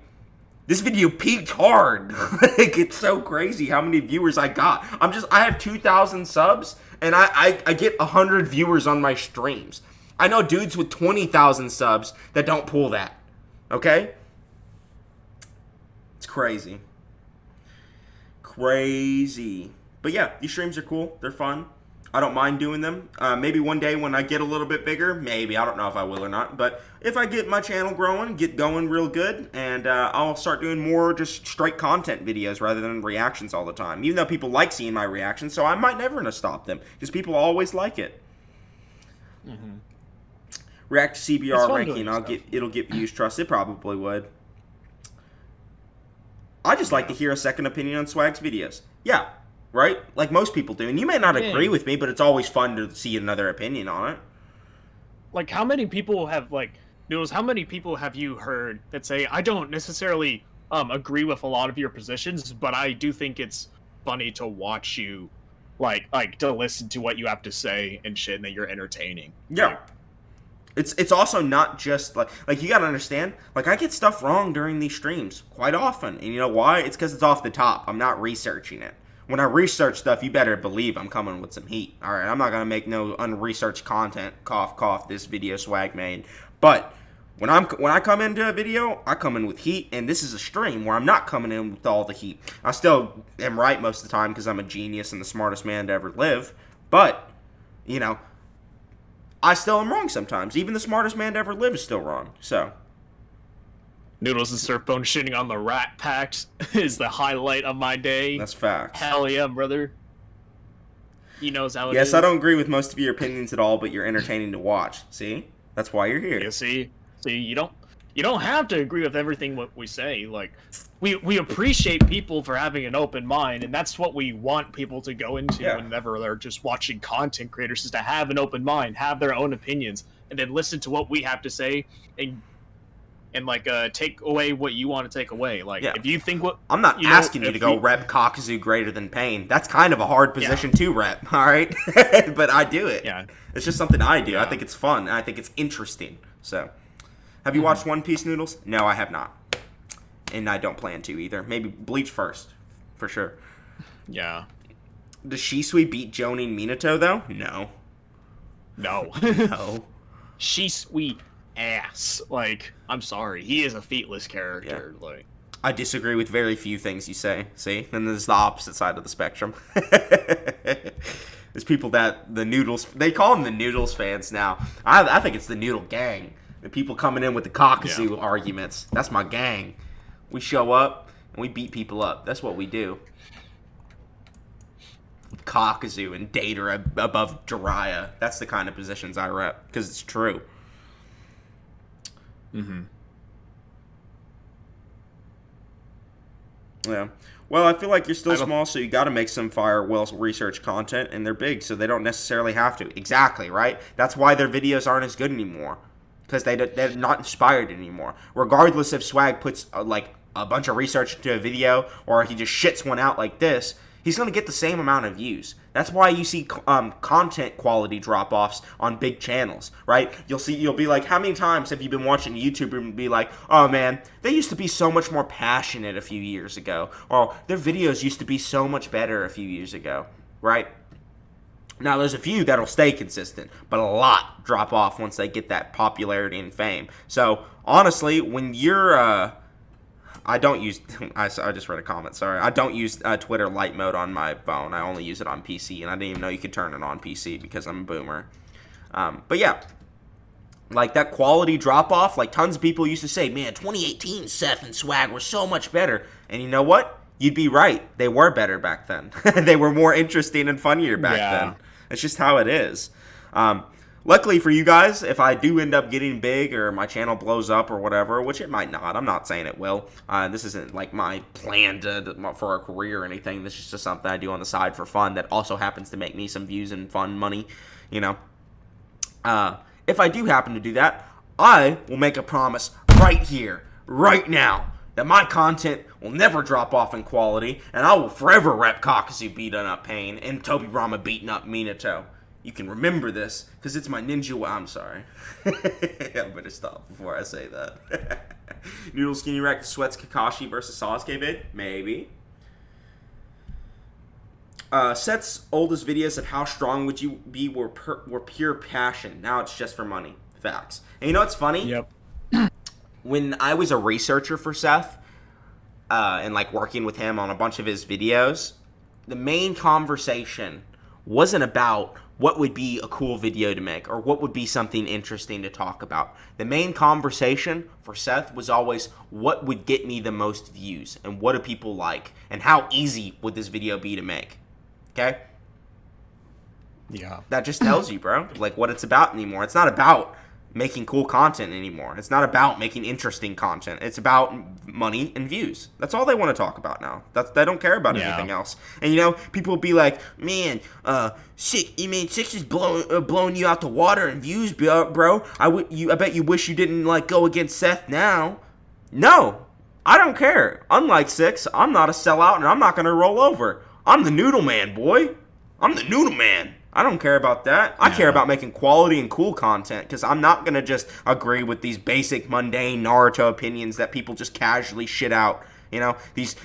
This video peaked hard. Like, it's so crazy how many viewers I got. I have 2,000 subs, and I get 100 viewers on my streams. I know dudes with 20,000 subs that don't pull that. Okay? It's crazy. Crazy. But yeah, these streams are cool. They're fun. I don't mind doing them. Maybe one day when I get a little bit bigger, maybe. I don't know if I will or not. But if I get my channel growing, get going real good, and I'll start doing more just straight content videos rather than reactions all the time. Even though people like seeing my reactions, so I might never stop them. Because people always like it. Mm-hmm. React to It's CBR fun ranking. doing It'll get views. Trust it probably would. I just like to hear a second opinion on Swag's videos. Yeah. Right? Like most people do. And you may not agree with me, but it's always fun to see another opinion on it. like how many people have like Noodles? How many people have you heard that say I don't necessarily agree with a lot of your positions, but I do think it's funny to watch you, like to listen to what you have to say and shit, and that you're entertaining. Yeah. Like, It's also not just like you gotta understand, like I get stuff wrong during these streams quite often, and you know why? It's because it's off the top. I'm not researching it. When I research stuff, you better believe I'm coming with some heat. All right, I'm not gonna make no unresearched content. Cough, cough. This video swag made, but when I come into a video, I come in with heat, and this is a stream where I'm not coming in with all the heat. I still am right most of the time because I'm a genius and the smartest man to ever live, but you know. I still am wrong sometimes. Even the smartest man to ever live is still wrong. So, Noodles and Surfbone shitting on the Rat Pact is the highlight of my day. that's facts. Hell yeah, brother. He knows how it is. Yes, I don't agree with most of your opinions at all, but you're entertaining to watch. See? That's why you're here. You see, you don't have to agree with everything what we say. Like, we appreciate people for having an open mind, and that's what we want people to go into whenever they're just watching content creators, is to have an open mind, have their own opinions, and then listen to what we have to say, and like take away what you want to take away. Like, if you think what I'm not asking you to go rep Kakazu greater than Pain. That's kind of a hard position to rep, all right? But I do it. Yeah. It's just something I do. Yeah. I think it's fun, and I think it's interesting. So, have you watched One Piece, Noodles? No, I have not. And I don't plan to either. Maybe Bleach first, for sure. Yeah. Does Shisui beat Jonin Minato, though? No. No. No. She's sweet ass. Like, I'm sorry. He is a featless character. Yeah. Like, I disagree with very few things you say. See? Then there's the opposite side of the spectrum. There's people that the Noodles... They call them the Noodles fans now. I think it's the Noodle gang. The people coming in with the Kakazu arguments. That's my gang. We show up, and we beat people up. That's what we do. Kakazu and Data above Jiraiya. That's the kind of positions I rep, because it's true. mm-hmm. Yeah. Well, I feel like you're still small, so you got to make some well-researched content, and they're big, so they don't necessarily have to. Exactly, right? That's why their videos aren't as good anymore, because they're not inspired anymore. Regardless if Swag puts, like, a bunch of research into a video, or he just shits one out like this, he's going to get the same amount of views. That's why you see content quality drop-offs on big channels, right? You'll be like, how many times have you been watching a YouTuber and be like, oh man, they used to be so much more passionate a few years ago, or their videos used to be so much better a few years ago, right? Now, there's a few that'll stay consistent, but a lot drop off once they get that popularity and fame. So, honestly, when you're... I don't use... I just read a comment, sorry. I don't use Twitter light mode on my phone. I only use it on PC, and I didn't even know you could turn it on PC because I'm a boomer. But yeah, like that quality drop-off, like tons of people used to say, man, 2018 Seth and Swag were so much better. And you know what? You'd be right. They were better back then. They were more interesting and funnier back then. It's just how it is. Luckily for you guys, if I do end up getting big or my channel blows up or whatever, which it might not, I'm not saying it will. This isn't like my plan for a career or anything. This is just something I do on the side for fun that also happens to make me some views and fun money, you know. If I do happen to do that, I will make a promise right here, right now, that my content will never drop off in quality, and I will forever rep Kakazu beating up Pain and Tobirama beating up Minato. You can remember this, because it's my ninja... I'm sorry. I better stop before I say that. Noodles, can you react to Sweat's Kakashi versus Sasuke vid? Maybe. Seth's oldest videos of how strong would you be were pure passion. Now it's just for money. Facts. And you know what's funny? Yep. When I was a researcher for Seth, and like working with him on a bunch of his videos, the main conversation wasn't about what would be a cool video to make or what would be something interesting to talk about. The main conversation for Seth was always what would get me the most views and what do people like and how easy would this video be to make. Okay? Yeah. That just tells you, bro, like what it's about anymore. It's not about making cool content anymore. It's not about making interesting content. It's about money and views. That's all they want to talk about now. They don't care about anything else. And people will be like, man, Six is blowing you out the water in views, bro. I bet you wish you didn't go against Seth now. No, I don't care. Unlike Six, I'm not a sellout and I'm not gonna roll over. I'm the Noodle Man, boy. I'm the Noodle Man. I don't care about that. I care about making quality and cool content, because I'm not going to just agree with these basic, mundane Naruto opinions that people just casually shit out. These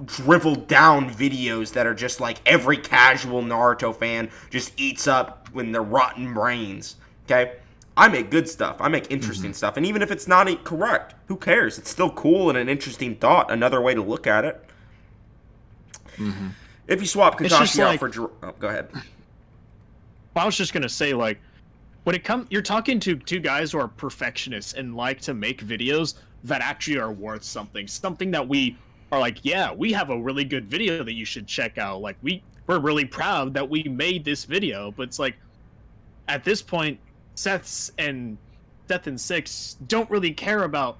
driveled down videos that are just like every casual Naruto fan just eats up when they're rotten brains. Okay? I make good stuff. I make interesting stuff. And even if it's not correct, who cares? It's still cool and an interesting thought, another way to look at it. Mm-hmm. If you swap Kakashi out for... go ahead. I was just gonna say, when it comes, you're talking to two guys who are perfectionists and like to make videos that actually are worth something that we are like, yeah, we have a really good video that you should check out. We're really proud that we made this video, but it's at this point, Seth and Six don't really care about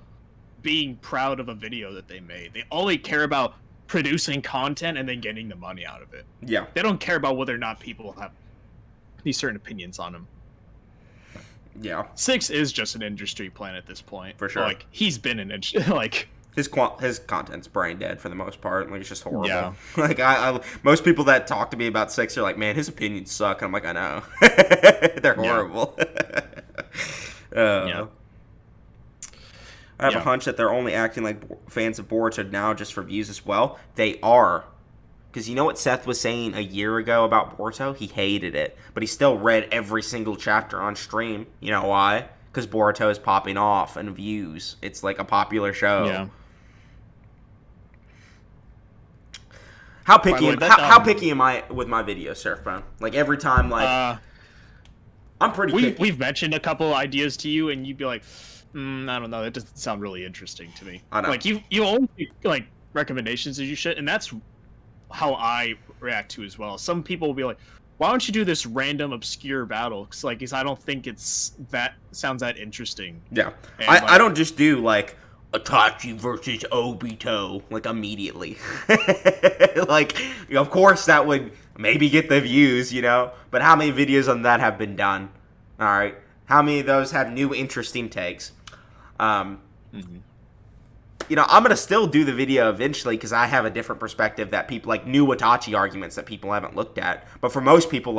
being proud of a video that they made. They only care about producing content and then getting the money out of it. Yeah, they don't care about whether or not people have these certain opinions on him. Yeah, Six is just an industry plant at this point. For sure. He's been an his content's brain dead for the most part. It's just horrible. Yeah. I most people that talk to me about Six are like, man, his opinions suck. And I'm like, I know. They're horrible. Yeah. I have a hunch that they're only acting like fans of Boruto now just for views as well. They are. Because you know what Seth was saying a year ago about Boruto? He hated it. But he still read every single chapter on stream. You know why? Because Boruto is popping off in views. It's like a popular show. Yeah. How picky am I with my videos, Surfbone? Every time, I'm pretty picky. We've mentioned a couple ideas to you, and you'd be like, I don't know, that doesn't sound really interesting to me. I know. You only recommendations as you should, and that's how I react to as well. Some people will be like, why don't you do this random obscure battle? Because I don't think sounds that interesting. Yeah. And I don't just do Itachi versus Obito immediately. Of course that would maybe get the views, but how many videos on that have been done? All right. How many of those have new interesting takes? I'm going to still do the video eventually because I have a different perspective that people new Itachi arguments that people haven't looked at. But for most people,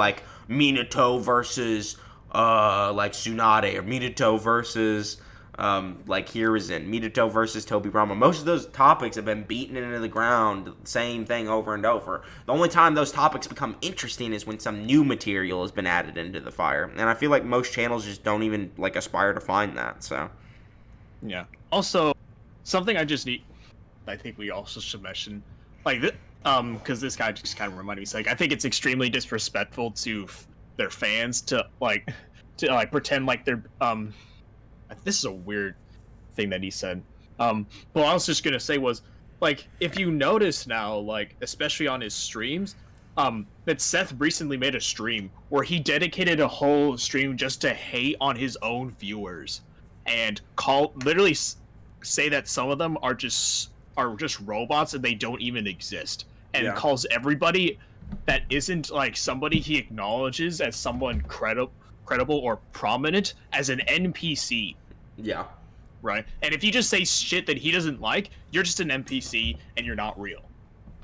Minato versus Tsunade, or Minato versus Hiruzen, Minato versus Tobi Brahma. Most of those topics have been beaten into the ground, same thing over and over. The only time those topics become interesting is when some new material has been added into the fire. And I feel like most channels just don't even aspire to find that. So, yeah. Also, something I think we also should mention, because this guy just kind of reminded me. I think it's extremely disrespectful to their fans to pretend like they're This is a weird thing that he said. What I was just gonna say was, if you notice now, especially on his streams, that Seth recently made a stream where he dedicated a whole stream just to hate on his own viewers and literally say that some of them are just robots and they don't even exist, and calls everybody that isn't somebody he acknowledges as someone credible or prominent as an NPC. Yeah. Right? And if you just say shit that he doesn't like, you're just an NPC and you're not real.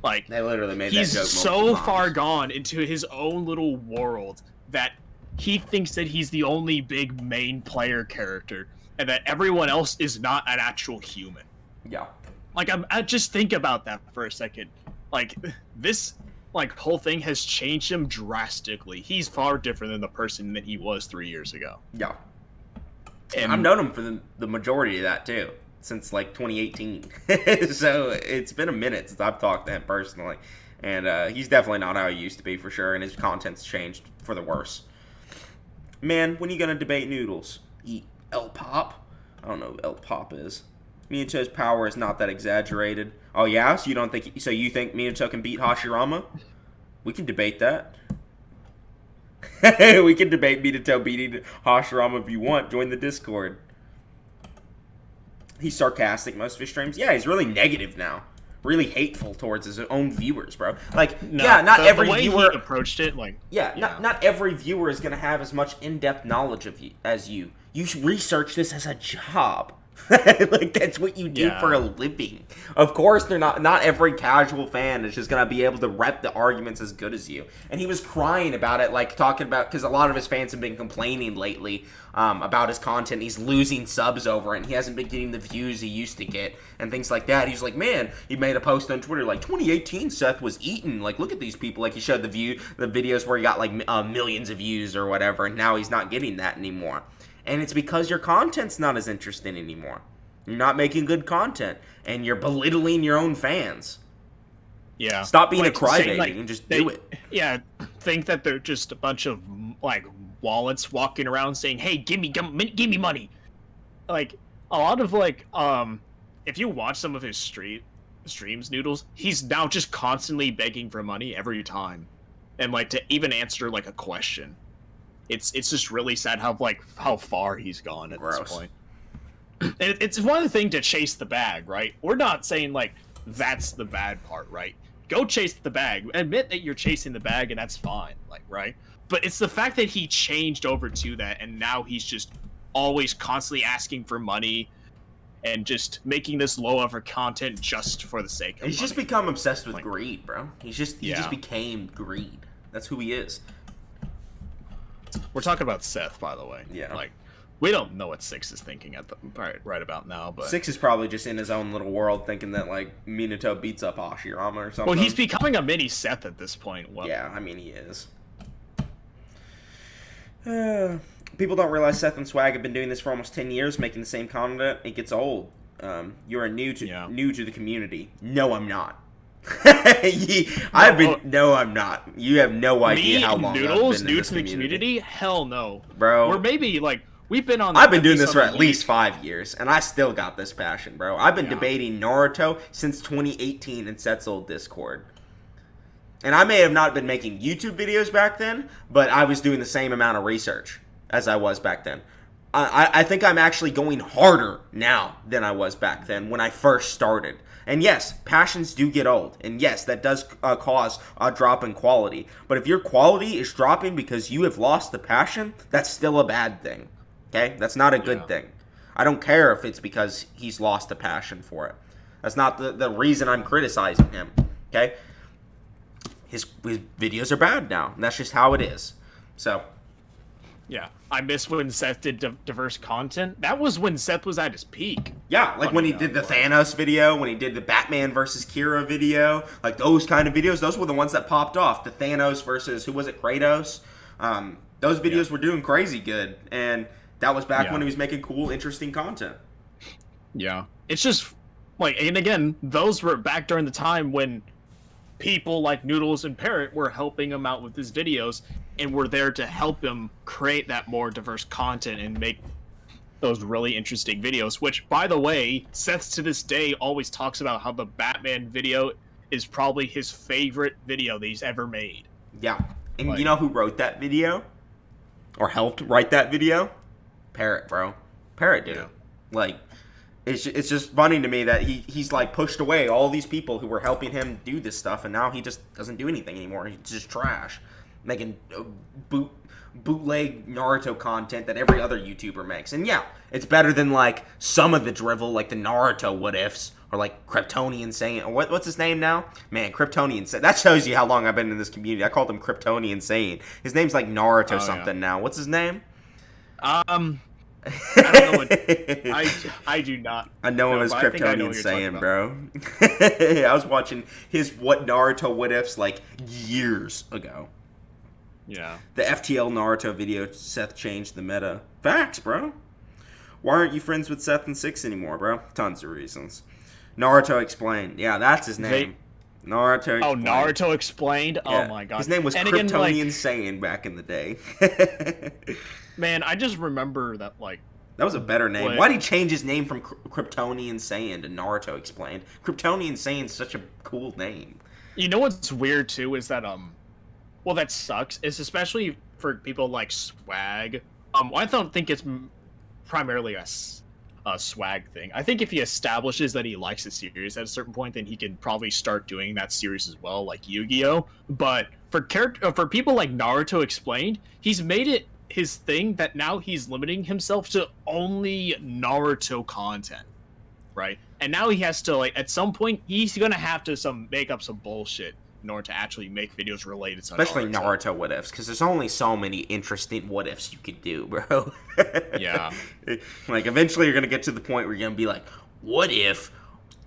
They literally made he's that joke so far gone into his own little world that he thinks that he's the only big main player character and that everyone else is not an actual human. Yeah. I just think about that for a second. This whole thing has changed him drastically. He's far different than the person that he was 3 years ago. Yeah. And I've known him for the majority of that too, since 2018. So it's been a minute since I've talked to him personally, and he's definitely not how he used to be for sure. And his content's changed for the worse. Man, when are you gonna debate Noodles? Eat El Pop? I don't know who El Pop is. Minato's power is not that exaggerated. Oh yeah, so you think Minato can beat Hashirama? We can debate that. We can debate Minato beating Hashirama if you want. Join the Discord. He's sarcastic most of his streams. Yeah, he's really negative now. Really hateful towards his own viewers, bro. Like, No, yeah, not every the way viewer he approached it, like, yeah, not every viewer is gonna have as much in-depth knowledge of you as you. You should research this as a job. Like, that's what you do for a living. Of course, not every casual fan is just gonna be able to rep the arguments as good as you. And he was crying about it, like talking about, because a lot of his fans have been complaining lately about his content. He's losing subs over it, and he hasn't been getting the views he used to get and things like that. He's like, man, he made a post on Twitter like 2018 Seth was eaten. Like, look at these people. Like, he showed the videos where he got like millions of views or whatever, and now he's not getting that anymore. And it's because your content's not as interesting anymore. You're not making good content, and you're belittling your own fans. Yeah. Stop being like, a crybaby and just do it. Yeah, think that they're just a bunch of like wallets walking around saying, "Hey, give me money." Like a lot of like if you watch some of his streams, Noodles, he's now just constantly begging for money every time, and like to even answer like a question. It's just really sad how far he's gone at this point. And it's one thing to chase the bag, right? We're not saying like that's the bad part, right? Go chase the bag. Admit that you're chasing the bag, and that's fine, like, right? But it's the fact that he changed over to that, and now he's just always constantly asking for money and just making this low of content just for the sake of He's money. just become obsessed with greed, bro. He just became greed. That's who he is. We're talking about Seth, by the way. Yeah. Like, we don't know what Six is thinking at the right about now, but 6 is probably just in his own little world, thinking that like Minato beats up Hashirama or something. well, he's becoming a mini Seth at this point. Well, Yeah, I mean he is. People don't realize Seth and Swag have been doing this for almost 10 years, making the same content. It gets old. You are new to the community. No, I'm not. No, I'm not. You have no idea how long Noodles, I've been in new this to the community? Hell no, bro. Or maybe like we've been on. I've been doing this for at least 5 years, and I still got this passion, bro. I've been Yeah. debating Naruto since 2018 in Seth's old Discord. And I may have not been making YouTube videos back then, but I was doing the same amount of research as I was back then. I think I'm actually going harder now than I was back then when I first started. And yes, passions do get old. And yes, that does cause a drop in quality. But if your quality is dropping because you have lost the passion, that's still a bad thing. Okay? That's not a good thing. I don't care if it's because he's lost the passion for it. That's not the reason I'm criticizing him. Okay? His videos are bad now. And that's just how it is. So... Yeah, I miss when Seth did diverse content. That was when Seth was at his peak. Yeah, like when he did the Thanos video, when he did the Batman versus Kira video, like those kind of videos, those were the ones that popped off. The Thanos versus, who was it, Kratos? Those videos were doing crazy good, and that was back when he was making cool, interesting content. Yeah. It's just, like, and again, those were back during the time when people like Noodles and Parrot were helping him out with his videos, and were there to help him create that more diverse content and make those really interesting videos, which, by the way, Seth to this day always talks about how the Batman video is probably his favorite video that he's ever made. Yeah. And you know who wrote that video? Or helped write that video? Parrot, bro. Parrot did it. Like, it's just funny to me that he's like pushed away all these people who were helping him do this stuff, and now he just doesn't do anything anymore. He's just trash. Making bootleg Naruto content that every other YouTuber makes. And yeah, it's better than like some of the drivel, like the Naruto what ifs, or like Kryptonian Saiyan. What's his name now? Man, Kryptonian Saiyan. That shows you how long I've been in this community. I called him Kryptonian Saiyan. His name's like Naruto something now. What's his name? I don't know what I do not. I know him as Kryptonian Saiyan, bro. I was watching his what Naruto what ifs like years ago. Yeah. The FTL Naruto video, Seth changed the meta. Facts, bro. Why aren't you friends with Seth and Six anymore, bro? Tons of reasons. Naruto Explained. Yeah, that's his name. Naruto Explained. Oh, Naruto Explained? Yeah. Oh my god. His name was Kryptonian Saiyan back in the day. Man, I just remember that, like... That was a better name. Why'd he change his name from Kryptonian Saiyan to Naruto Explained? Kryptonian Saiyan's such a cool name. You know what's weird, too, is that, well, that sucks. It's especially for people like Swag, I don't think it's primarily a Swag thing. I think if he establishes that he likes the series at a certain point, then he can probably start doing that series as well, like Yu-Gi-Oh. But for people like Naruto Explained, he's made it his thing that now he's limiting himself to only Naruto content, right? And now he has to, like, at some point he's gonna have to make up some bullshit in order to actually make videos related to especially Naruto what ifs, because there's only so many interesting what ifs you could do, bro. Yeah. Like, eventually you're gonna get to the point where you're gonna be like, what if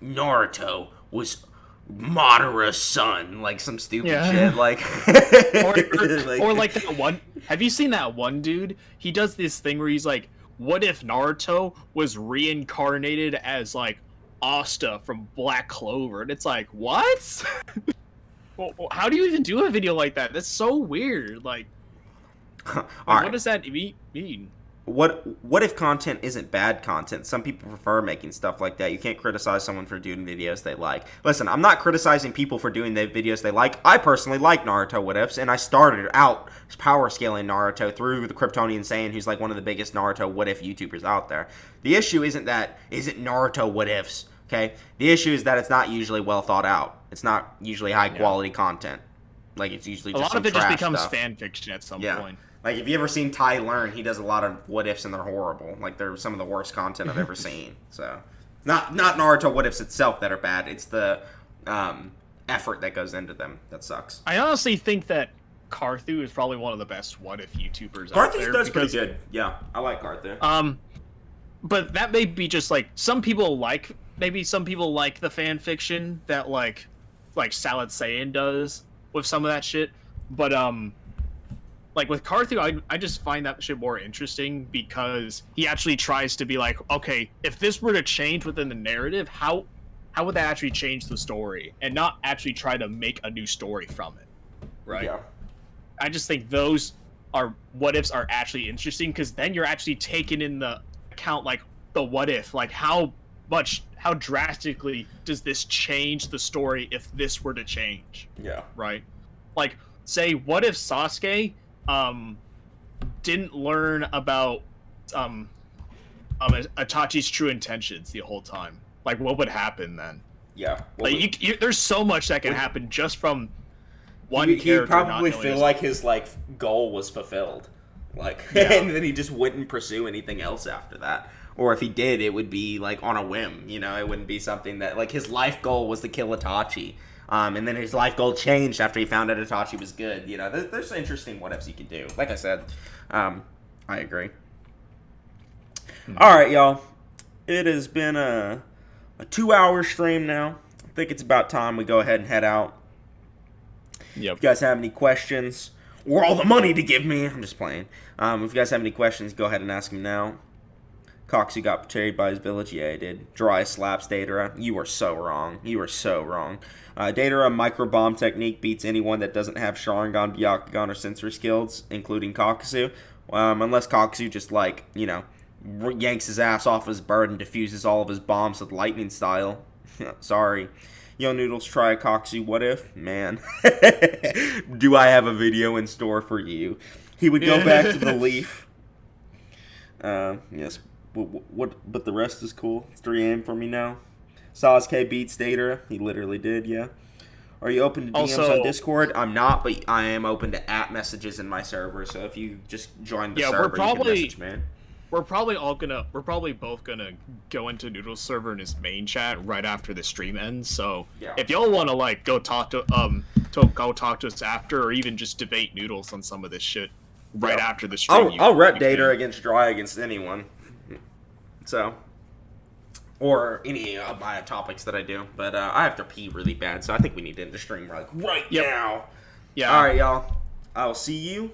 Naruto was Madara's son? Like some stupid shit. Like, or like that one. Have you seen that one dude? He does this thing where he's like, what if Naruto was reincarnated as like Asta from Black Clover? And it's like, what? Well, how do you even do a video like that? That's so weird. Like, what does that mean? What if content isn't bad content? Some people prefer making stuff like that. You can't criticize someone for doing videos they like. Listen, I'm not criticizing people for doing the videos they like. I personally like Naruto what ifs, and I started out power scaling Naruto through the Kryptonian Saiyan, who's like one of the biggest Naruto what if YouTubers out there. The issue isn't Naruto what ifs, okay? The issue is that it's not usually well thought out. It's not usually high quality content. Like, it's usually just a lot of it just becomes stuff. fan fiction at some point. Like, if you ever seen Ty Learn, he does a lot of what ifs and they're horrible. Like, they're some of the worst content I've ever seen. So, not Naruto what ifs itself that are bad. It's the effort that goes into them that sucks. I honestly think that Karthu is probably one of the best what if YouTubers out there. Karthu does pretty good. Yeah, I like Karthu. But that may be just like some people like the fan fiction that like Salad Saiyan does with some of that shit. But like with Karthu, I just find that shit more interesting because he actually tries to be like, okay, if this were to change within the narrative, how would that actually change the story, and not actually try to make a new story from it, right? Yeah. I just think those are what ifs are actually interesting because then you're actually taking in the account like the what if, like how drastically does this change the story if this were to change? Yeah. Right? Like, say, what if Sasuke didn't learn about Itachi's true intentions the whole time? Like, what would happen then? Yeah. Like, there's so much that can happen just from one character. He'd probably feel like his like goal was fulfilled, like, and then he just wouldn't pursue anything else after that. Or if he did, it would be like on a whim. You know, it wouldn't be something that like his life goal was to kill Itachi. And then his life goal changed after he found out Itachi was good. You know, there's interesting what ifs you can do. Like I said, I agree. All right, y'all. It has been a 2-hour stream now. I think it's about time we go ahead and head out. Yep. If you guys have any questions or all the money to give me, I'm just playing. If you guys have any questions, go ahead and ask them now. Coxie got betrayed by his village. Yeah, he did. Jiraiya slaps Datara. You are so wrong. You are so wrong. Datara microbomb technique beats anyone that doesn't have Sharingan, Byakugan, or sensory skills, including Kakuzu. Unless Kakuzu just, like, you know, yanks his ass off his bird and diffuses all of his bombs with lightning style. Sorry. Yo, Noodles, try a Kakuzu what if? Man. Do I have a video in store for you? He would go back to the leaf. Yes. But the rest is cool. It's 3 a.m. for me now. Sasuke beats Datara. He literally did, yeah. Are you open to DMs on Discord? I'm not, but I am open to app messages in my server. So if you just join the server, you can message me. We're probably both gonna go into Noodles server in his main chat right after the stream ends. So if y'all want to like go talk to us after, or even just debate Noodles on some of this shit right after the stream, I'll rep Datara against Jiraiya against anyone. So, or any of my topics that I do, but I have to pee really bad, so I think we need to end the stream right now. Yeah. All right, y'all. I'll see you